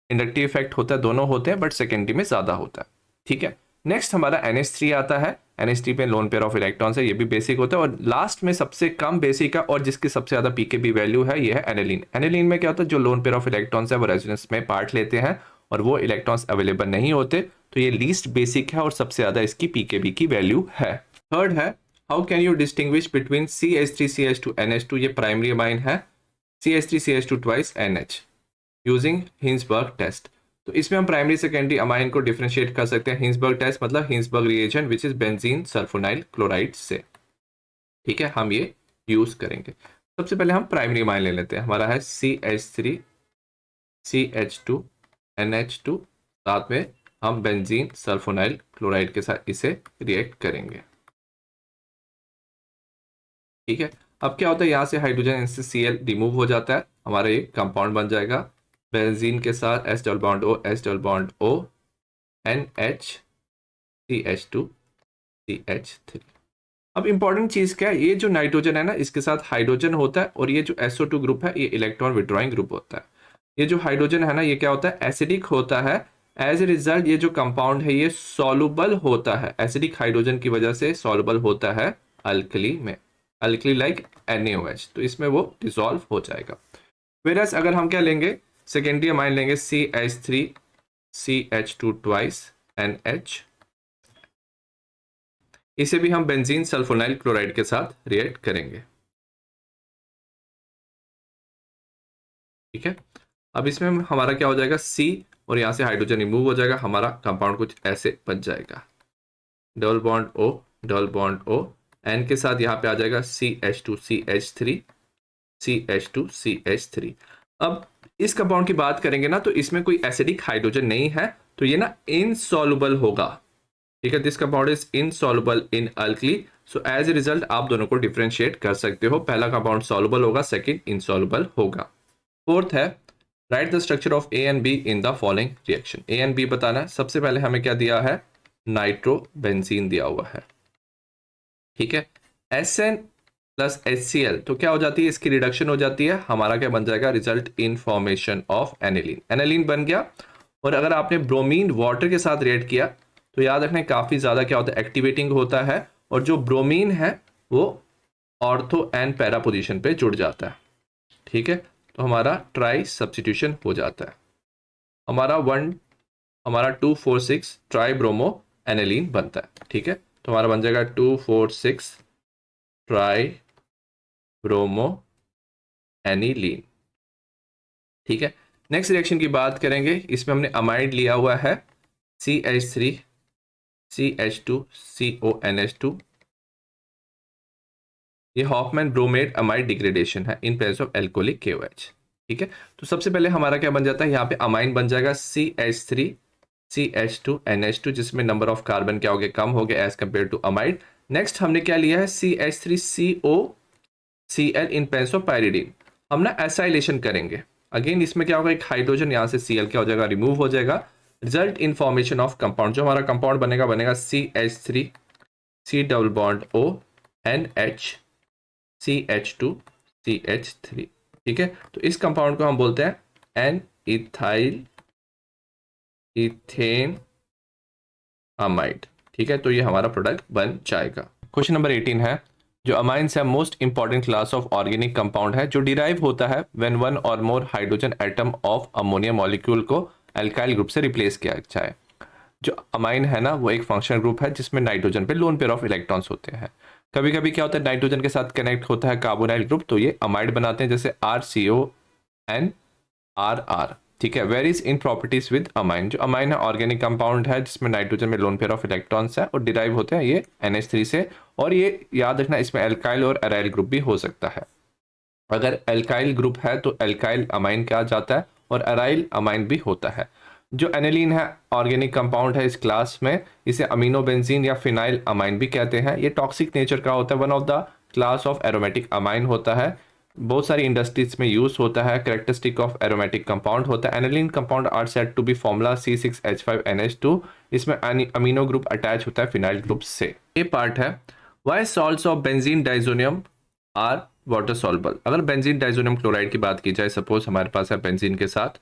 इंडक्टिव इफेक्ट होता है, दोनों होते हैं, बट सेकेंडरी में ज्यादा होता है, ठीक है। नेक्स्ट हमारा NH3 आता है। NH3 पे लोन पेयर ऑफ इलेक्ट्रॉन्स है, ये भी बेसिक होता है। और लास्ट में सबसे कम बेसिक है और जिसकी सबसे ज्यादा पीकेबी वैल्यू है, ये है एनिलीन। एनिलीन में क्या होता है, जो लोन पेयर ऑफ इलेक्ट्रॉन्स है वो रेजोनेंस में पार्ट लेते हैं और वो इलेक्ट्रॉन्स अवेलेबल नहीं होते, तो ये लीस्ट बेसिक है और सबसे ज्यादा इसकी पीकेबी की वैल्यू है। थर्ड है, how can you distinguish between CH3CH2 NH2, ये प्राइमरी अमाइन है, CH3CH2 twice NH using Hinsberg test. तो इसमें हम प्राइमरी सेकेंडरी अमाइन को डिफरेंशिएट कर सकते हैं। हिंसबर्ग टेस्ट मतलब Hinsberg reagent which is benzene sulphonyl chloride से, ठीक है, हम ये यूज करेंगे। सबसे पहले हम प्राइमरी अमाइन ले लेते हैं। हमारा है CH3 CH2 NH2, साथ में हम बेंजीन सल्फोनाइल क्लोराइड के साथ इसे रिएक्ट करेंगे, ठीक है। अब क्या होता है, यहाँ से हाइड्रोजन से Cl रिमूव हो जाता है, हमारा ये कंपाउंड बन जाएगा बेंजीन के साथ S double bond O S double bond O NH CH2 CH3। अब इंपॉर्टेंट चीज क्या है, ये जो नाइट्रोजन है ना इसके साथ हाइड्रोजन होता है, और ये जो SO2 ग्रुप है ये इलेक्ट्रॉन विड्रॉइंग ग्रुप होता है। ये जो हाइड्रोजन है ना ये क्या होता है, एसिडिक होता है। एज ए रिजल्ट ये जो कंपाउंड है ये सॉल्युबल होता है, एसिडिक हाइड्रोजन की वजह से सॉल्युबल होता है अल्कली में, अल्कली लाइक NaOH, तो इसमें वो डिसॉल्व हो जाएगा। वेरस अगर हम क्या लेंगे, सेकेंडरी अमाइन लेंगे CH3 CH2 ट्वाइस NH, इसे भी हम बेंजीन सल्फोनाइल क्लोराइड के साथ रिएक्ट करेंगे, ठीक है। अब इसमें हमारा क्या हो जाएगा, C और यहां से हाइड्रोजन रिमूव हो जाएगा, हमारा कंपाउंड कुछ ऐसे बन जाएगा, double bond O double bond O, N के साथ यहाँ पे आ जाएगा CH2 CH3 CH2 CH3। अब इस कंपाउंड की बात करेंगे ना तो इसमें कोई एसिडिक हाइड्रोजन नहीं है, तो ये ना इनसॉल्युबल होगा, ठीक है। This compound is insoluble in alkali, so as a result आप दोनों को डिफरेंशिएट कर सकते हो, पहला कंपाउंड सॉल्युबल होगा, सेकंड इनसॉल्युबल होगा। फोर्थ है, write the structure of A and B in the following reaction. A and B बताना है। सबसे पहले हमें क्या दिया है, नाइट्रो बेंजीन दिया हुआ है, ठीक है। SN प्लस HCl तो क्या हो जाती है, इसकी रिडक्शन हो जाती है, हमारा क्या बन जाएगा, result in formation of aniline. Aniline बन गया। और अगर आपने ब्रोमीन वाटर के साथ रिएक्ट किया तो याद रखना काफ़ी ज़्यादा क्या होता है, एक्टिवेटिंग होता है, और जो ब्रोमीन है वो ऑर्थो एंड पैरा पोजीशन पे जुड़ जाता है। ठीक है, तो हमारा ट्राई सब्स्टिट्यूशन हो जाता है, हमारा 2,4,6 ट्राई ब्रोमो एनिलीन बनता है। ठीक है, तो हमारा बन जाएगा 2,4,6 ट्राई ब्रोमो एनिलीन। ठीक है, नेक्स्ट रिएक्शन की बात करेंगे। इसमें हमने अमाइड लिया हुआ है CH3 CH2 CONH2। ये हॉफमैन ब्रोमेट अमाइड डिग्रेडेशन है इन प्रेजेंस ऑफ एल्कोहलिक KOH। ठीक है, तो सबसे पहले हमारा क्या बन जाता है, यहाँ पे अमाइन बन जाएगा CH3 CH2 NH2, जिसमें नंबर ऑफ कार्बन क्या हो गया, कम हो गया as compare to amide. Next हमने क्या लिया है, CH3 COCl in presence of pyridine. हम ना एसाइलेशन करेंगे। अगेन इसमें क्या होगा, एक हाइड्रोजन यहाँ से Cl क्या हो जाएगा, रिमूव हो जाएगा। Result in formation of compound, जो हमारा कंपाउंड बनेगा CH3 C double bond O NH CH2 CH3। ठीक है, तो इस कंपाउंड को हम बोलते हैं एन इथाइल इथेन अमाइड। ठीक है, तो ये हमारा प्रोडक्ट बन जाएगा। क्वेश्चन नंबर 18 है, जो अमाइंस है most important class of organic compound है जो डिराइव होता है व्हेन वन और more hydrogen atom of ammonia molecule को एल्काइल ग्रुप से रिप्लेस किया जाए। जो अमाइन है ना, वो एक फंक्शनल ग्रुप है जिसमें नाइट्रोजन पे लोन पेयर ऑफ इलेक्ट्रॉन्स होते हैं। कभी कभी क्या होता है, नाइट्रोजन के साथ कनेक्ट होता है कार्बोनाइल ग्रुप, तो ये अमाइड बनाते हैं, जैसे RCONRR। ठीक है, varies in properties with amine. जो अमाइन है ऑर्गेनिक कंपाउंड है जिसमें नाइट्रोजन में लोन पेयर ऑफ इलेक्ट्रॉन्स है और डिराइव होते हैं ये NH3 से। और ये याद रखना, इसमें एल्काइल और एराइल ग्रुप भी हो सकता है। अगर एल्काइल ग्रुप है तो एल्काइल अमाइन कहा जाता है और एराइल अमाइन भी होता है। जो एनिलीन है ऑर्गेनिक कंपाउंड है इस क्लास में, इसे अमीनो बेंजीन या फिनाइल अमाइन भी कहते हैं। ये टॉक्सिक नेचर का होता है, one of the class of aromatic amine होता है, बहुत सारी इंडस्ट्रीज में यूज होता है, कैरेक्टरिस्टिक ऑफ एरोमेटिक कंपाउंड होता है। Aniline compound are said to be formula C6H5NH2। इसमें अमीनो ग्रुप अटैच होता है फिनाइल ग्रुप से। ये पार्ट है, why salts of benzene diazonium are water soluble. अगर बेंजीन डाइजोनियम क्लोराइड की बात की जाए, सपोज हमारे पास है बेंजीन के साथ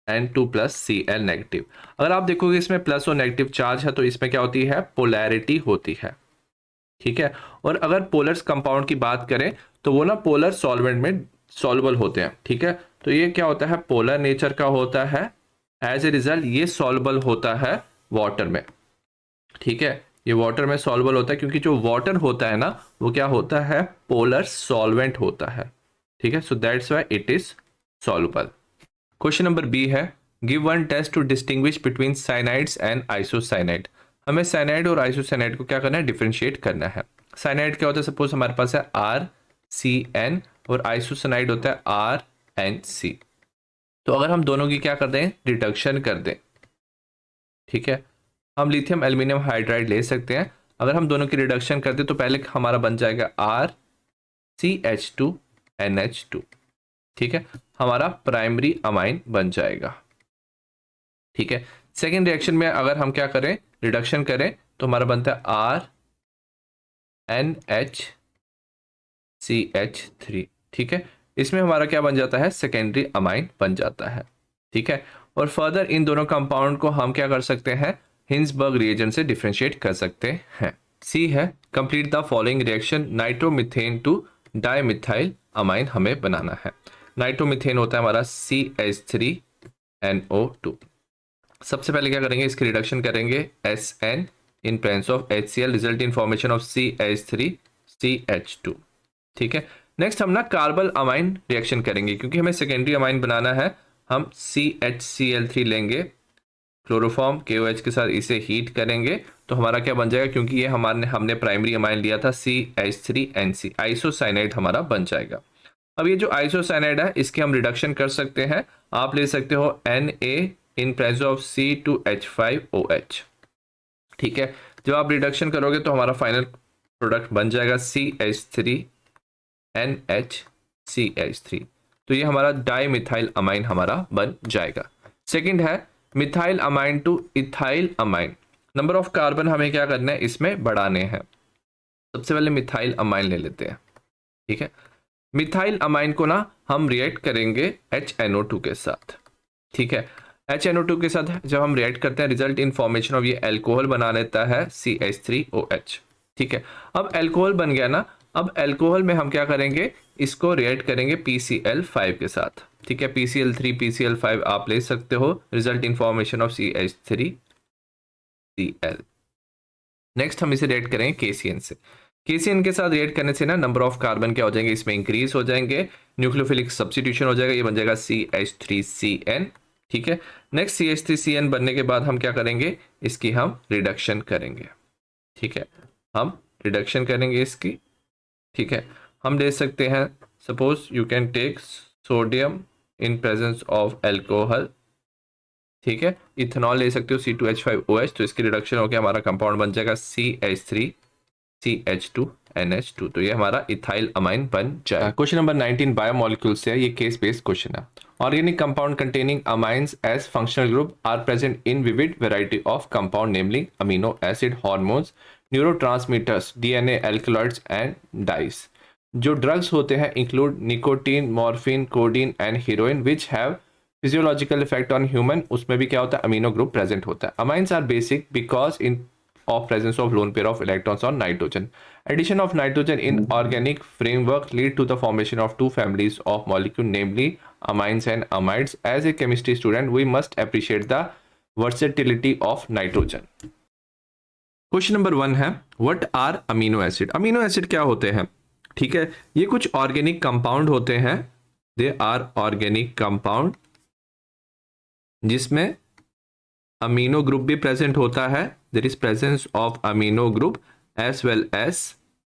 N2+Cl नेगेटिव। अगर आप देखोगे इसमें प्लस और नेगेटिव चार्ज है तो इसमें क्या होती है, पोलैरिटी होती है। ठीक है, और अगर पोलर्स कंपाउंड की बात करें तो वो ना पोलर सॉल्वेंट में सॉल्युबल होते हैं। ठीक है, तो ये क्या होता है, पोलर नेचर का होता है, एज ए रिजल्ट ये सॉल्युबल होता है वाटर में। ठीक है, ये वाटर में सॉल्युबल होता है क्योंकि जो वाटर होता है ना वो क्या होता है, पोलर सॉल्वेंट होता है। ठीक है, so that's why it is soluble. Question number B है, give one test to distinguish between cyanides and isocyanide. हमें साइनाइड और आइसोसाइनाइड को क्या करना है, डिफरेंशिएट करना है। साइनाइड क्या होता है, सपोज हमारे पास है RCN और आइसोसाइनाइड होता है RNC। तो अगर हम दोनों की क्या कर दें, रिडक्शन कर दें, ठीक है, हम लिथियम एल्यूमिनियम हाइड्राइड ले सकते हैं। अगर हम दोनों की रिडक्शन कर दें तो पहले हमारा बन जाएगा RCH2NH2। ठीक है, हमारा प्राइमरी अमाइन बन जाएगा। ठीक है, सेकेंड रिएक्शन में अगर हम क्या करें, रिडक्शन करें तो हमारा बनता है RNHCH3। ठीक है, इसमें हमारा क्या बन जाता है, सेकेंडरी अमाइन बन जाता है। ठीक है, और फर्दर इन दोनों कंपाउंड को हम क्या कर सकते हैं, हिंसबर्ग रिएजेंट से डिफरेंशिएट कर सकते हैं। सी है, complete the following reaction nitromethane to dimethyl amine हमें बनाना है। नाइट्रोमीथेन होता है हमारा CH3NO2। सबसे पहले क्या करेंगे, इसकी रिडक्शन करेंगे SN in presence of HCl, result in formation of CH3CH2। ठीक है, नेक्स्ट हम ना कार्बल अमाइन रिएक्शन करेंगे क्योंकि हमें सेकेंडरी अमाइन बनाना है। हम CHCl3 लेंगे, क्लोरोफॉर्म KOH के साथ इसे हीट करेंगे तो हमारा क्या बन जाएगा, क्योंकि ये हमने प्राइमरी अमाइन लिया था CH3NC, आइसोसाइनाइड हमारा बन जाएगा। अब ये जो आइसोसाइनाइड है इसके हम रिडक्शन कर सकते हैं। आप ले सकते हो Na in presence of C2H5OH। ठीक है, जब आप रिडक्शन करोगे तो हमारा फाइनल प्रोडक्ट बन जाएगा CH3NHCH3। तो ये हमारा डाइमिथाइल अमाइन हमारा बन जाएगा। सेकंड है methyl amine two ethyl amine. Number of carbon हमें क्या करना है, इसमें बढ़ाने हैं। सबसे पहले मिथाइल अमाइन ले लेते हैं। ठीक है, मिथाइल अमाइन को ना हम रिएक्ट करेंगे HNO2 के साथ। ठीक है, HNO2 के साथ जब हम रिएक्ट करते हैं, रिजल्ट इन फॉर्मेशन ऑफ, ये अल्कोहल बना लेता है CH3OH। ठीक है, अब अल्कोहल बन गया ना, अब अल्कोहल में हम क्या करेंगे, इसको रिएक्ट करेंगे PCl5 के साथ। ठीक है, PCl3 PCl5 आप ले सकते हो, result in formation of CH3Cl। Next हम इसे रिएक्ट करेंगे KCN से। KCN के साथ रिएक्ट करने से ना नंबर ऑफ कार्बन क्या हो जाएंगे, इसमें इंक्रीज हो जाएंगे, न्यूक्लियोफिलिक सब्स्टिट्यूशन हो जाएगा, ये बन जाएगा CH3CN। ठीक है, नेक्स्ट CH3CN बनने के बाद हम क्या करेंगे, इसकी हम रिडक्शन करेंगे। ठीक है, हम रिडक्शन करेंगे इसकी। ठीक है, हम ले सकते हैं, suppose you can take sodium in presence of alcohol. ठीक है, इथेनॉल ले सकते हो C2H5OH, तो इसकी रिडक्शन होकर हमारा कंपाउंड बन जाएगा CH3CH2NH2, तो ये हमारा इथाइल अमाइन बन जाएगा। क्वेश्चन नंबर 19 बायोमोलिक्यूल से है, ये केस बेस्ड क्वेश्चन है। Organic compound containing amines as functional group are present in vivid variety of compound namely amino acid, hormones, neurotransmitters, DNA, alkaloids and dyes. जो ड्रग्स होते हैं include nicotine, morphine, codeine and heroin which have physiological effect on human, उसमें भी क्या होता है, अमीनो ग्रुप प्रेजेंट होता है। Amines are basic because in of presence of lone pair of electrons on nitrogen. Addition of nitrogen in organic framework lead to the formation of two families of molecule, namely amines and amides. As a chemistry student, we must appreciate the versatility of nitrogen. Question number 1 है, what are amino acid. Amino acid क्या होते हैं? ठीक है, ये कुछ ऑर्गेनिक कंपाउंड होते हैं, दे आर ऑर्गेनिक कंपाउंड जिसमें अमीनो ग्रुप भी प्रेजेंट होता है, there is presence of amino group as well as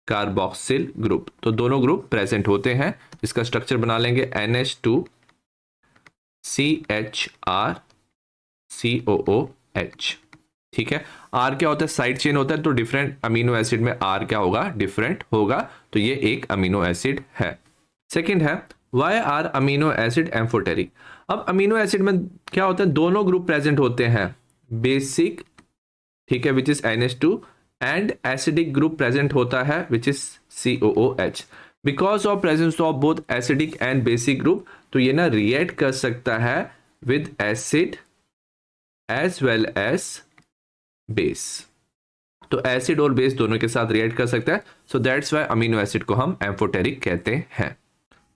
carboxyl group, तो दोनों ग्रुप प्रेजेंट होते हैं। इसका स्ट्रक्चर बना लेंगे NH2CHRCOOH। ठीक है, आर क्या होता है, साइड चेन होता है, तो डिफरेंट अमीनो एसिड में आर क्या होगा, डिफरेंट होगा, तो ये एक अमीनो एसिड है। सेकंड है, why are amino acid amphoteric. अब अमीनो एसिड में क्या होता है, दोनों ग्रुप प्रेजेंट होते हैं, बेसिक, ठीक है, which is NH2, and acidic group present होता है which is COOH। Because of presence of both acidic and basic group, तो ये ना रिएक्ट कर सकता है with acid as well as base, तो एसिड और बेस दोनों के साथ रिएक्ट कर सकता है, so that's why amino acid को हम एम्फोटेरिक कहते हैं।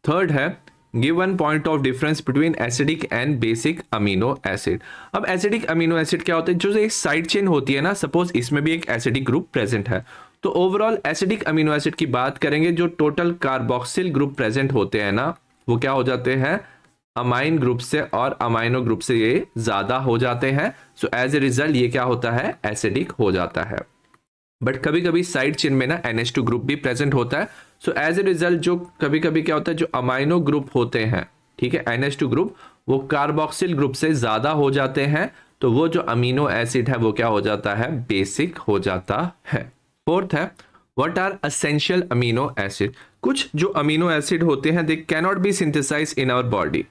थर्ड है, give one point of difference between acidic and basic amino acid. अब एसिडिक अमीनो एसिड क्या होता है, जो एक साइड चेन होती है ना, सपोज इसमें भी एक एसिडिक ग्रुप प्रेजेंट है, तो ओवरऑल एसिडिक अमीनो एसिड की बात करेंगे, जो टोटल कार्बोक्सिल ग्रुप प्रेजेंट होते हैं ना, वो क्या हो जाते हैं, अमाइन ग्रुप से और अमाइनो ग्रुप से ये ज्यादा हो जाते हैं, सो एज ए रिजल्ट ये क्या होता है, एसिडिक हो जाता है। बट कभी कभी साइड चेन में ना NH2 ग्रुप भी प्रेजेंट होता है, सो एज ए रिजल्ट जो कभी कभी क्या होता है, जो अमाइनो ग्रुप होते हैं, ठीक है, NH2 ग्रुप, वो कार्बोक्सिल ग्रुप से ज्यादा हो जाते हैं, तो वो जो अमीनो एसिड है वो क्या हो जाता है, बेसिक हो जाता है। फोर्थ है, what are essential amino acid. कुछ जो अमीनो एसिड होते हैं, they cannot be synthesized in our body.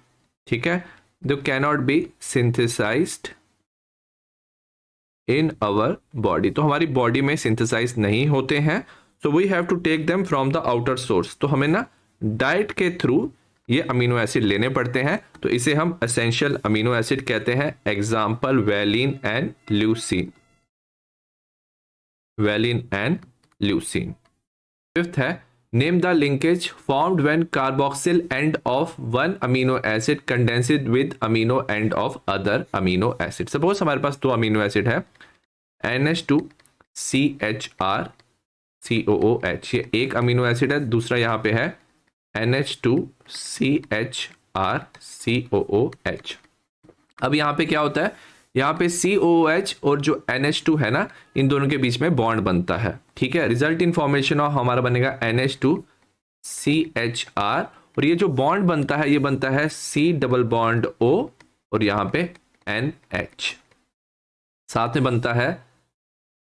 ठीक है, they cannot be synthesized in our body, तो हमारी बॉडी में सिंथेसाइज नहीं होते हैं, so we have to take them from the outer source, तो हमें ना डाइट के थ्रू ये अमीनो एसिड लेने पड़ते हैं, तो इसे हम एसेंशियल अमीनो एसिड कहते हैं। Example valine and leucine, valine and leucine. Fifth है, name the linkage formed when carboxyl end of one amino acid condensed with amino end of other amino acid. Suppose हमारे पास दो अमीनो एसिड है, NH2CHRCOOH, ये एक अमीनो एसिड है, दूसरा यहाँ पे है NH2CHRCOOH। अब यहाँ पे क्या होता है, यहाँ पे COOH और जो NH2 है ना, इन दोनों के बीच में बॉन्ड बनता है। ठीक है, रिजल्ट इन फॉर्मेशन ऑफ हमारा बनेगा NH2CHR, और ये जो बॉन्ड बनता है ये बनता है C डबल बॉन्ड O और यहाँ पे NH, साथ में बनता है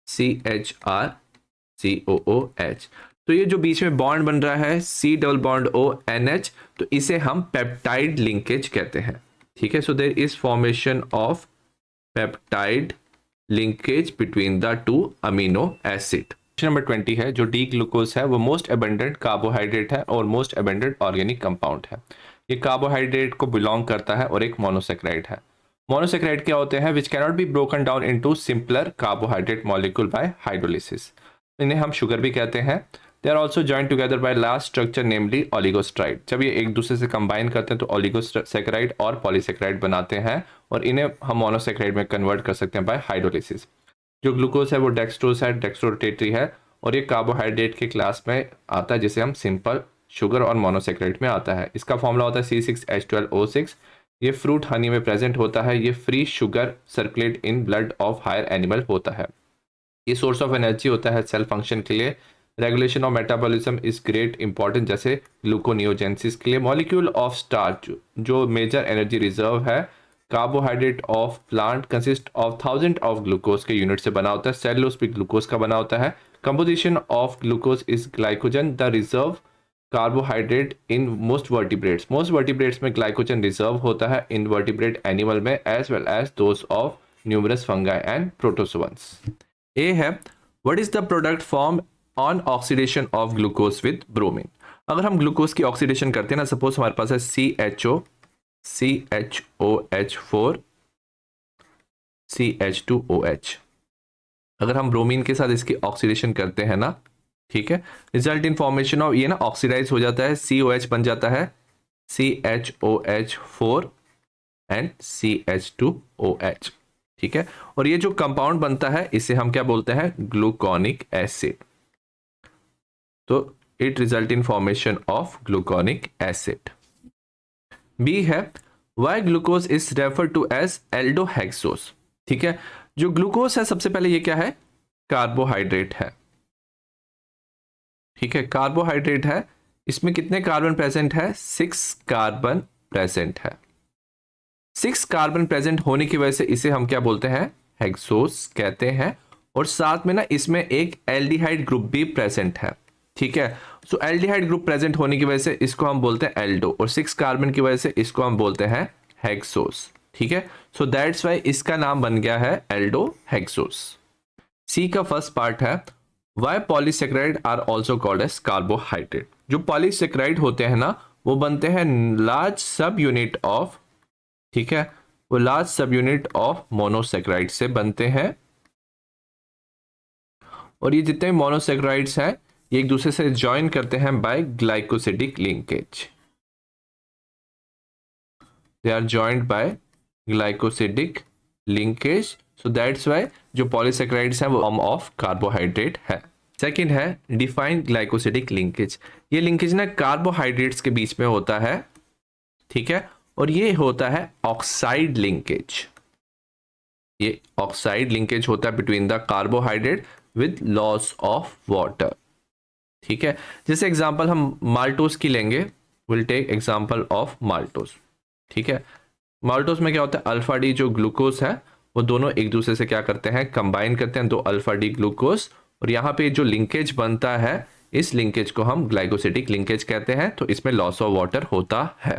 CHRCOOH। तो ये जो बीच में बॉन्ड बन रहा है C double bond O NH, तो इसे हम पेप्टाइड लिंकेज कहते हैं। ठीक है, so there is formation of peptide linkage between the two amino acid. Question number 20 है, जो डी ग्लूकोज है वो मोस्ट एबंडेंट कार्बोहाइड्रेट है और मोस्ट एबंडेंट ऑर्गेनिक कंपाउंड है। ये कार्बोहाइड्रेट को बिलोंग करता है और एक मोनोसेक्राइड है। मोनोसेक्राइड क्या होते हैं? Which cannot be broken down into simpler carbohydrate molecule by hydrolysis. इन्हें हम शुगर भी कहते हैं। They are also joint together by last structure namely oligosaccharide. जब ये एक दूसरे से कंबाइन करते हैं तो ऑलिगोसेक्राइड और पॉलीसेक्राइड बनाते हैं और इन्हें हम मोनोसेक्राइड में कन्वर्ट कर सकते हैं बाय हाइड्रोलिसिस। जो ग्लूकोज है वो डेक्सट्रोज है, डेक्सट्रोरोटेटरी है और ये कार्बोहाइड्रेट के क्लास में आता है जिसे हम सिंपल शुगर और मोनोसेक्राइड में आता है। इसका फॉर्मूला होता है C6H12O6। ये फ्रूट हनी में प्रेजेंट होता है। ये free sugar circulate in blood of higher animal होता है। ये सोर्स ऑफ एनर्जी होता है सेल फंक्शन के लिए। Regulation of metabolism is great important, जैसे ग्लूकोनियोजेंसिस के लिए। मॉलिक्यूल ऑफ स्टार्च जो मेजर एनर्जी रिजर्व है। Carbohydrate of plant consist of 1000 of glucose के यूनिट से बना होता है। सेलुलोज भी ग्लूकोज का बना होता है। Composition of glucose is glycogen the reserve carbohydrate in most vertebrates. Most vertebrates में ग्लाइकोजन रिजर्व होता है इन वर्टिब्रेट एनिमल में, as well as those of numerous fungi and protozoans. A है, what is the product form on oxidation of glucose with bromine. अगर हम ग्लूकोज की ऑक्सीडेशन करते हैं ना, सपोज हमारे पास है CHOH4 CH2OH। अगर हम ब्रोमीन के साथ इसकी ऑक्सीडेशन करते हैं ना, ठीक है, रिजल्ट इन फॉर्मेशन ऑफ, ये ना ऑक्सीडाइज हो जाता है, COH बन जाता है CHOH4 एंड CH2OH, ठीक है। और ये जो कंपाउंड बनता है इसे हम क्या बोलते हैं? Gluconic acid. तो it result in formation of gluconic acid. B है, why glucose is refer to as aldohexose. ठीक है, जो ग्लूकोज है सबसे पहले ये क्या है? कार्बोहाइड्रेट है, ठीक है, कार्बोहाइड्रेट है। इसमें कितने कार्बन प्रेजेंट है? 6 कार्बन प्रेजेंट है। 6 कार्बन प्रेजेंट होने की वजह से इसे हम क्या बोलते हैं? हेक्सोस कहते हैं। और साथ में ना इसमें एक एल्डिहाइड ग्रुप भी प्रेजेंट है, ठीक है। सो एल्डिहाइड ग्रुप प्रेजेंट होने की वजह से इसको हम बोलते हैं एल्डो, और 6 कार्बन की वजह से इसको हम बोलते हैं हेक्सोस, ठीक है। सो दैट्स वाई इसका नाम बन गया है एल्डो हेक्सोस। सी का फर्स्ट पार्ट है, why polysaccharide are also called as carbohydrate. जो पॉलीसेक्राइड होते हैं ना वो बनते हैं लार्ज सब यूनिट ऑफ, ठीक है, वो लार्ज सब यूनिट ऑफ मोनोसेक्राइड से बनते हैं। और ये जितने मोनोसेक्राइड्स हैं ये एक दूसरे से ज्वाइन करते हैं by glycosidic linkage. They are joined by glycosidic linkage. So that's why जो पॉलीसेक्राइड्स हैं वो फॉर्म ऑफ कार्बोहाइड्रेट है। सेकंड है डिफाइन ग्लाइकोसिडिक लिंकेज। ये लिंकेज ना कार्बोहाइड्रेट्स के बीच में होता है, ठीक है, और ये होता है ऑक्साइड लिंकेज। ये ऑक्साइड लिंकेज होता है between the carbohydrate with loss of water, ठीक है। जैसे एग्जांपल हम माल्टोस की लेंगे, will take example of maltose, ठीक है। माल्टोस में क्या होता है? अल्फा डी जो ग्लूकोज है वो दोनों एक दूसरे से क्या करते हैं? कंबाइन करते हैं, 2 अल्फा डी ग्लूकोज। और यहाँ पे जो लिंकेज बनता है इस लिंकेज को हम ग्लाइकोसिडिक लिंकेज कहते हैं। तो इसमें लॉस ऑफ वाटर होता है।